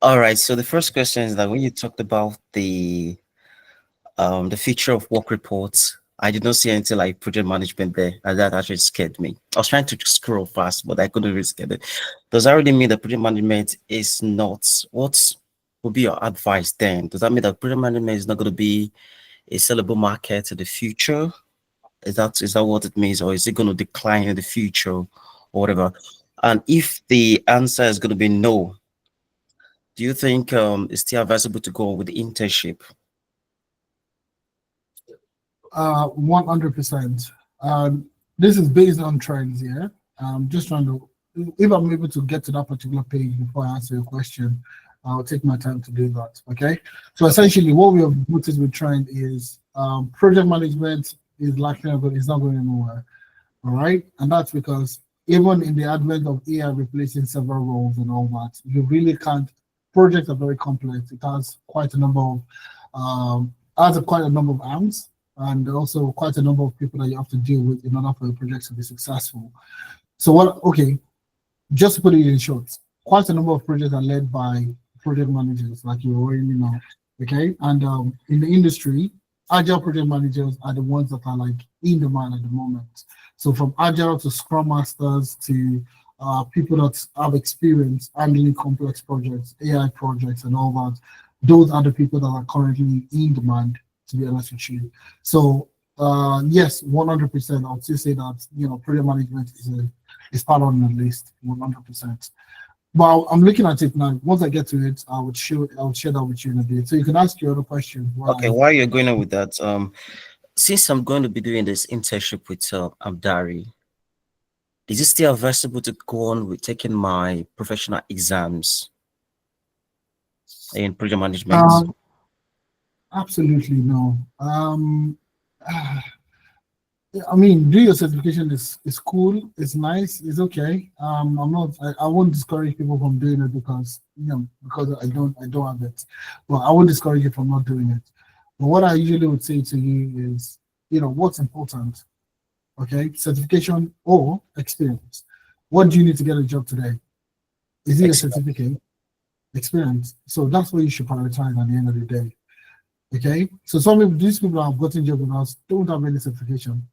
All right, so the first question is that when you talked about the feature of work reports, I did not see anything like project management there, and that actually scared me. I was trying to scroll fast, but I couldn't really get it. Does that really mean that project management is not? What would be your advice then? Does that mean that project management is not going to be a sellable market in the future? Is that what it means, or is it going to decline in the future, or whatever? And if the answer is going to be no, do you think it's still advisable to go with the internship? 100%. This is based on trends, yeah. I'm just trying to, if I'm able to get to that particular page before I answer your question, I'll take my time to do that. Okay. So essentially, what we have noticed with trend is project management is likely it's not going anywhere. All right, and that's because even in the advent of AI replacing several roles and all that, you really can't. Projects are very complex. It has quite a number of arms, and also quite a number of people that you have to deal with in order for the project to be successful. So just to put it in short, quite a number of projects are led by project managers, like you already know, okay? And in the industry, agile project managers are the ones that are like in demand at the moment. So from agile to scrum masters to people that have experience handling complex projects, AI projects and all that, those are the people that are currently in demand, to be honest with you. So yes, 100%, I would still say that project management is part on the list, 100%. But I'm looking at it now. Once I get to it, I would share that with you in a bit. So you can ask your other question. Okay, while you're going on with that, since I'm going to be doing this internship with Abdari, is it still advisable to go on with taking my professional exams in project management? Absolutely no. I mean, do your certification is cool, it's nice, it's okay. I won't discourage people from doing it because I don't have it. Well, I won't discourage you from not doing it. But what I usually would say to you is, what's important, okay? Certification or experience. What do you need to get a job today? Is it a certificate? Experience. So that's what you should prioritize at the end of the day. Okay, so these people that have gotten jobs with us don't have any certification,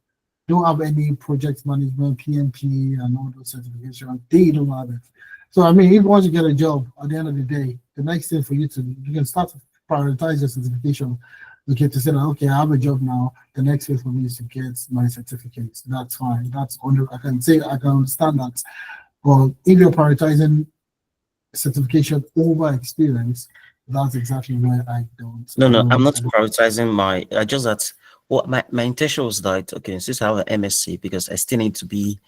don't have any project management, PMP, and all those certifications. They don't have it. So I mean, if once you get a job at the end of the day, the next thing for you can start to prioritize your certification. Okay, to say that okay, I have a job now. The next phase for me is to get my certificate. That's fine. That's I can understand that. But if you're prioritizing certification over experience, that's exactly where I don't. No, I'm not prioritizing just that what my intention was that, okay, since I have an MSc, because I still need to be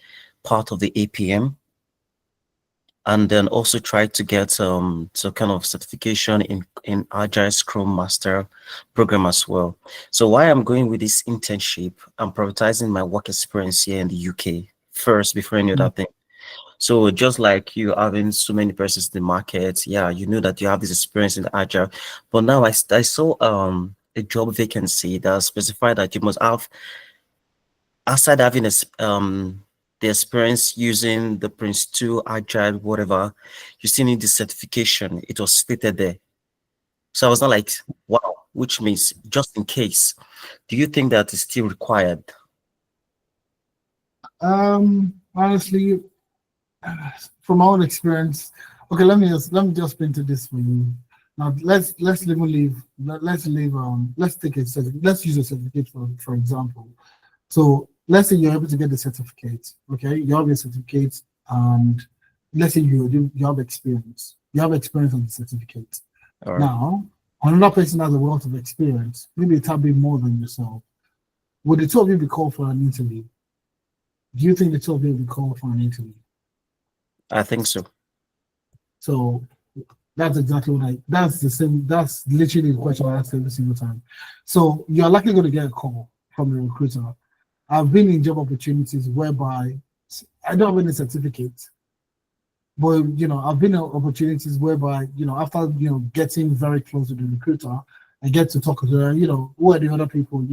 part of the APM, and then also try to get some kind of certification in Agile Scrum Master program as well. So why I'm going with this internship, I'm prioritizing my work experience here in the UK first before any other thing. So just like you having so many persons in the market, yeah, you know that you have this experience in the Agile. But now I saw a job vacancy that specified that you must have, outside having the experience using the Prince 2 Agile, whatever, you still need the certification. It was stated there. So I was not like, wow, which means just in case. Do you think that is still required? Honestly, from our own experience, okay, let me just paint this for you. Now let's use a certificate for example. So let's say you're able to get the certificate, okay? You have your certificate, and let's say you have experience. You have experience on the certificate. All right. Now, another person has a wealth of experience, maybe a tad bit more than yourself. Would the two of you be called for an interview? Do you think the two of you will be called for an interview? I think so. So that's exactly what that's literally the question I ask every single time. So you're likely going to get a call from the recruiter. I've been in job opportunities whereby I don't have any certificate, but I've been in opportunities whereby after getting very close to the recruiter, I get to talk to her. Who are the other people?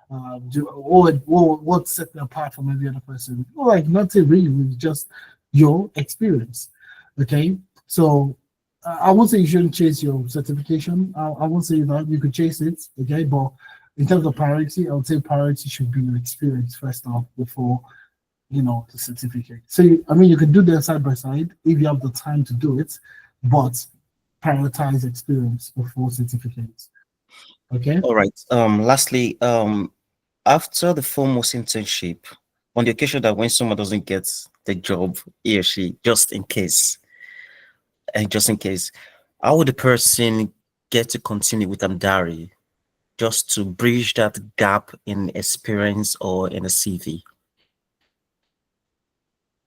What set me apart from every other person? Like nothing really, it's just your experience. Okay, so I won't say you shouldn't chase your certification. I won't say that you could chase it. Okay, but in terms of priority, I would say priority should be your experience first off before the certificate. So you can do them side by side if you have the time to do it, but prioritize experience before certificates. Okay. All right. Lastly, after the 4 months internship, on the occasion that when someone doesn't get the job, he or she, just in case, how would the person get to continue with Amdari just to bridge that gap in experience or in a CV?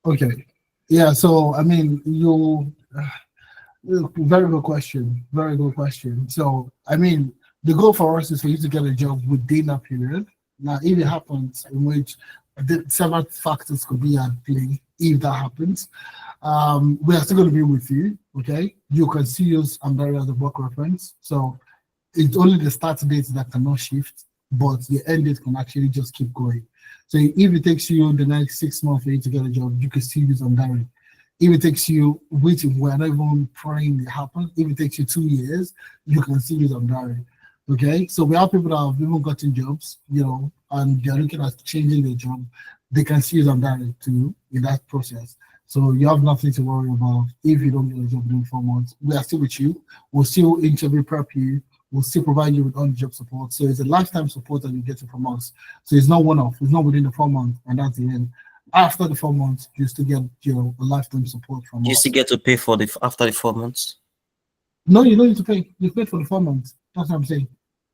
Okay. Yeah. So very good question. Very good question. So the goal for us is for you to get a job within that period. Now, if it happens, in which several factors could be at play, if that happens, we are still going to be with you. Okay, you can still use Amdari as a work reference. So it's only the start date that cannot shift, but the end date can actually just keep going. So if it takes you the next 6 months for you to get a job, you can still use Amdari. If it takes you, which we're not even praying it happen, if it takes you 2 years, you can still use Amdari. Okay, so we have people that have even gotten jobs, and they're looking at changing their job. They can still use Amdari too in that process. So you have nothing to worry about if you don't get a job within 4 months. We are still with you. We'll still interview prep you. We'll still provide you with on-job support. So it's a lifetime support that you get from us. So it's not one-off. It's not within the 4 months, and that's the end. After the 4 months, you still get a lifetime support from us. You still get to pay for after the 4 months? No, you don't need to pay. You pay for the 4 months. That's what I'm saying.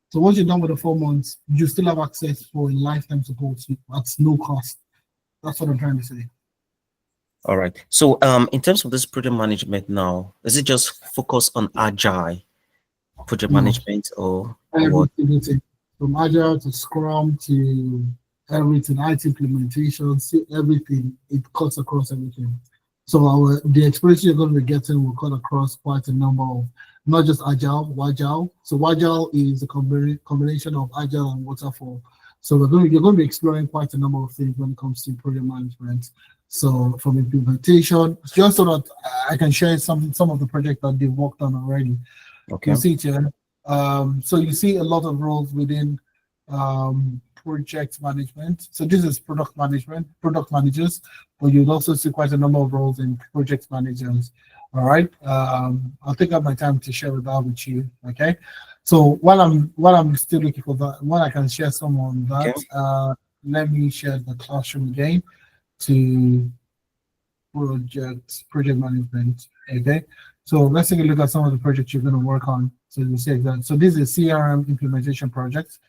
So once you're done with the 4 months, you still have access for a lifetime support at no cost. That's what I'm trying to say. All right. So in terms of this project management now, is it just focus on agile project management or what? Everything, from agile to Scrum to everything, IT implementation, everything, it cuts across everything. So the experience you're going to be getting will cut across quite a number of, not just agile, Wagile. So Wagile is a combination of agile and waterfall. So you're going to be exploring quite a number of things when it comes to project management. So from implementation, just so that I can share some of the projects that they've worked on already. Okay. You see it here. So you see a lot of roles within project management. So this is product managers, but you'll also see quite a number of roles in project managers. All right. I'll take up my time to share that with you. Okay. So while I'm still looking for that, while I can share some on that, okay. Let me share the classroom again to project management. Okay. So let's take a look at some of the projects you're going to work on. So you see that. So this is a CRM implementation project.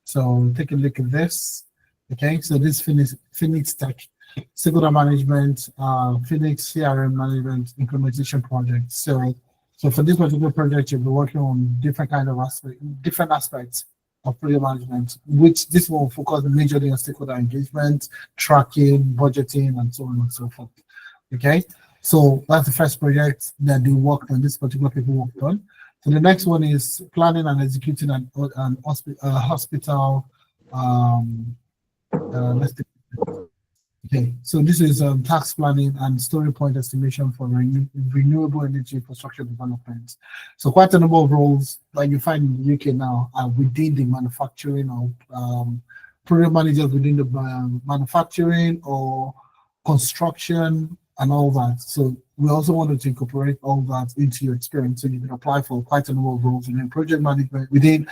So take a look at this. Okay, so this Phoenix Tech, stakeholder management, Phoenix CRM management implementation project. So for this particular project, you'll be working on different aspects of project management, which this will focus majorly on stakeholder engagement, tracking, budgeting, and so on and so forth. Okay, so that's the first project that they worked on. This particular people worked on. So the next one is planning and executing an hospital. Okay, so this is tax planning and story point estimation for renewable energy infrastructure development. So quite a number of roles that you find in the UK now are within the manufacturing of program managers within the manufacturing or construction and all that. So we also wanted to incorporate all that into your experience, so you can apply for quite a number of roles within project management, within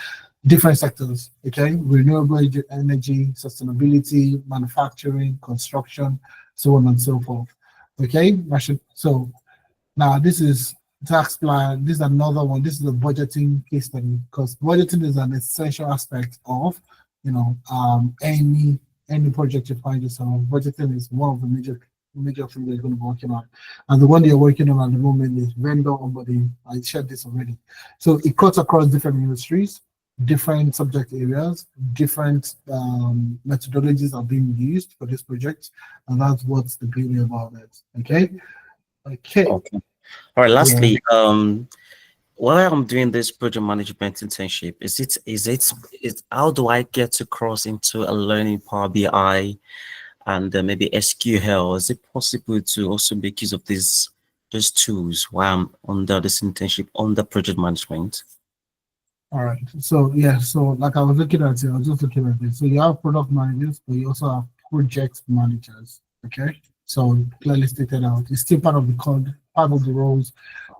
different sectors, okay? Renewable energy, sustainability, manufacturing, construction, so on and so forth. Okay, so now this is tax plan. This is another one. This is a budgeting case study because budgeting is an essential aspect of, any project you find yourself. Budgeting is one of the major things that you're going to be working on, and the one you're working on at the moment is vendor onboarding. I shared this already. So it cuts across different industries, different subject areas, different methodologies are being used for this project, and that's what's the beauty about it. Okay. Okay. All right. Lastly, while I'm doing this project management internship, is how do I get to cross into a learning Power BI and maybe SQL? Is it possible to also make use of these tools while I'm under this internship under project management? All right. So yeah, so like I was looking at it, I was just looking at it. So you have product managers, but you also have project managers. Okay. So clearly stated out. It's still part of the code, part of the roles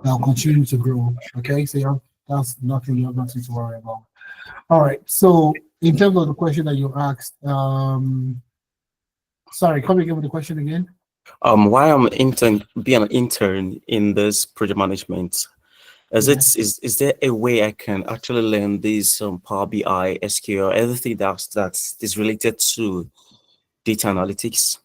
that will continue to grow. Okay. So that's nothing, you have nothing to worry about. All right. So in terms of the question that you asked, sorry, come again with the question again. Why I'm being an intern in this project management. Is there a way I can actually learn this Power BI, SQL, everything that is related to data analytics?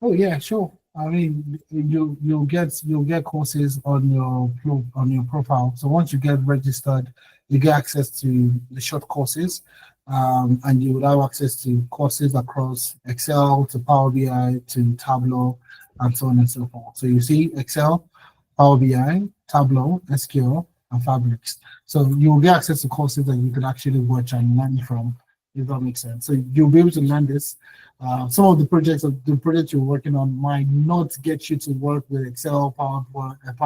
Oh yeah, sure. I mean, you'll get courses on your profile. So once you get registered, you get access to the short courses, and you will have access to courses across Excel to Power BI to Tableau, and so on and so forth. So you see Excel, Power BI, Tableau, SQL, and Fabrics. So you'll get access to courses that you can actually watch and learn from, if that makes sense. So you'll be able to learn this. Some of the projects you're working on might not get you to work with Excel, Power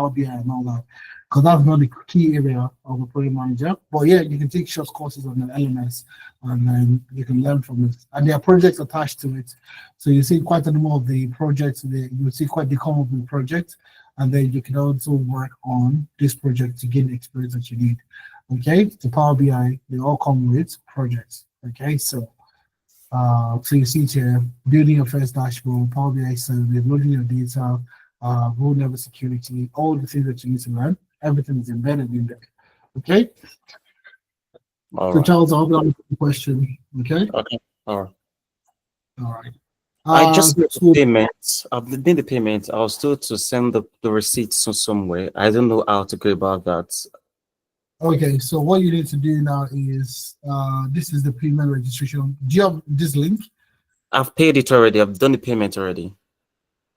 BI, and all that, because that's not the key area of a project manager. But yeah, you can take short courses on the LMS, and then you can learn from it. And there are projects attached to it. So you see quite a number of the projects. You see quite the common project, and then you can also work on this project to gain the experience that you need. Okay, the Power BI, they all come with projects. Okay, so you see it here, building your first dashboard, Power BI survey, loading your data, role level security, all the things that you need to learn, everything is embedded in there. Okay? All so right. Charles, I hope that was the question. Okay? Okay. All right. All right. I just made so, the payments. I've made the payment. I was told to send the receipts somewhere. I don't know how to go about that. okay, so what you need to do now is this is the payment registration. Do you have this link? I've paid it already. I've done the payment already.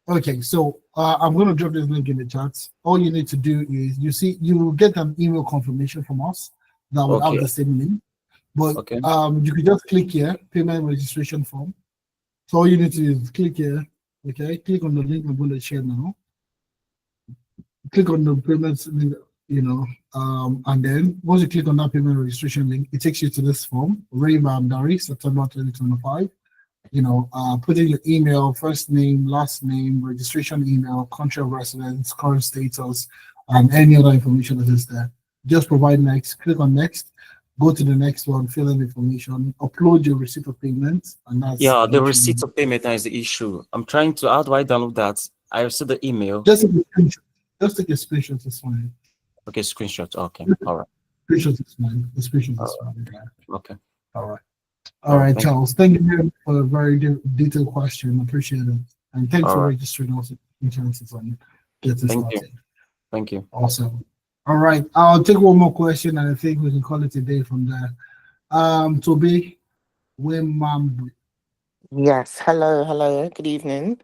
Okay, so I'm going to drop this link in the chat. All you need to do is you will get an email confirmation from us that will have the same link. But you can just click here, payment registration form. So all you need to do is click here, okay? Click on the link I'm going to share now. Click on the payments, and then once you click on that payment registration link, it takes you to this form, Raymond Dari, September 2025. Put in your email, first name, last name, registration email, country of residence, current status, and any other information that is there. Just provide next, click on next, go to the next one, fill in information, upload your receipt of payment, and that's the receipt of payment is the issue. I'm trying to, how do I download that? I received the email. Just take a screenshot, it's fine. Okay, screenshot. Okay, all right. Screenshot is fine. The screenshot is fine. Okay. All right. All right, Charles. Thank you very much for a very detailed question. Appreciate it. And thanks for registering also chances on getting started. Thank you. Awesome. All right. I'll take one more question and I think we can call it a day from there. Toby Wimambu. Yes. Hello. Good evening.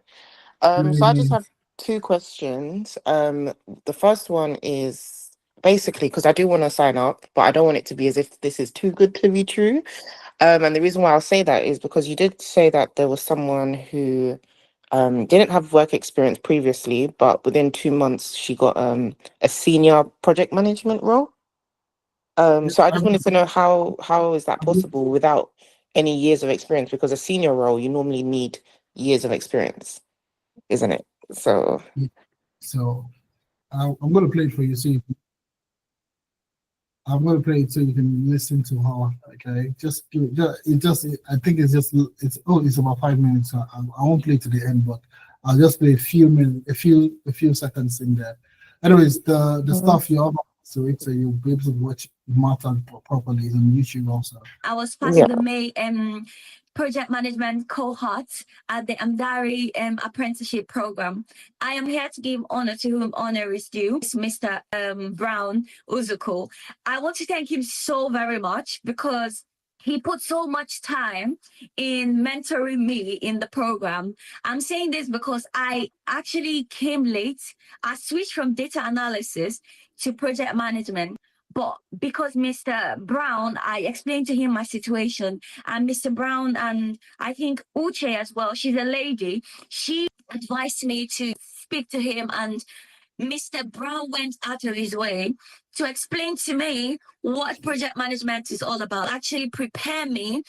So I just have two questions. The first one is basically because I do want to sign up, but I don't want it to be as if this is too good to be true. And the reason why I'll say that is because you did say that there was someone who didn't have work experience previously, but within 2 months she got a senior project management role. So I just wanted to know how is that possible without any years of experience? Because a senior role, you normally need years of experience, isn't it? So I'm going to play it for you. See, I'm gonna play it so you can listen to her. Okay, just give it. I think it's about 5 minutes. So I won't play to the end, but I'll just play a few minutes, a few seconds in there. Anyways, the stuff you have so it so you'll be able to watch Martha properly is on YouTube also. I was part Yeah. of the May project management cohort at the Amdari apprenticeship program. I am here to give honor to whom honor is due. It's Mr. Brown Uzuko. I want to thank him so very much because he put so much time in mentoring me in the program. I'm saying this because I actually came late. I switched from data analysis to project management. But because Mr. Brown, I explained to him my situation, and Mr. Brown, and I think Uche as well, she's a lady, she advised me to speak to him, and Mr. Brown went out of his way to explain to me what project management is all about, actually prepare me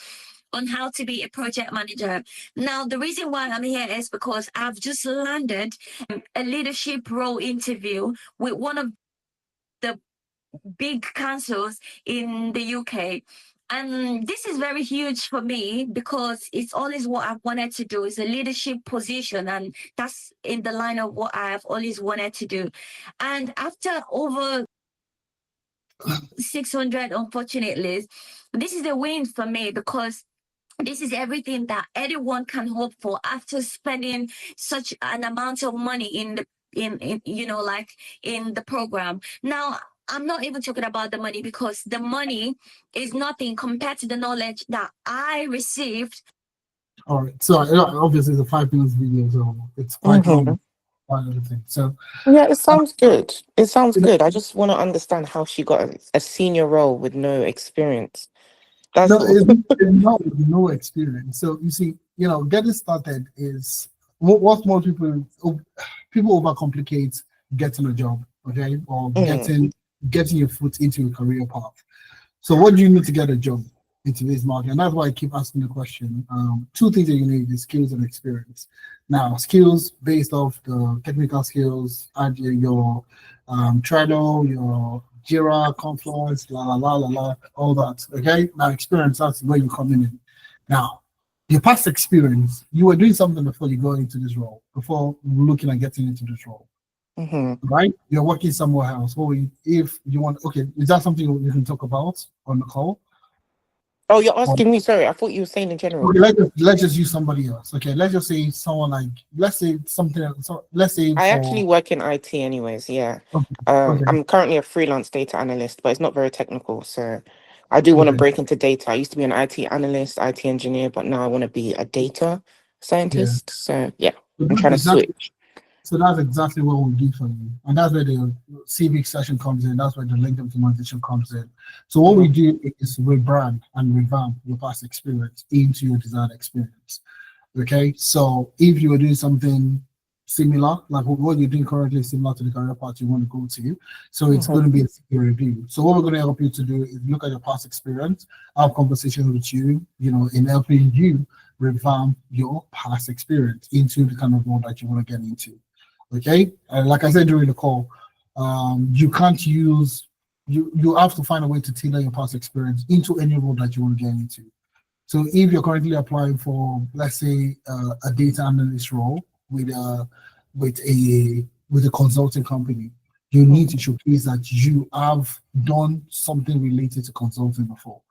on how to be a project manager. Now, the reason why I'm here is because I've just landed a leadership role interview with one of the big councils in the UK. And this is very huge for me because it's always what I've wanted to do is a leadership position. And that's in the line of what I've always wanted to do. And after over 600, unfortunately, this is a win for me because this is everything that anyone can hope for after spending such an amount of money in the in the program. Now, I'm not even talking about the money because the money is nothing compared to the knowledge that I received. All right. So obviously it's a 5 minutes video, so it's quite long. Quite everything. So Yeah, it sounds good. It sounds good. I just want to understand how she got a senior role with no experience. That's no, all. it's no experience. So you see, getting started is what most people overcomplicate getting a job, okay, or getting your foot into a career path. So what do you need to get a job in today's market? And that's why I keep asking the question. Two things that you need is skills and experience. Now, skills based off the technical skills, add your Trello, your Jira, Confluence, all that. Okay. Now, experience, that's where you come in. Now, your past experience, you were doing something before you go into this role, before looking at getting into this role. Right? You're working somewhere else. Or if you want, okay, is that something you can talk about on the call? Oh, you're asking me? Sorry, I thought you were saying in general. Okay, let's just use somebody else. Okay, let's just say someone like, let's say something else. So let's say I actually work in IT anyways, yeah. Okay. I'm currently a freelance data analyst, but it's not very technical. So I do want to break into data. I used to be an IT analyst, IT engineer, but now I want to be a data scientist. So yeah, I'm trying to switch. So that's exactly what we do for you. And that's where the CV session comes in. That's where the link implementation comes in. So what we do is rebrand and revamp your past experience into your desired experience. Okay. So if you are doing something similar, like what you're doing currently, similar to the career path you want to go to, so it's going to be a CV review. So what we're going to help you to do is look at your past experience, have conversations with you, in helping you revamp your past experience into the kind of role that you want to get into. Okay, and like I said during the call, you can't use you have to find a way to tailor your past experience into any role that you want to get into. So if you're currently applying for, let's say, a data analyst role with a consulting company, you need to showcase that you have done something related to consulting before.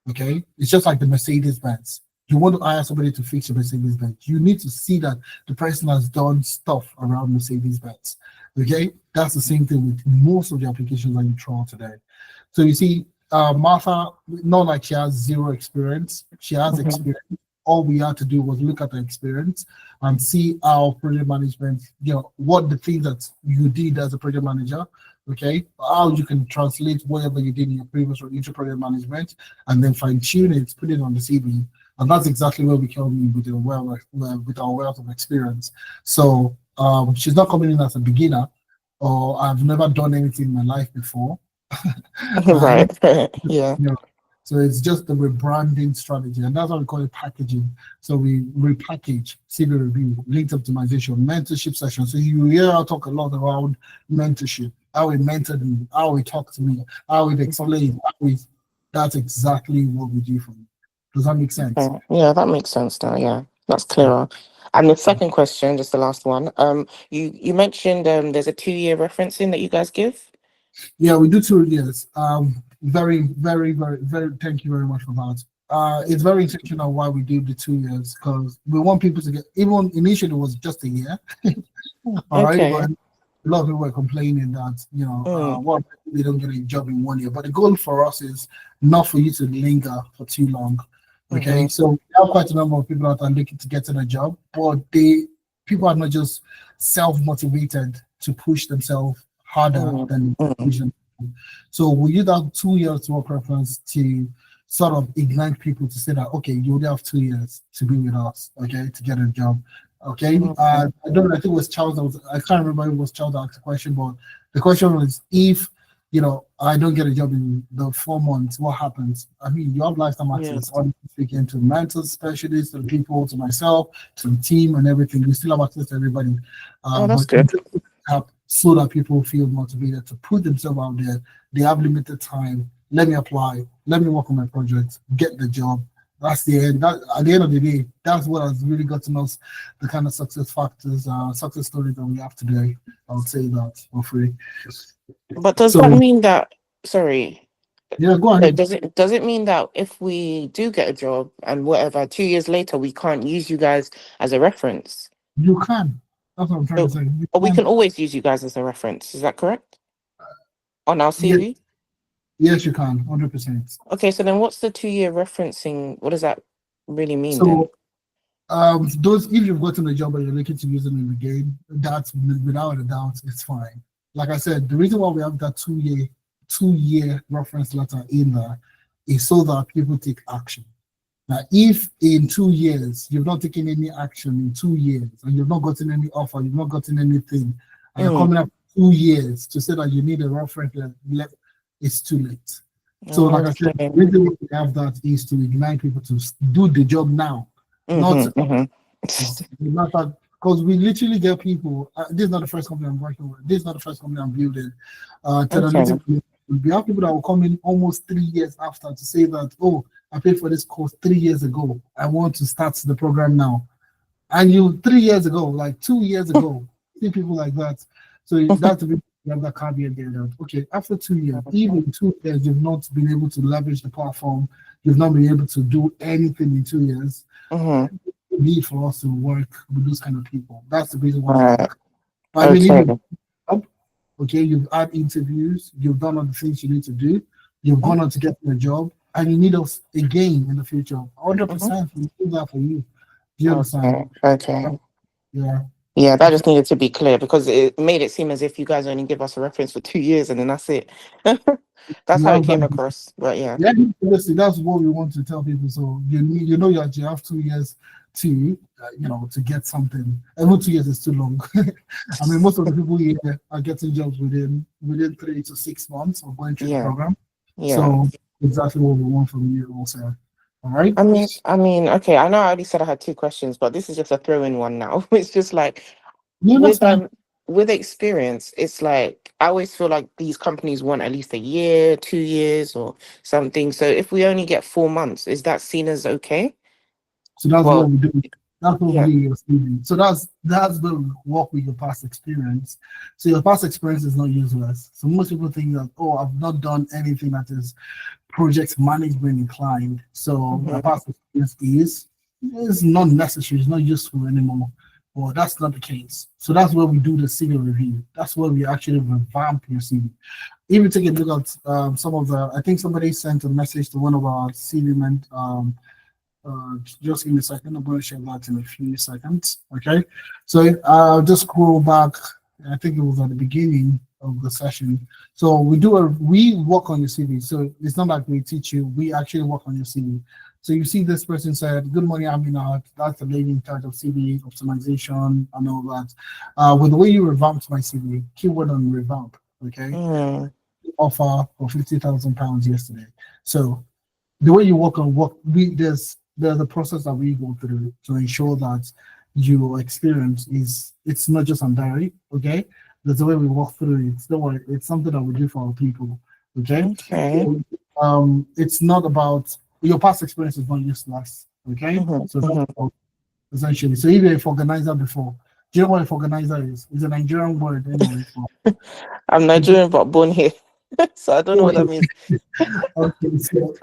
Okay, it's just like the Mercedes-Benz. You want to hire somebody to fix your Mercedes-Benz. You need to see that the person has done stuff around Mercedes-Benz. Okay, that's the same thing with most of the applications that you throw out today. So you see, Martha, not like she has zero experience. She has experience. All we had to do was look at her experience and see how project management, what the things that you did as a project manager, okay, how you can translate whatever you did in your previous or into project management and then fine tune it, put it on the CV. And that's exactly where we come in with our wealth of experience. So she's not coming in as a beginner, or I've never done anything in my life before. Right. Yeah. So it's just the rebranding strategy, and that's what we call it packaging. So we repackage CV review, linked optimization, mentorship session. So you hear I talk a lot around mentorship, how it mentored me, how it talked to me, how it explained. That's exactly what we do for you. Does that make sense? Okay. Yeah, that makes sense now. Yeah, that's clearer. And the second question, just the last one. You mentioned there's a 2-year referencing that you guys give. Yeah, we do 2 years. Very, very, very, very. Thank you very much for that. It's very intentional why we do the 2 years, because we want people to get. Even initially it was just a year, all right. Okay. But a lot of people were complaining that Mm. what they don't get a job in 1 year. But the goal for us is not for you to linger for too long. Okay, Mhm. so we have quite a number of people that are looking to get in a job, but people are not just self-motivated to push themselves harder than push them. So we use that 2 years work reference to sort of ignite people to say that okay, you only have 2 years to be with us, okay, to get a job. Okay. I don't know, I think it was Charles I can't remember if it was Charles that asked the question, but the question was if I don't get a job in the 4 months, what happens? I mean, you have lifetime access, honestly speaking, to mental specialists, to the people, to myself, to the team and everything. You still have access to everybody. Oh, that's But good. so that people feel motivated to put themselves out there. They have limited time. Let me apply. Let me work on my project. Get the job. That's the end. At the end of the day, that's what has really gotten us the kind of success factors, success stories that we have today. I would say that for free. But does So that mean that? Sorry. yeah, go So ahead. does it mean that if we do get a job and whatever 2 years later we can't use you guys as a reference? You can. That's what I'm trying to say. You Or we can. can always use you guys as a reference. Is that correct? On our Yeah, CV? yes, you can. 100%. Okay, so then what's the 2-year referencing? What does that really mean then? So those, if you've gotten a job and you're looking to use them in the game, that's without a doubt, it's fine. Like I said, the reason why we have that 2-year reference letter in there is so that people take action. Now, if in 2 years you've not taken any action in 2 years and you've not gotten any offer, you've not gotten anything, and you're coming up 2 years to say that you need a reference letter, it's too late. So, like I said, the reason we have that is to ignite people to do the job now, not because we literally get people. This is not the first company I'm working with. This is not the first company I'm building. We have people that will come in almost 3 years after to say that, oh, I paid for this course 3 years ago. I want to start the program now. And you 3 years ago, like 2 years ago, see people like that. So that's the you have that caveat there that okay, after 2 years, even 2 years, you've not been able to leverage the platform, you've not been able to do anything in 2 years. Need for us to work with those kind of people. That's the reason why. I mean, okay, you've had interviews, you've done all the things you need to do, you've gone on to get a job, and you need us again in the future. 100% we do that for you. Do you understand? Okay. Yeah. Yeah, that just needed to be clear because it made it seem as if you guys only give us a reference for 2 years and then that's it. That's how it came across. But yeah. Yeah, obviously that's what we want to tell people. So you have 2 years to to get something. Every 2 years is too long. I mean, most of the people here are getting jobs within 3 to 6 months of going through the program. Yeah. So exactly what we want from you also. All right. I mean, okay. I know I already said I had 2 questions, but this is just a throw-in one now. It's just like with experience, it's like I always feel like these companies want at least a year, 2 years, or something. So if we only get 4 months, is that seen as okay? So that's what we do. That's what we do in your CV. So that's the work with your past experience. So your past experience is not useless. So most people think that, oh, I've not done anything that is project management inclined. So my past experience is not necessary. It's not useful anymore. Well, that's not the case. So that's where we do the CV review. That's where we actually revamp your CV. Even take a look at some of the. I think somebody sent a message to one of our CV men. Just give me a second. I'm going to share that in a few seconds. Okay. So I'll just scroll back. I think it was at the beginning of the session. So we work on your CV. So it's not like we teach you. We actually work on your CV. So you see this person said, good morning, Amina. That's the lady in charge of CV optimization and all that. With the way you revamped my CV, keyword on revamp. Okay. Offer for £50,000 yesterday. So the way you work on work, there's a process that we go through to ensure that your experience is, it's not just on diary, okay? There's a way we walk through it. Don't worry, it's something that we do for our people, okay? Okay. So, it's not about your past experience is not useless, okay? Mhm, So that's mhm. all, essentially. So if you're a organizer before, do you know what a organizer is? It's a Nigerian word anyway. I'm Nigerian but born here, so I don't know what that means. Okay, so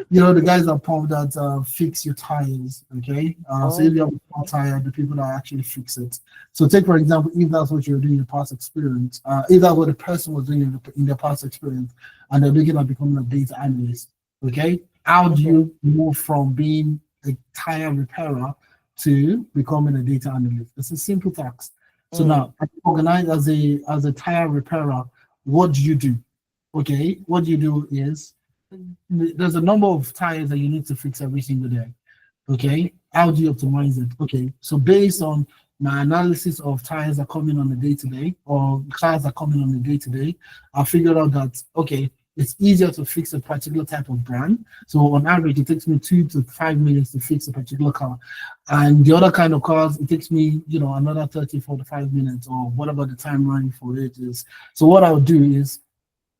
the guys that pump that fix your tires, okay? So if you have a small tire, the people that actually fix it. So take for example, if that's what you're doing in your past experience, if that's what the person was doing in their past experience, and they're looking at becoming a data analyst, okay? How do you move from being a tire repairer to becoming a data analyst? It's a simple task. So now, organized as a tire repairer, what do you do? Okay, what you do is there's a number of tires that you need to fix every single day. Okay, how do you optimize it? Okay, so based on my analysis of tires that come in on a day to day, or cars that come in on a day to day, I figured out that okay, it's easier to fix a particular type of brand. So on average, it takes me 2 to 5 minutes to fix a particular car, and the other kind of cars, it takes me another 30, 45 minutes, or whatever the timeline for it is. So what I'll do is,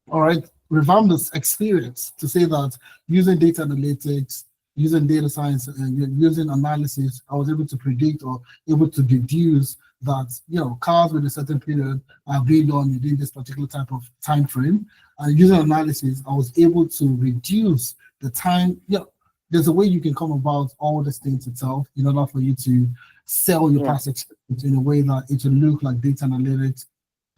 all right, revamp this experience to say that using data analytics, using data science, and using analysis, I was able to predict or able to deduce that cars with a certain period are being done within this particular type of time frame. And using analysis, I was able to reduce the time. There's a way you can come about all these things itself in order for you to sell your past experience in a way that it will look like data analytics,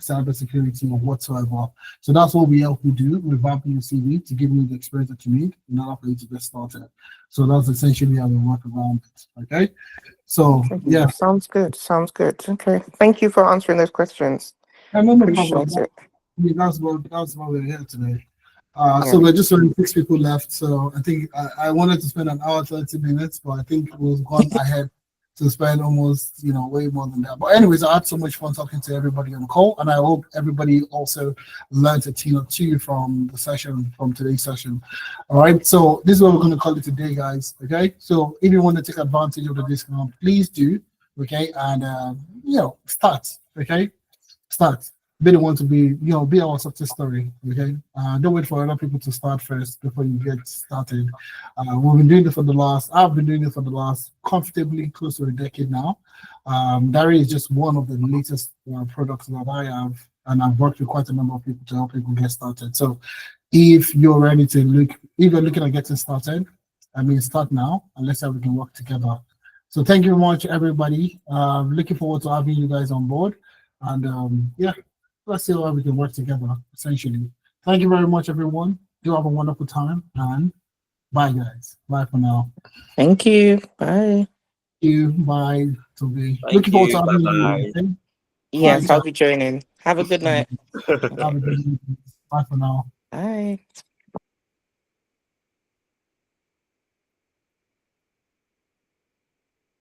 cybersecurity, or whatsoever. So that's what we help you do, revamping your CV to give you the experience that you need in order for you to get started. So that's essentially how we work around it. Okay. So yeah. Sounds good. Sounds good. Okay. Thank you for answering those questions. No problem. Appreciate it. That's what we're here today. So we're just only 6 people left. So I think I wanted to spend an hour 30 minutes, but I think we've gone ahead to spend almost way more than that. But anyways, I had so much fun talking to everybody on the call, and I hope everybody also learned a thing or two from today's session. All right, so this is what we're going to call it today, guys. Okay, so if you want to take advantage of the discount, please do. Okay, and start. Be the one to be our success story. Okay, don't wait for other people to start first before you get started. I've been doing it for the last comfortably close to a decade now. Diary is just one of the latest products that I have, and I've worked with quite a number of people to help people get started. So if you're ready to if you're looking at getting started, start now, and let's see how we can work together. So thank you very much, everybody. Looking forward to having you guys on board, and let's see how we can work together, essentially. Thank you very much, everyone. Do have a wonderful time, and bye, guys. Bye for now. Thank you. Bye. Thank you. Bye, Toby. Thank Looking forward you. to having Bye-bye. you. Okay? Yes, I'll be joining. Have a good night. Have a good evening. Bye for now. Bye.